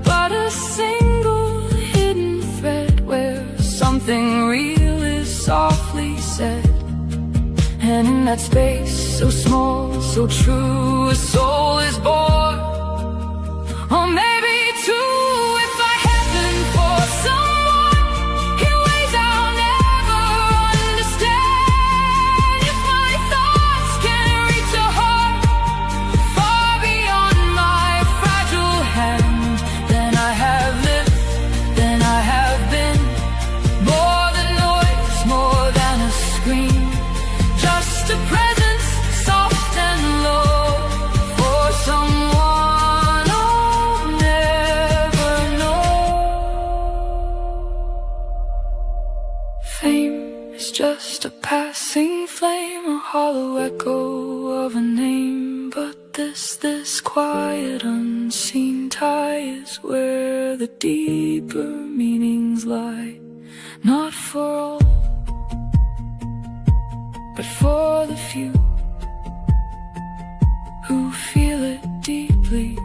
but a single hidden thread where something real is softly said. And in that space, so small, so true, a soul is born. Or maybe two, if I happen for someone in ways I'll never understand. If my thoughts can reach a heart far beyond my fragile hand, then I have lived, then I have been more than noise, more than a scream. Just a presence, soft and low, for someone I'll never know. Fame is just a passing flame, a hollow echo of a name. But this quiet, unseen tie is where the deeper meanings lie. Not for all, but for the few who feel it deeply,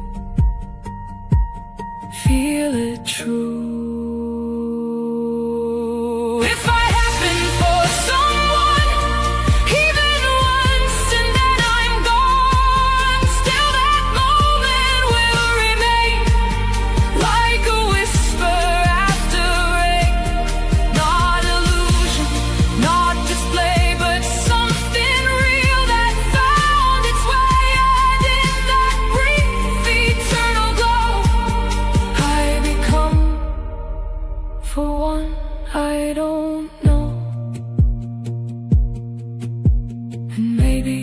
feel it true. If I happen for someone, even once, and then I'm gone, still that moment will remain like a whisper after rain. Not illusion, not display, but something real that found its way. And in that brief eternal glow, I become for one I don't know. And maybe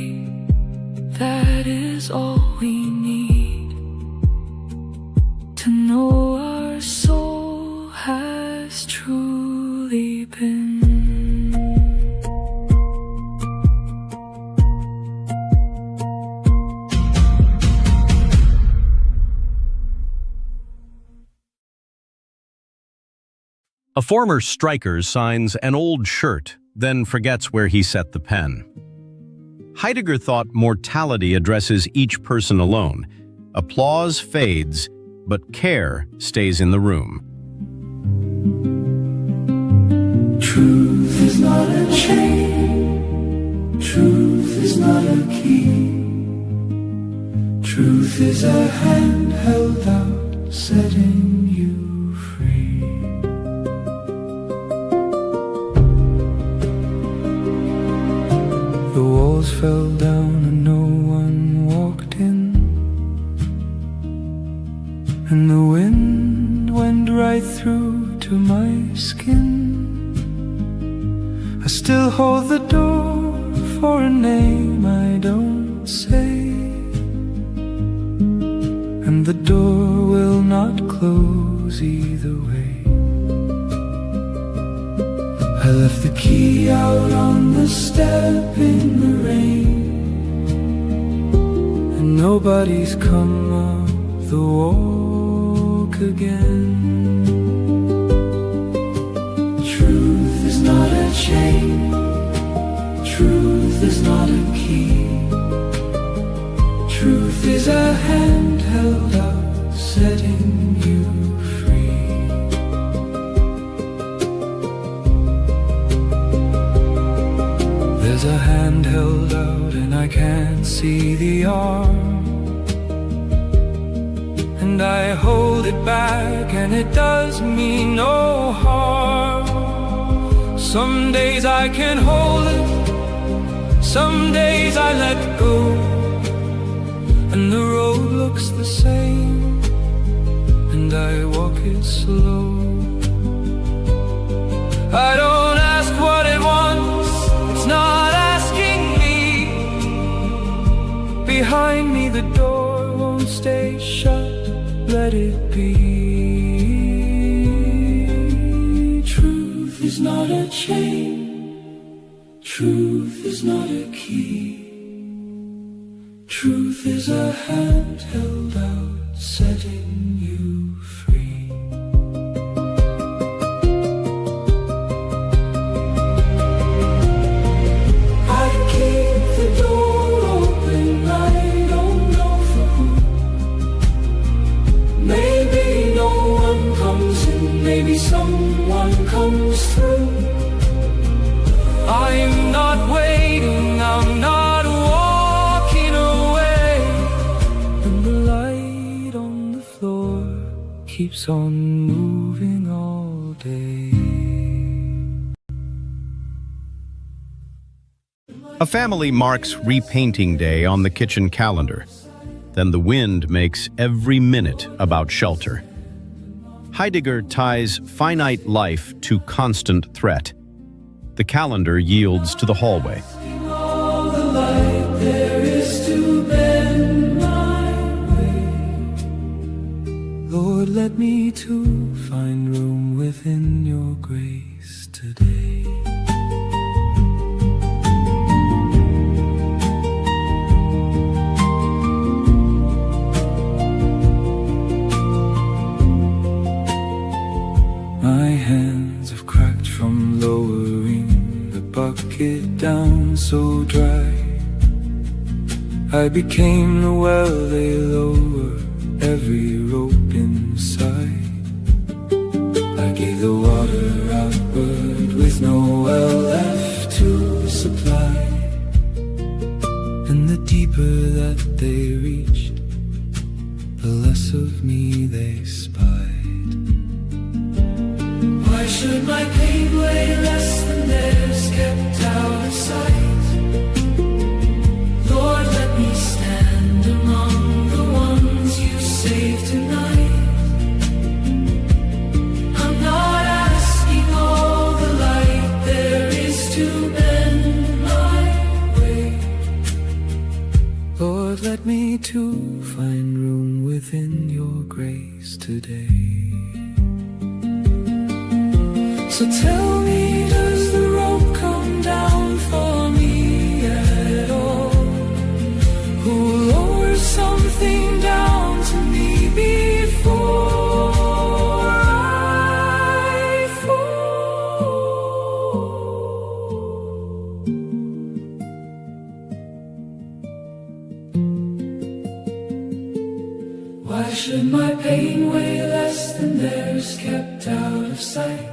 that is all we need, to know our soul has truly been. A former striker signs an old shirt, then forgets where he set the pen. Heidegger thought mortality addresses each person alone. Applause fades, but care stays in the room. Truth is not a chain. Truth is not a key. Truth is a hand held out, setting you free. The walls fell down and no one walked in, and the wind went right through to my skin. I still hold the door for a name I don't say, and the door will not close either way. I left the key out on the step in the rain, and nobody's come up the walk again. Truth is not a chain, truth is not a key. Truth is a hand held out, setting you free. There's a hand held out and I can't see the arm, and I hold it back and it does me no harm. Some days I can hold it, some days I let go, and the road looks the same, and I walk it slow. I don't ask what it wants, it's not asking me. Behind me the door won't stay shut, let it be. Truth is not a chain, truth is not a key. Truth is a hand held out, setting you free. I keep the door open, I don't know for who. Maybe no one comes in, maybe someone comes through. I'm not waiting, I'm not walking away, and the light on the floor keeps on moving all day. A family marks repainting day on the kitchen calendar. Then the wind makes every minute about shelter. Heidegger ties finite life to constant threat. The calendar yields to the hallway. All the light there is to bend my way. Lord, let me to find room within your grace today. My hands have cracked from lowering the bucket down so dry. I became the well they lower every rope inside. I gave the water outward with no well left to supply, and the deeper that they reached, the less of me they spied. Why should my pain weigh less than theirs, kept out of sight? Lord, let me stand among the ones you saved tonight. I'm not asking all the light there is to bend my way. Lord, let me to find room within your grace today. So tell me, does the rope come down for me at all? Who lowers something down to me before I fall? Why should my pain weigh less than theirs, kept out of sight?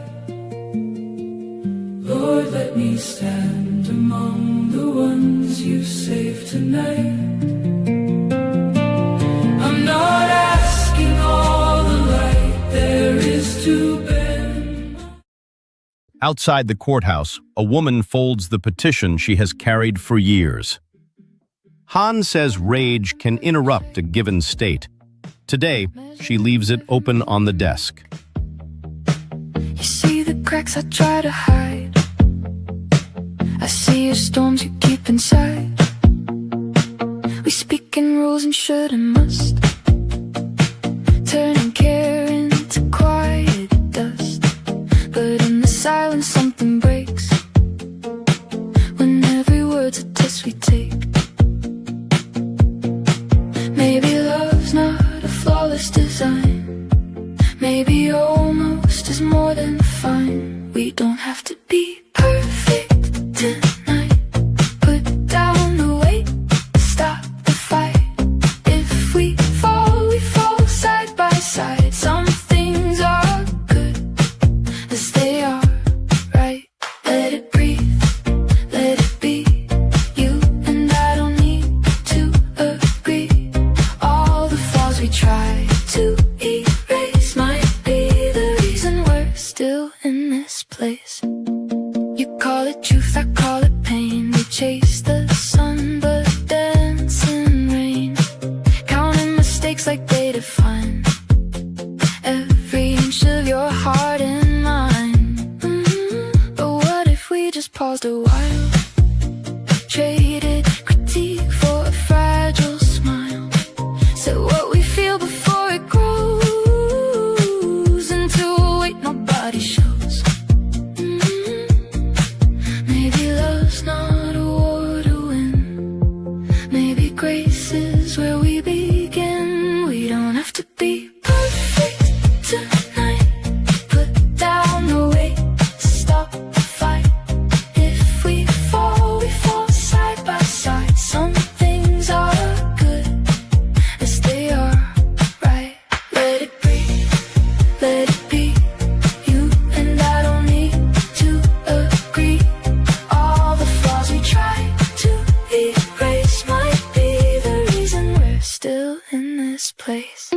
Lord, let me stand among the ones you saved tonight. I'm not asking all the light there is to bend. Outside the courthouse, a woman folds the petition she has carried for years. Han says rage can interrupt a given state. Today, she leaves it open on the desk. You see the cracks I try to hide. I see your storms you keep inside. We speak in rules and should and must, turning care into quiet dust. But in the silence something breaks, when every word's a test we take. Maybe love's not a flawless design. Maybe almost is more than fine. We don't have to be perfect tonight. Put down the weight, stop the fight. If we fall side by side. Some things are good as they are, right? Let it breathe, let it be. You and I don't need to agree. All the flaws we try to erase might be the reason we're still in this place. You call it truth, I call it pain. We chase the sun but dance in rain, counting mistakes like they define every inch of your heart and mine. But what if we just paused a while, traded critique for a fragile smile, said what we feel before it grows into a weight nobody shows. Maybe love's not a war to win. Maybe grace is where we begin. We don't have to be perfect tonight. Put down the weight, stop the fight. If we fall side by side. Some things are good as they are, right? Let it breathe, let it be. You and I don't need to agree. All the flaws we try to erase might be the reason we're still in this place.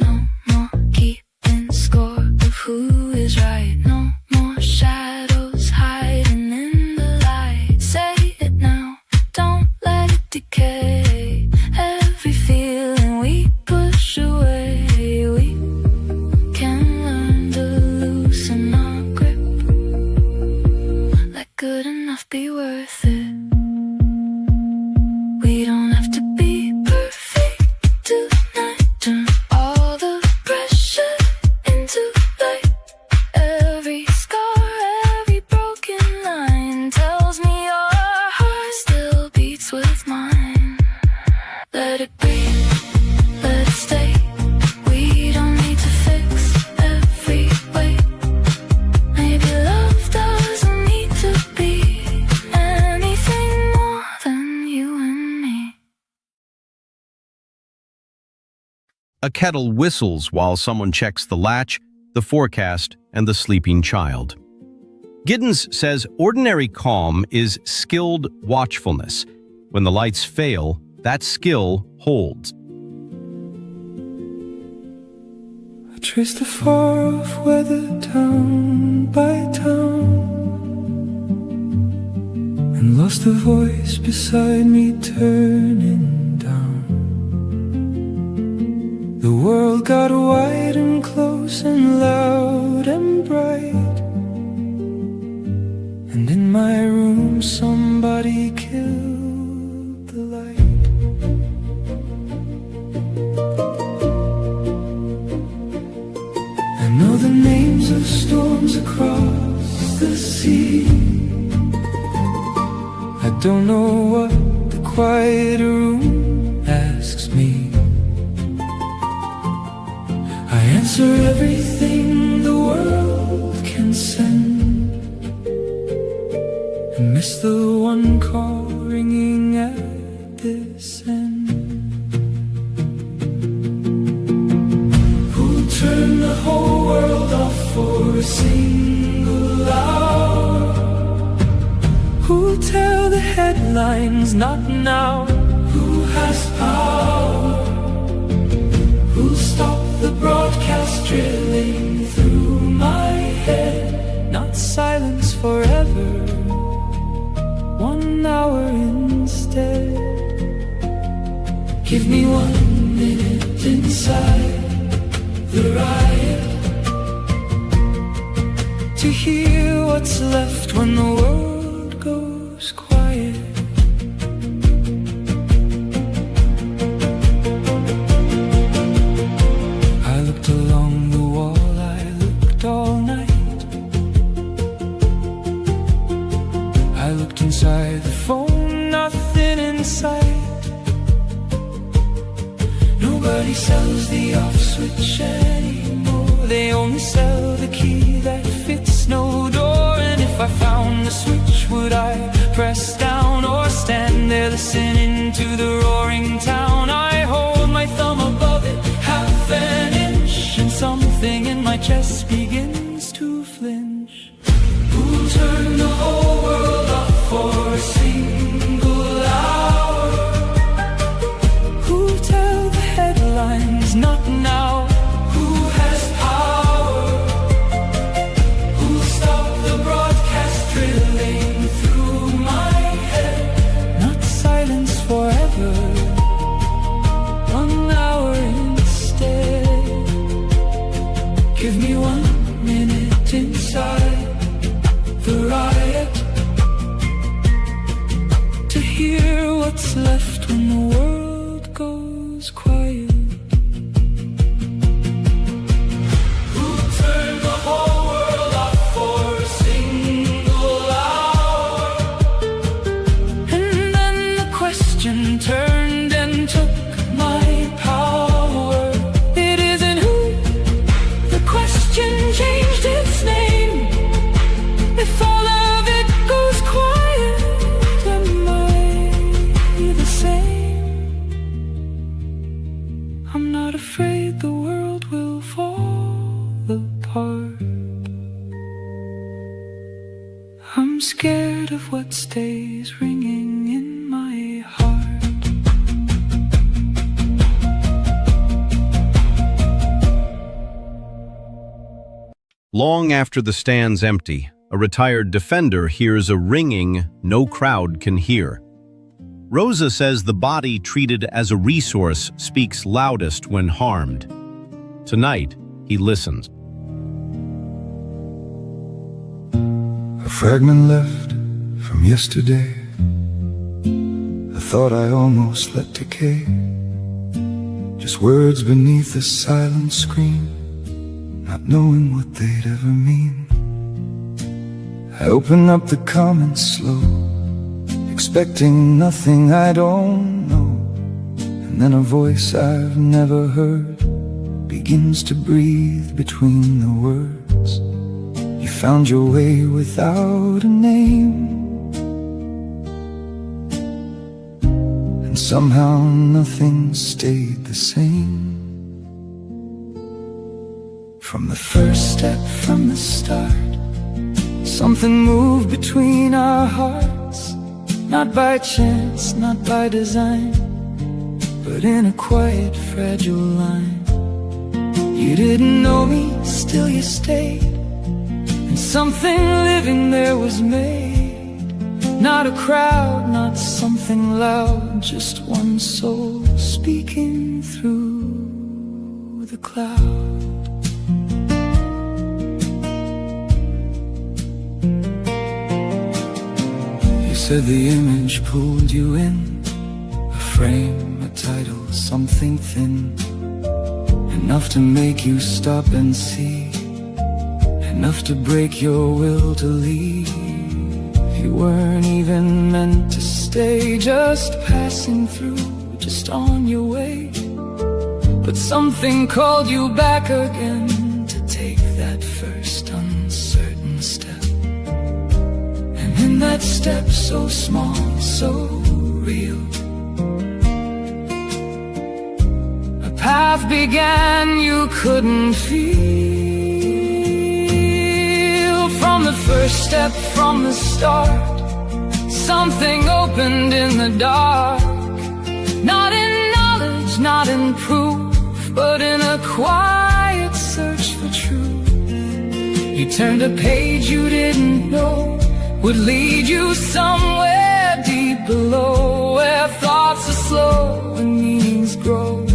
No more keeping score of who is right. No more shadows hiding in the light. Say it now, don't let it decay. Every feeling we push away, we can learn to loosen our grip. Let good enough be worth it. We don't have to be perfect tonight. Turn all the pressure into light. Every scar, every broken line tells me your heart still beats with mine. Let it breathe, let it stay. We don't need to fix every way. Maybe love doesn't need to be anything more than you and me. A kettle whistles while someone checks the latch, the forecast, and the sleeping child. Giddens says ordinary calm is skilled watchfulness. When the lights fail, that skill holds. I traced the far-off weather town by town, and lost the voice beside me turning down. The world got wide and close and loud and bright, and in my room somebody killed the light. I know the names of storms across the sea. I don't know what the quiet room asks me. I answer everything the world can send, and miss the one call ringing at this end. Who'll turn the whole world off for a single hour? headlines, not now. Who has power? Who'll stop the broadcast drilling through my head? Not silence forever, 1 hour instead. Give me 1 minute inside the riot, to hear what's left when the world goes quiet. I looked along the wall, I looked all night. I looked inside the phone, nothing in sight. Nobody sells the off switch anymore, they only sell the key that fits no door. And if I found the switch, would I press down or stand there listening to the roaring town? I hold my thumb above it, half an inch, and something in my chest begins to flinch. Who'll turn the whole world off for a single hour? Who'll tell the headlines, not now? Who has power? Who'll stop the broadcast drilling through my head? Not silence forever, 1 hour instead. Give me 1 minute inside the riot, to hear what's left when the world goes quiet. Who'll turn the whole world off for a single hour? And then the question turned and took my power. It isn't who, the question changed its name. If all of it goes quiet, am I the same? I'm not afraid the world will fall apart. I'm scared of what stays ringing in my heart. Long after the stand's empty, a retired defender hears a ringing no crowd can hear. Rosa says the body treated as a resource speaks loudest when harmed. Tonight, he listens. A fragment left from yesterday, a thought I almost let decay. Just words beneath a silent screen, not knowing what they'd ever mean. I open up the comments slow, expecting nothing I don't know. And then a voice I've never heard begins to breathe between the words. You found your way without a name, and somehow nothing stayed the same. From the first step, from the start, something moved between our hearts. Not by chance, not by design, but in a quiet, fragile line. You didn't know me, still you stayed, and something living there was made. Not a crowd, not something loud, just one soul speaking through the cloud. You said the image pulled you in, a frame, a title, something thin, enough to make you stop and see, enough to break your will to leave. You weren't even meant to stay, just passing through, just on your way. But something called you back again to take that first uncertain step. And in that step so small, so real, a path began you couldn't feel. From the first step, from the start, something opened in the dark. Not in knowledge, not in proof, but in a quiet search for truth. You turned a page you didn't know would lead you somewhere deep below, where thoughts are slow and meanings grow,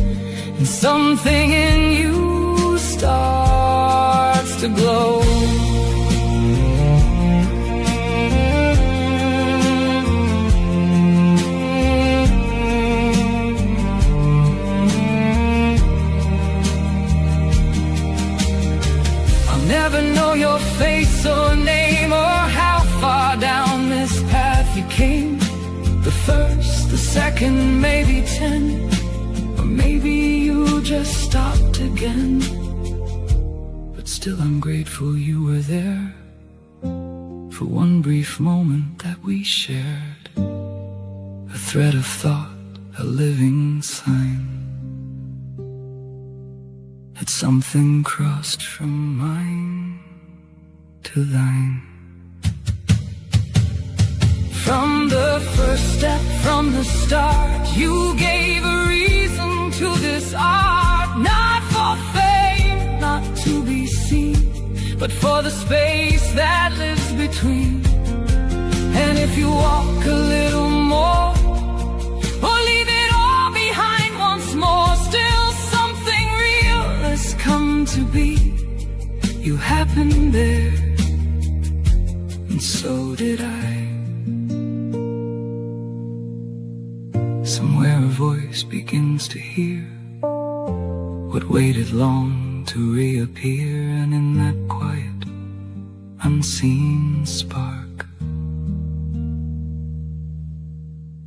and something in you starts to glow. Never know your face or name or how far down this path you came. The first, the second, maybe 10, or maybe you just stopped again. But still I'm grateful you were there, for one brief moment that we shared, a thread of thought, a living sign. That something crossed from mine to thine. From the first step, from the start, you gave a reason to this art. Not for fame, not to be seen, but for the space that lives between. And if you walk a little more, or leave it all behind once more, still something real has come to be. You happened there, and so did I. Somewhere a voice begins to hear what waited long to reappear, and in that quiet, unseen spark,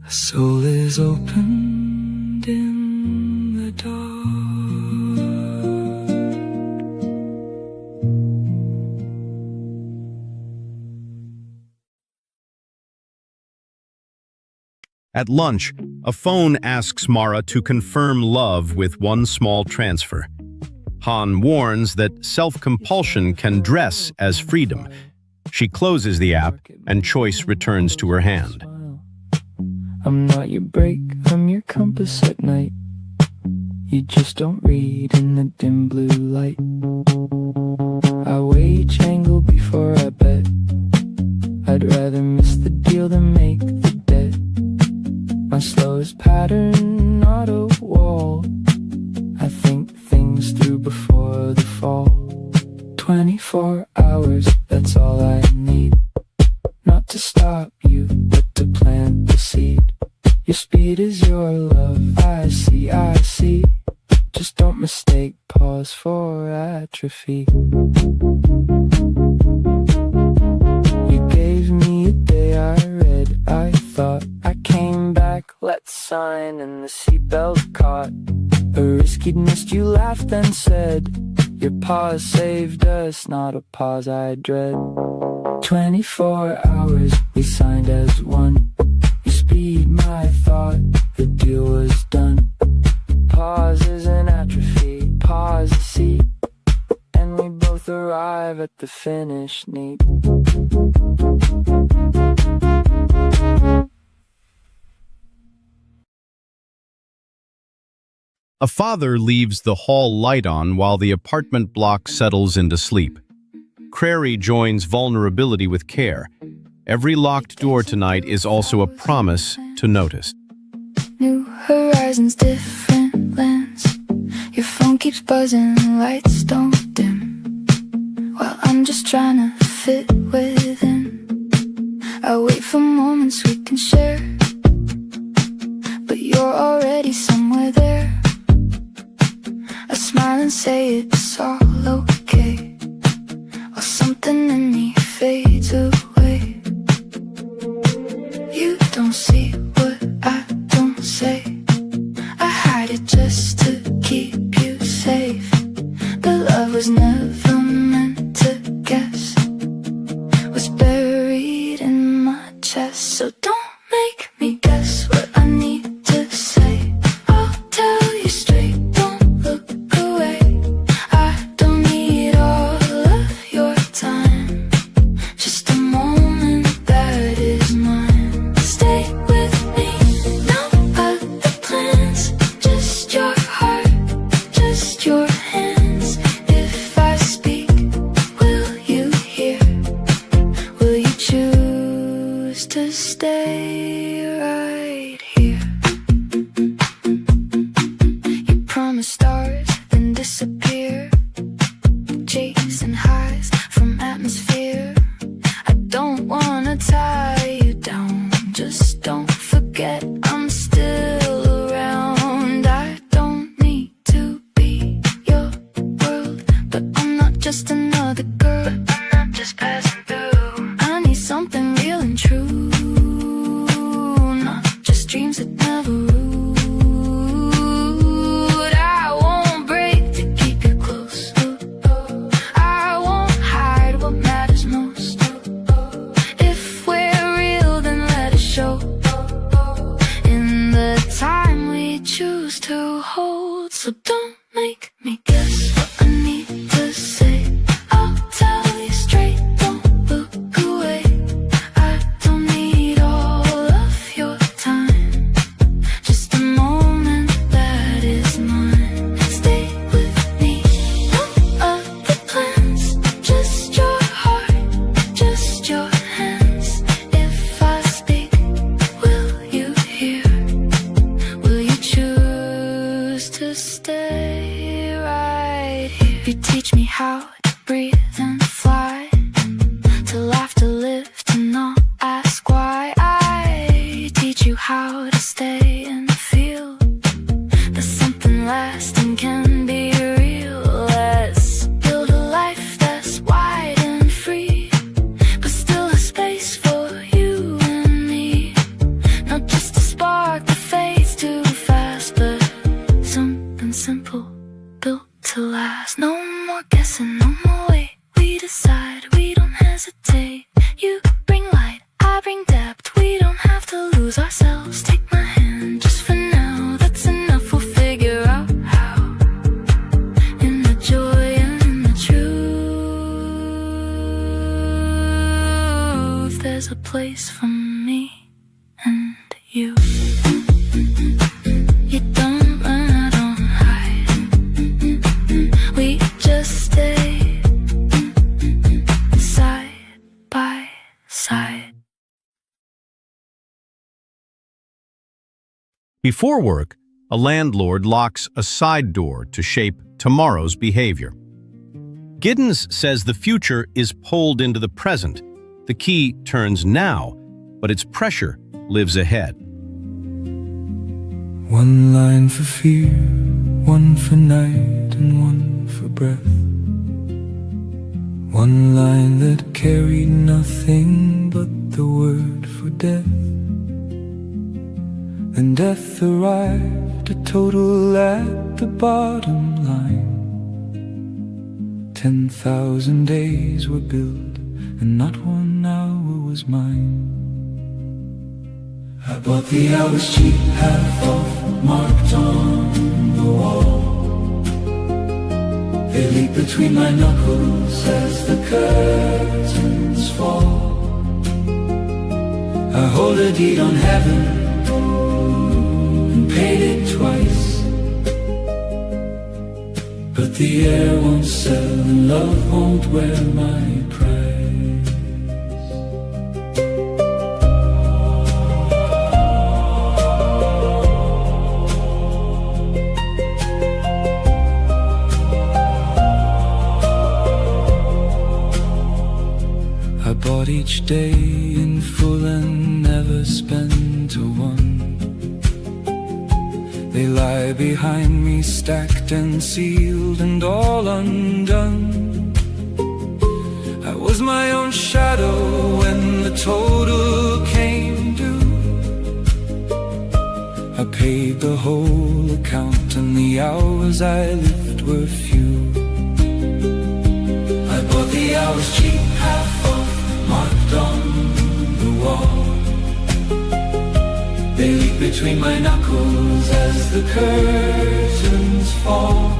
a soul is opened in the dark. At lunch, a phone asks Mara to confirm love with one small transfer. Han warns that self-compulsion can dress as freedom. She closes the app, and choice returns to her hand. I'm not your brake, I'm your compass at night. You just don't read in the dim blue light. I weigh each angle before I bet. I'd rather miss the deal than make the debt. My slowest pattern, not a wall. I think things through before the fall. 24 hours, that's all I need. Not to stop you, but to plant the seed. Your speed is your love, I see, I see. Just don't mistake pause for atrophy. You gave me a day I read, I thought. I came back, let's sign, and the seatbelt caught. A risk you'd missed, you laughed and said, your pause saved us, not a pause I dread. 24 hours, we signed as one. You speed my thought, the deal was done. Pause is an atrophy, pause a seat, and we both arrive at the finish neat. A father leaves the hall light on while the apartment block settles into sleep. Crary joins vulnerability with care. Every locked door tonight is also a promise to notice. New horizons, different lands. Your phone keeps buzzing, lights don't dim. While I'm just trying to fit within. I wait for moments we can share, but you're already somewhere there. I smile and say it's all okay, while something in me fades away. You don't see what I don't say. I hide it just to keep you safe. The love was never meant to guess, was buried in my chest. So don't make me guess what I need to say. I'll tell you straight, don't look away. I don't need all of your time, just a moment that is mine. choose to hold. So don't make me guess what I need to say. I'll tell you straight, don't look away. I don't need all of your time, just a moment that is mine. Stay with me, no other plans, just your heart, just your hands. If I speak, will you hear? Will you choose to stay right here? You teach me how to breathe and fly, to laugh, to live, to not ask why. I teach you how to stay and feel that something lasting can be real. Let's build a life that's wide and free, but still a space for you and me. Not just a spark that fades too fast, but something simple built to last. No more guessing, no more wait. We decide, we don't hesitate. You bring light, I bring depth. We don't have to lose ourselves. Take my hand just for now, that's enough. We'll figure out how, in the joy and in the truth. There's a place for me and you. You don't run, I don't hide. We just stay side by side. Before work, a landlord locks a side door to shape tomorrow's behavior. Giddens says the future is pulled into the present. The key turns now, but its pressure lives ahead. One line for fear, one for night, and one for breath. One line that carried nothing but the word for death. Then death arrived, a total at the bottom line. 10,000 days were built, and not 1 hour was mine. I bought the hours cheap, half off, marked on the wall. They leak between my knuckles as the curtains fall. I hold a deed on heaven and paid it twice. But the air won't sell and love won't wear my price. I bought each day in full and never spent a one. They lie behind me, stacked and sealed and all undone. I was my own shadow when the total came due. I paid the whole account and the hours I lived were few. I bought the hours cheap, half off, marked on the wall. They leak between my knuckles as the curtains fall.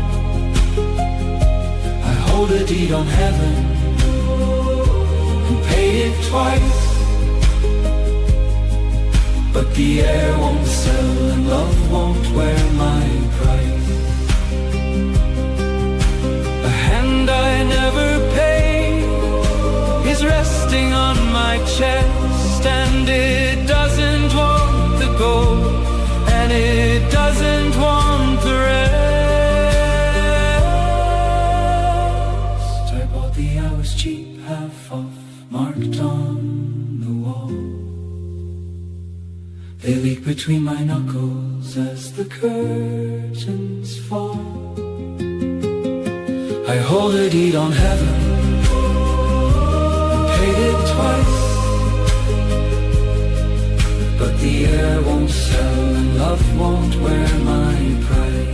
I hold a deed on heaven and paid it twice. But the air won't sell and love won't wear my price. A hand I never paid is resting on my chest, and it doesn't want the gold, and it doesn't want the rest. I bought the hours cheap, half off, marked on the wall. They leak between my knuckles as the curtains fall. I hold a deed on heaven, paid it twice. But the air won't sell and love won't wear my price.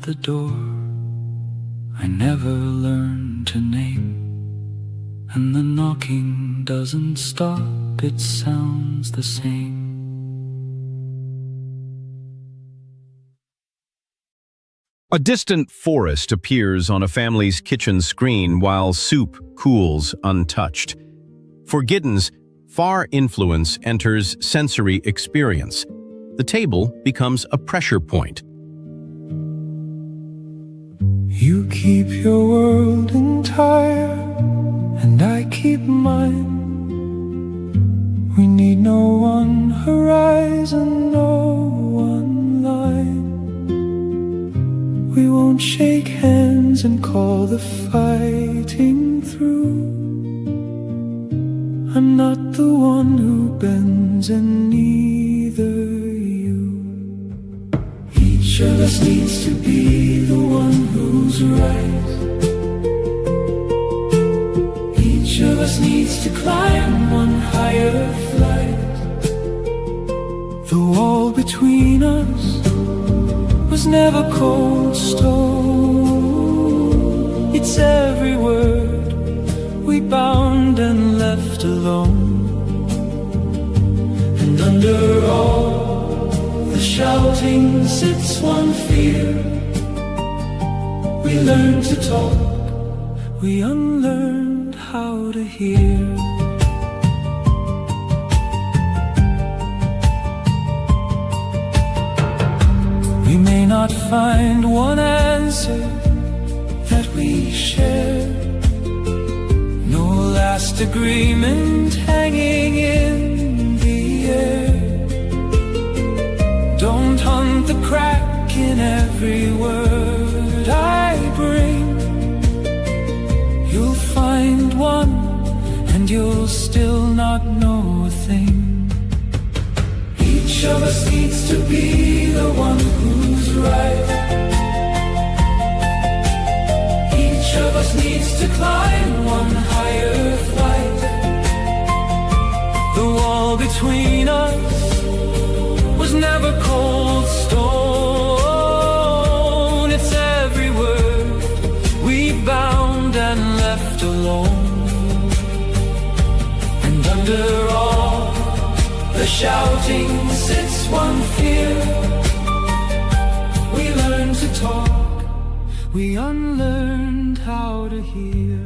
the door I never learned to name. And the knocking doesn't stop, it sounds the same. A distant forest appears on a family's kitchen screen while soup cools untouched. For Giddens, far influence enters sensory experience. The table becomes a pressure point. You keep your world entire, and I keep mine. We need no one horizon, no one line. We won't shake hands and call the fighting through. I'm not the one who bends, and neither you. Each of us needs to be the one who's right. Each of us needs to climb one higher flight. The wall between us was never cold stone. It's every word we bound and left alone. And under all the shouting sits one fear. We learned to talk, we unlearned how to hear. We may not find one answer that we share, no last agreement hanging in the air. Don't hunt the crack in every word I bring. You'll find one and you'll still not know a thing. Each of us needs to be the one who's right. Each of us needs to climb one higher flight. The wall between us was never cold stone. It's every word we bound and left alone. And under all the shouting sits one fear. We learned to talk, we unlearned how to hear.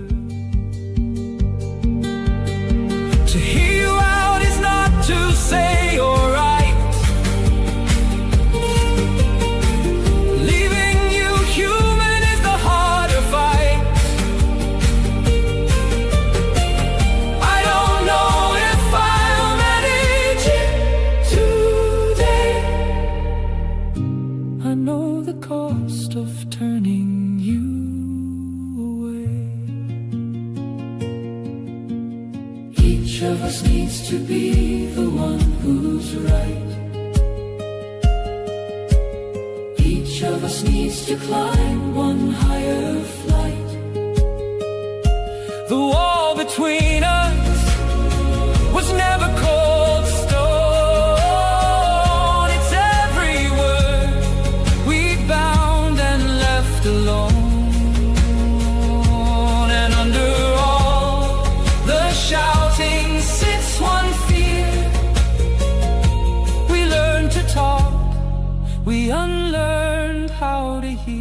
To hear you out is not to say you're right. Leaving you human is the harder fight. I don't know if I'll manage it today. I know the cost of turning you away. Each of us needs to be the one who's right. Each of us needs to climb one higher flight. The wall between us was never cold stone. It's every word we bound and left alone. And under all the shouting sits one fear. We learned to talk, we unlearned how to hear.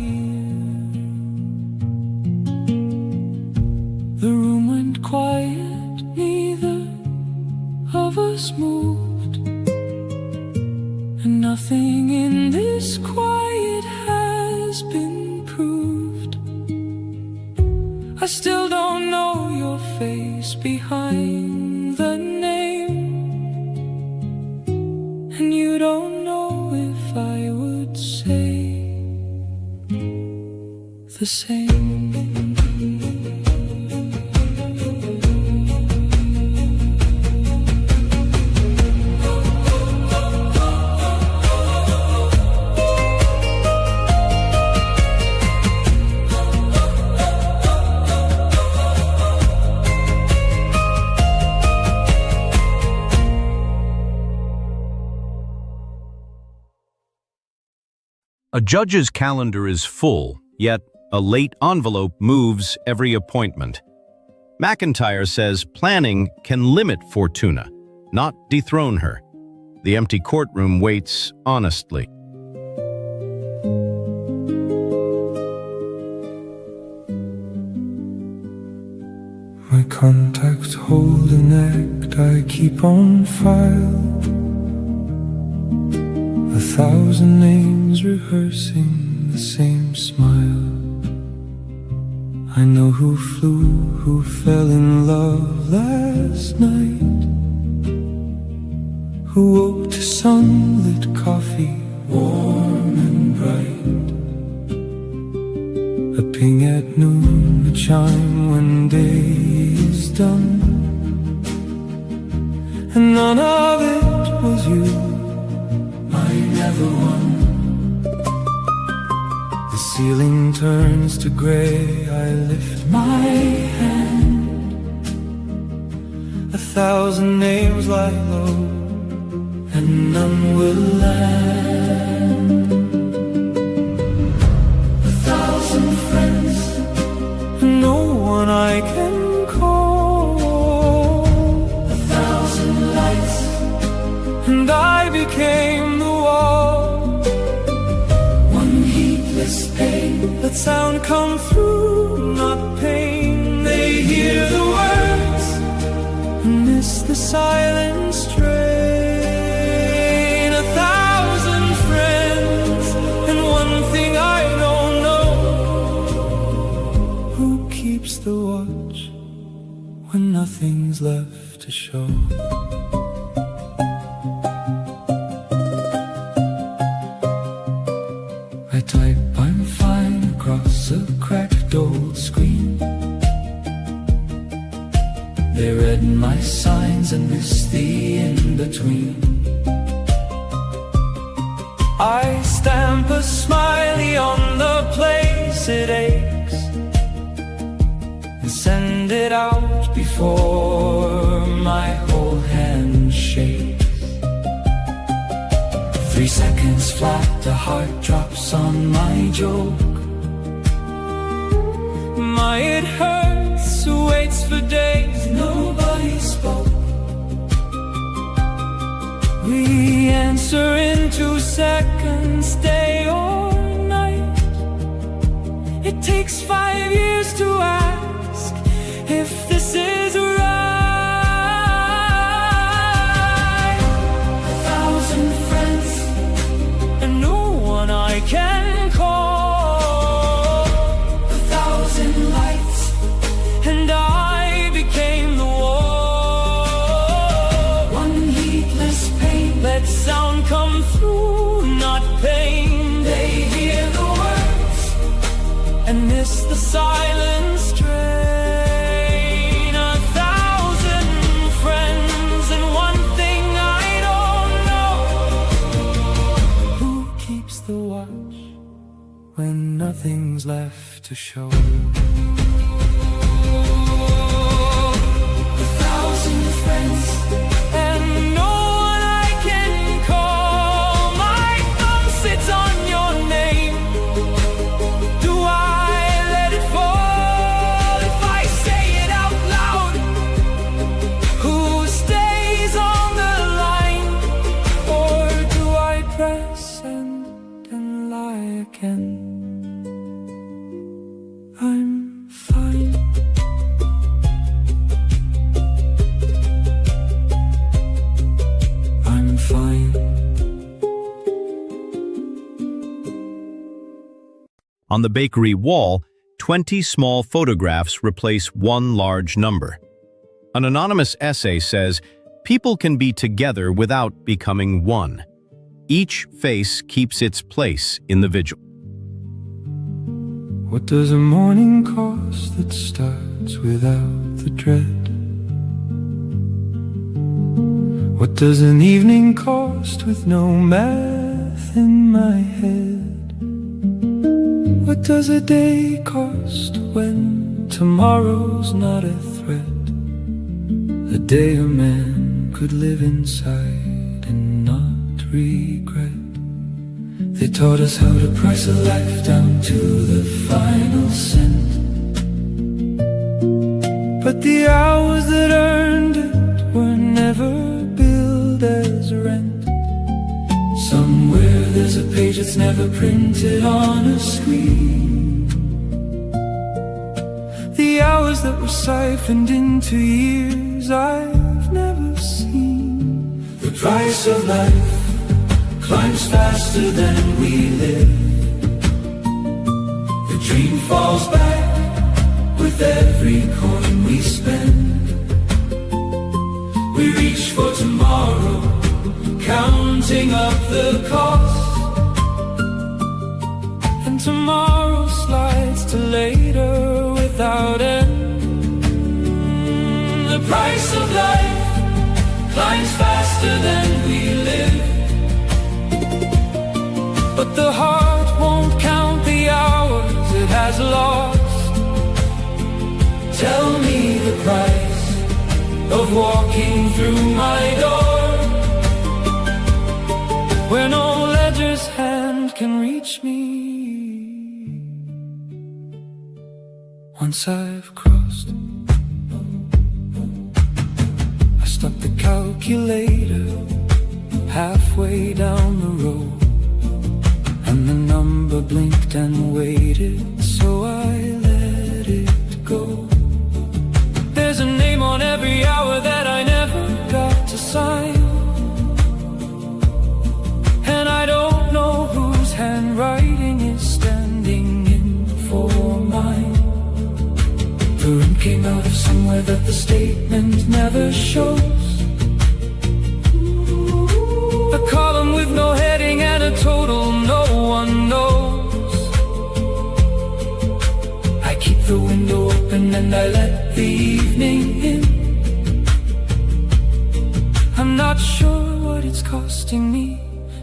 The room went quiet, neither of us moved. And nothing in this quiet has been proved. I still don't know your face behind the name, and you don't know if I would say the same. A judge's calendar is full, yet a late envelope moves every appointment. McIntyre says planning can limit Fortuna, not dethrone her. The empty courtroom waits honestly. My contacts hold an act I keep on file. 1,000 names rehearsing the same smile. I know who flew, who fell in love last night, who woke to sunlit coffee, warm and bright. A ping at noon, a chime when day is done, and none of it was you, my never one. The ceiling turns to gray, I lift my hand. 1,000 names lie low, and none will land. 1,000 friends, and no one I can call. 1,000 lights, and I became the wall. One heedless pain, let sound come through, not pain. They hear the words and miss the silent strain. 1,000 friends, and one thing I don't know: who keeps the watch when nothing's left to show? I type I'm fine across a cracked old screen. They read my signs and missed the in-between. I stamp a smiley on the place it aches, and send it out before my whole hand shakes. 3 seconds flat, the heart drops on my joke. My it hurts, waits for days, nobody spoke. We answer in 2 seconds, day or night. It takes 5 years to ask if this is right. 1,000 friends, and no one I can call. 1,000 lights, and I became the wall. One heedless pain, let sound come through, not pain. They hear the words and miss the silent strain. 1,000 friends, and one thing I don't know: who keeps the watch when nothing's left to show? 1,000 friends, and no one I can call. My thumb sits on your name. Do I let it fall if I say it out loud? Who stays on the line, or do I press send and lie again? I'm fine. I'm fine. On the bakery wall, 20 small photographs replace one large number. An anonymous essay says, people can be together without becoming one. Each face keeps its place in the vigil. What does a morning cost that starts without the dread? What does an evening cost with no math in my head? What does a day cost when tomorrow's not a threat? A day a man could live inside and not regret. They taught us how to price a life down to the final cent. But the hours that earned it were never billed as rent. Somewhere there's a page that's never printed on a screen. The hours that were siphoned into years I've never seen. The price of life climbs faster than we live. The dream falls back with every coin we spend. We reach for tomorrow, counting up the cost, and tomorrow slides to later without end. The price of life climbs faster than we live, but the heart won't count the hours it has lost. Tell me the price of walking through my door, where no ledger's hand can reach me. Once I've crossed, I stopped the calculator halfway down the road, and the number blinked and waited, so I let it go. There's a name on every hour that I never got to sign, and I don't know whose handwriting is standing in for mine. The ring came out of somewhere that the statement never shows. A column with no heading and a total no one knows. I keep the window open and I let the evening in. I'm not sure what it's costing me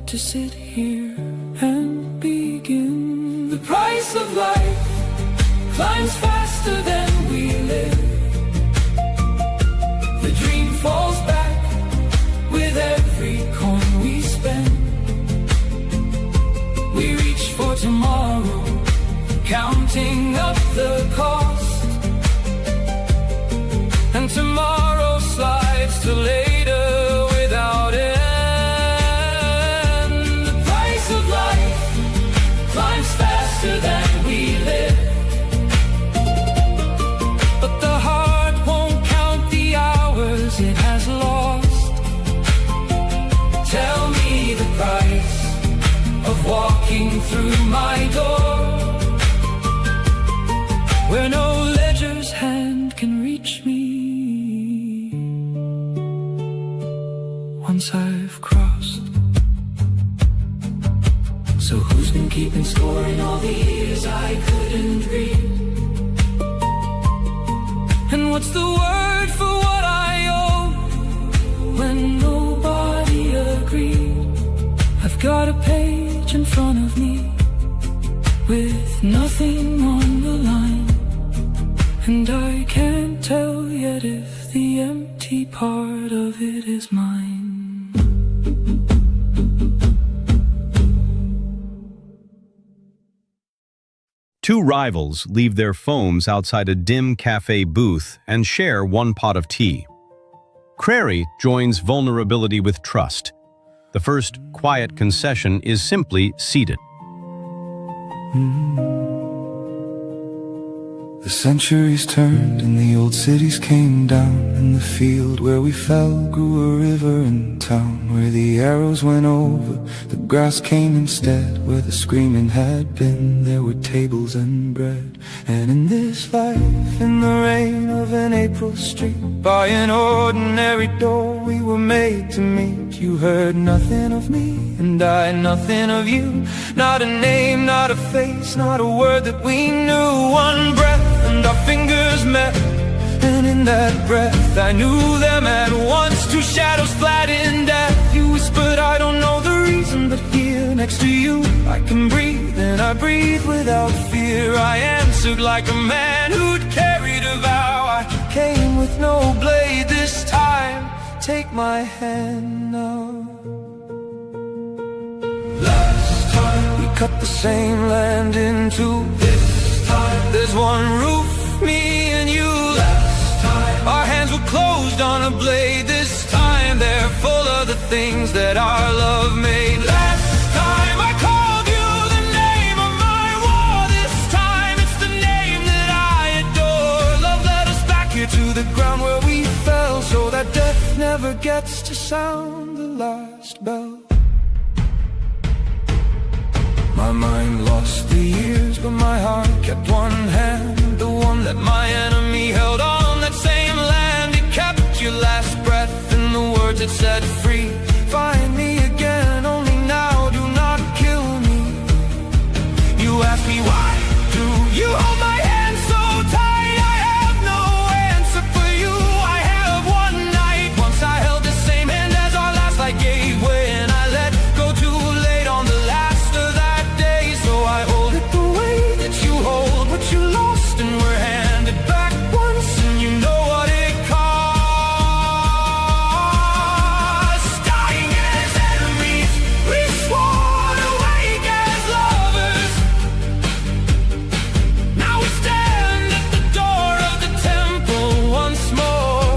to sit here and begin. The price of life climbs faster than we live. The dream falls back with every coin we spend. We reach for tomorrow, counting up the cost, and tomorrow slides to later without end. The price of life climbs faster than we live, but the heart won't count the hours it has lost. Tell me the price of walking through my door, where no ledger's hand can reach me. Once I've crossed. So who's been keeping score in all the years I couldn't read? And what's the word for what I owe when nobody agreed? I've got a page in front of me with nothing on the line, and I can't tell yet if the empty part of it is mine. Two rivals leave their phones outside a dim cafe booth and share one pot of tea. Crary joins vulnerability with trust. The first quiet concession is simply seated. The centuries turned and the old cities came down, and the field where we fell grew a river in town. Where the arrows went over, the grass came instead. Where the screaming had been, there were tables and bread. And in this life, in the rain of an April street, by an ordinary door we were made to meet. You heard nothing of me, and I nothing of you. Not a name, not a face, not a word that we knew. One breath and our fingers met, and in that breath I knew them at once. Two shadows flat in death. You whispered, I don't know the reason, but here next to you I can breathe, and I breathe without fear. I answered like a man who'd carried a vow. I came with no blade this time. Take my hand now. Last time cut the same land in two. This time there's one roof, me and you. Last time our hands were closed on a blade. This time they're full of the things that our love made. Last time I called you the name of my war. This time it's the name that I adore. Love led us back here to the ground where we fell, so that death never gets to sound the last bell. My mind lost the years, but my heart kept one hand, the one that my enemy held on. That same land, it kept your last breath and the words it said free. Find me again, only now, do not kill me. You ask me why do you hold my hand so tight? I have no answer for you. I have one night, once I held the same hand as our last. I gave way and I let go too late on the last of that day. So I hold it the way that you hold what you lost, and we're handed back once, and you know what it costs. Dying as enemies, we swore to wake as lovers. Now we stand at the door of the temple once more.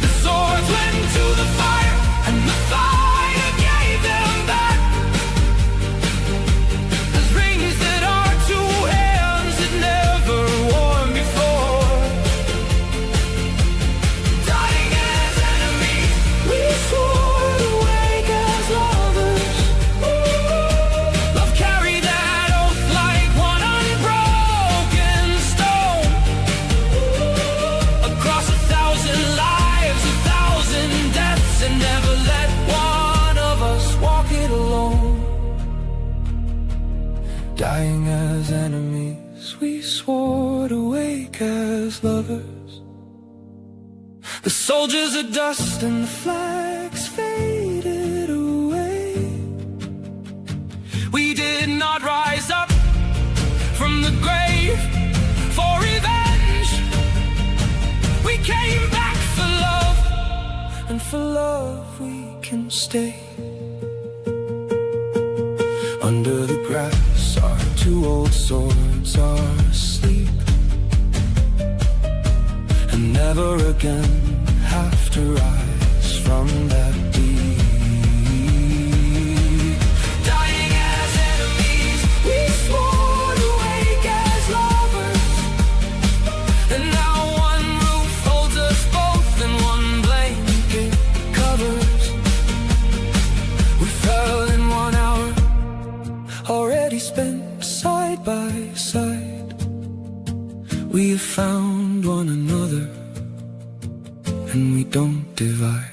The swords went to the fire, and the fire gave them back. There's rings that our two hands had never worn before. Dying as enemies, we swore to wake as lovers. Love carried that oath like one unbroken stone. Across 1,000 lives, 1,000 deaths, and never let one of us walk it alone. Dying as enemies, we swore to wake as lovers. The soldiers are dust and the flags faded away. We did not rise up from the grave for revenge. We came back for love, and for love we can stay. Under the grass, our two old swords are asleep, and never again have to rise from that deep. Dying as enemies, we swore to wake as lovers, and now one roof holds us both, and one blanket covers. We fell in 1 hour, already spent side by side. We have found one another, and we don't divide.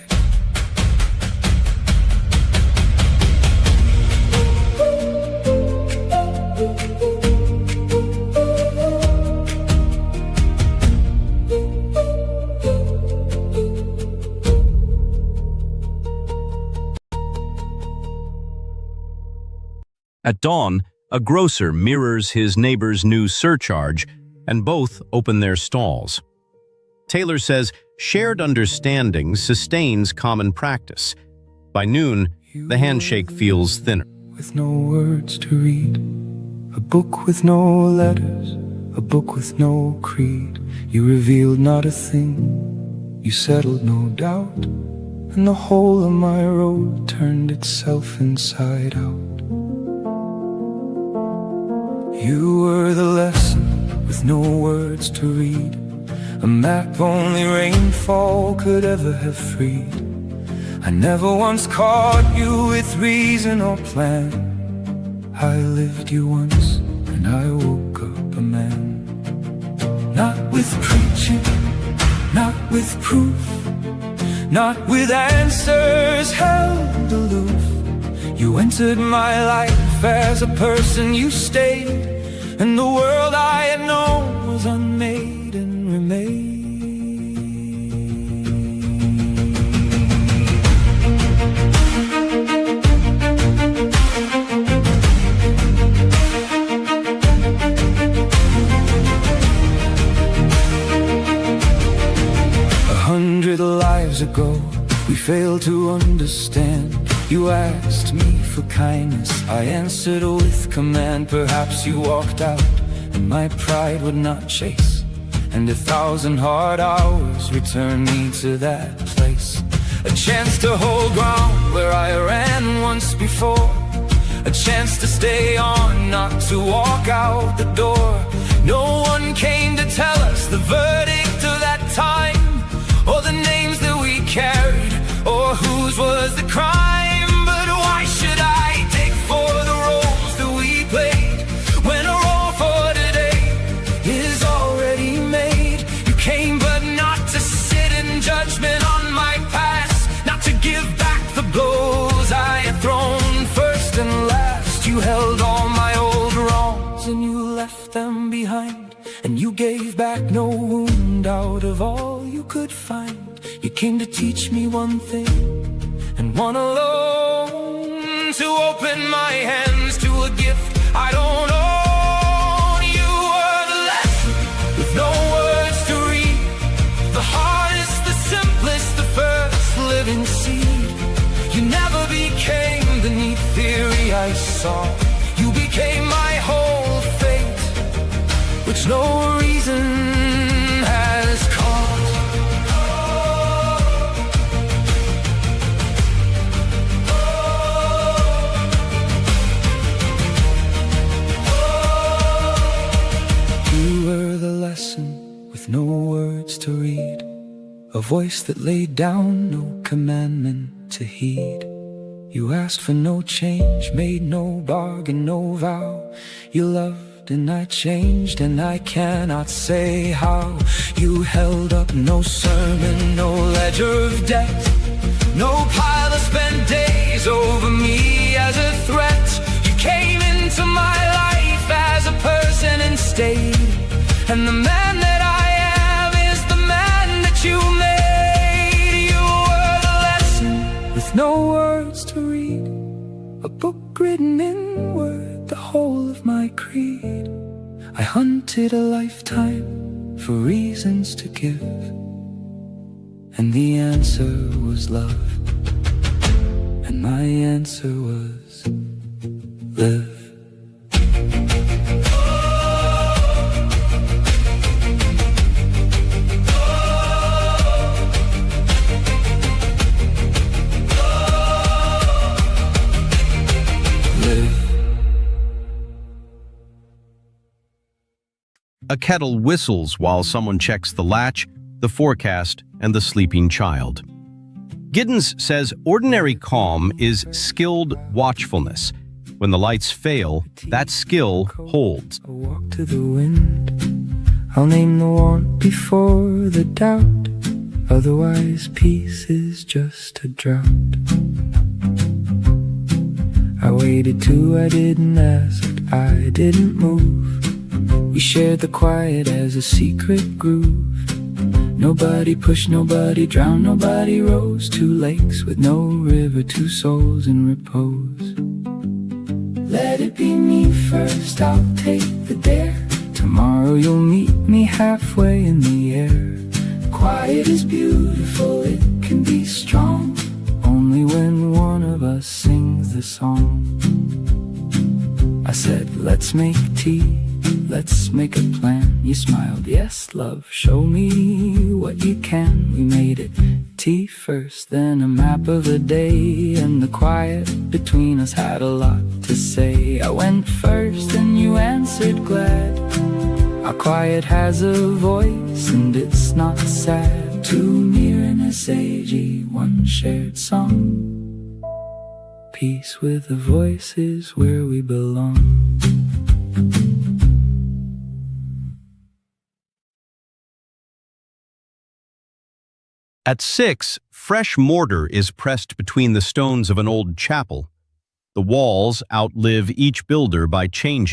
At dawn, a grocer mirrors his neighbor's new surcharge, and both open their stalls. Taylor says shared understanding sustains common practice. By noon, the handshake feels thinner. With no words to read, a book with no letters, a book with no creed. You revealed not a thing, you settled no doubt, and the whole of my road turned itself inside out. You were the lesson with no words to read, a map only rainfall could ever have freed. I never once caught you with reason or plan. I lived you once, and I woke up a man. Not with preaching, not with proof, not with answers held aloof. You entered my life as a person, you stayed, and the world I had known was unmade and remade. 100 lives ago, we failed to understand You asked me for kindness, I answered with command. Perhaps you walked out and my pride would not chase, and 1,000 hard hours returned me to that place. A chance to hold ground where I ran once before, a chance to stay on, not to walk out the door. No one came to tell us the verdict of that time, or the names that we carried, or whose was the crime. But why should I take for the roles that we played, when a role for today is already made? You came but not to sit in judgment on my past, not to give back the blows I had thrown first and last. You held all my old wrongs and you left them behind, and you gave back no wound out of all you could find. You came to teach me one thing, and one alone, to open my hands to a gift I don't own. You were the lesson with no words to read, the hardest, the simplest, the first living seed. You never became the neat theory I saw, you became my whole fate, which no reason has caught. You were the lesson with no words to read, a voice that laid down no commandment to heed. You asked for no change, made no bargain, no vow. You loved and I changed, and I cannot say how. You held up no sermon, no ledger of debt, no pile of spent days over me as a threat. You came into my life as a person and stayed, and the man that I am is the man that you made. You were the lesson with no words to read, a book written in word, the whole of my creed. I hunted a lifetime for reasons to give, and the answer was love, and my answer was live. A kettle whistles while someone checks the latch, the forecast, and the sleeping child. Giddens says ordinary calm is skilled watchfulness. When the lights fail, that skill holds. I'll walk to the wind, I'll name the want before the doubt, otherwise peace is just a drought. I waited too, I didn't ask, I didn't move. We shared the quiet as a secret groove. Nobody pushed, nobody drowned, nobody rose. 2 lakes with no river, 2 souls in repose. Let it be me first, I'll take the dare. Tomorrow you'll meet me halfway in the air. Quiet is beautiful, it can be strong, only when one of us sings the song. I said, let's make tea, let's make a plan. You smiled, yes, love, show me what you can. We made it tea first, then a map of the day, and the quiet between us had a lot to say. I went first and you answered glad. Our quiet has a voice and it's not sad. 2 near in a sage, 1 shared song. Peace with the voices where we belong. At 6, fresh mortar is pressed between the stones of an old chapel. The walls outlive each builder by changing.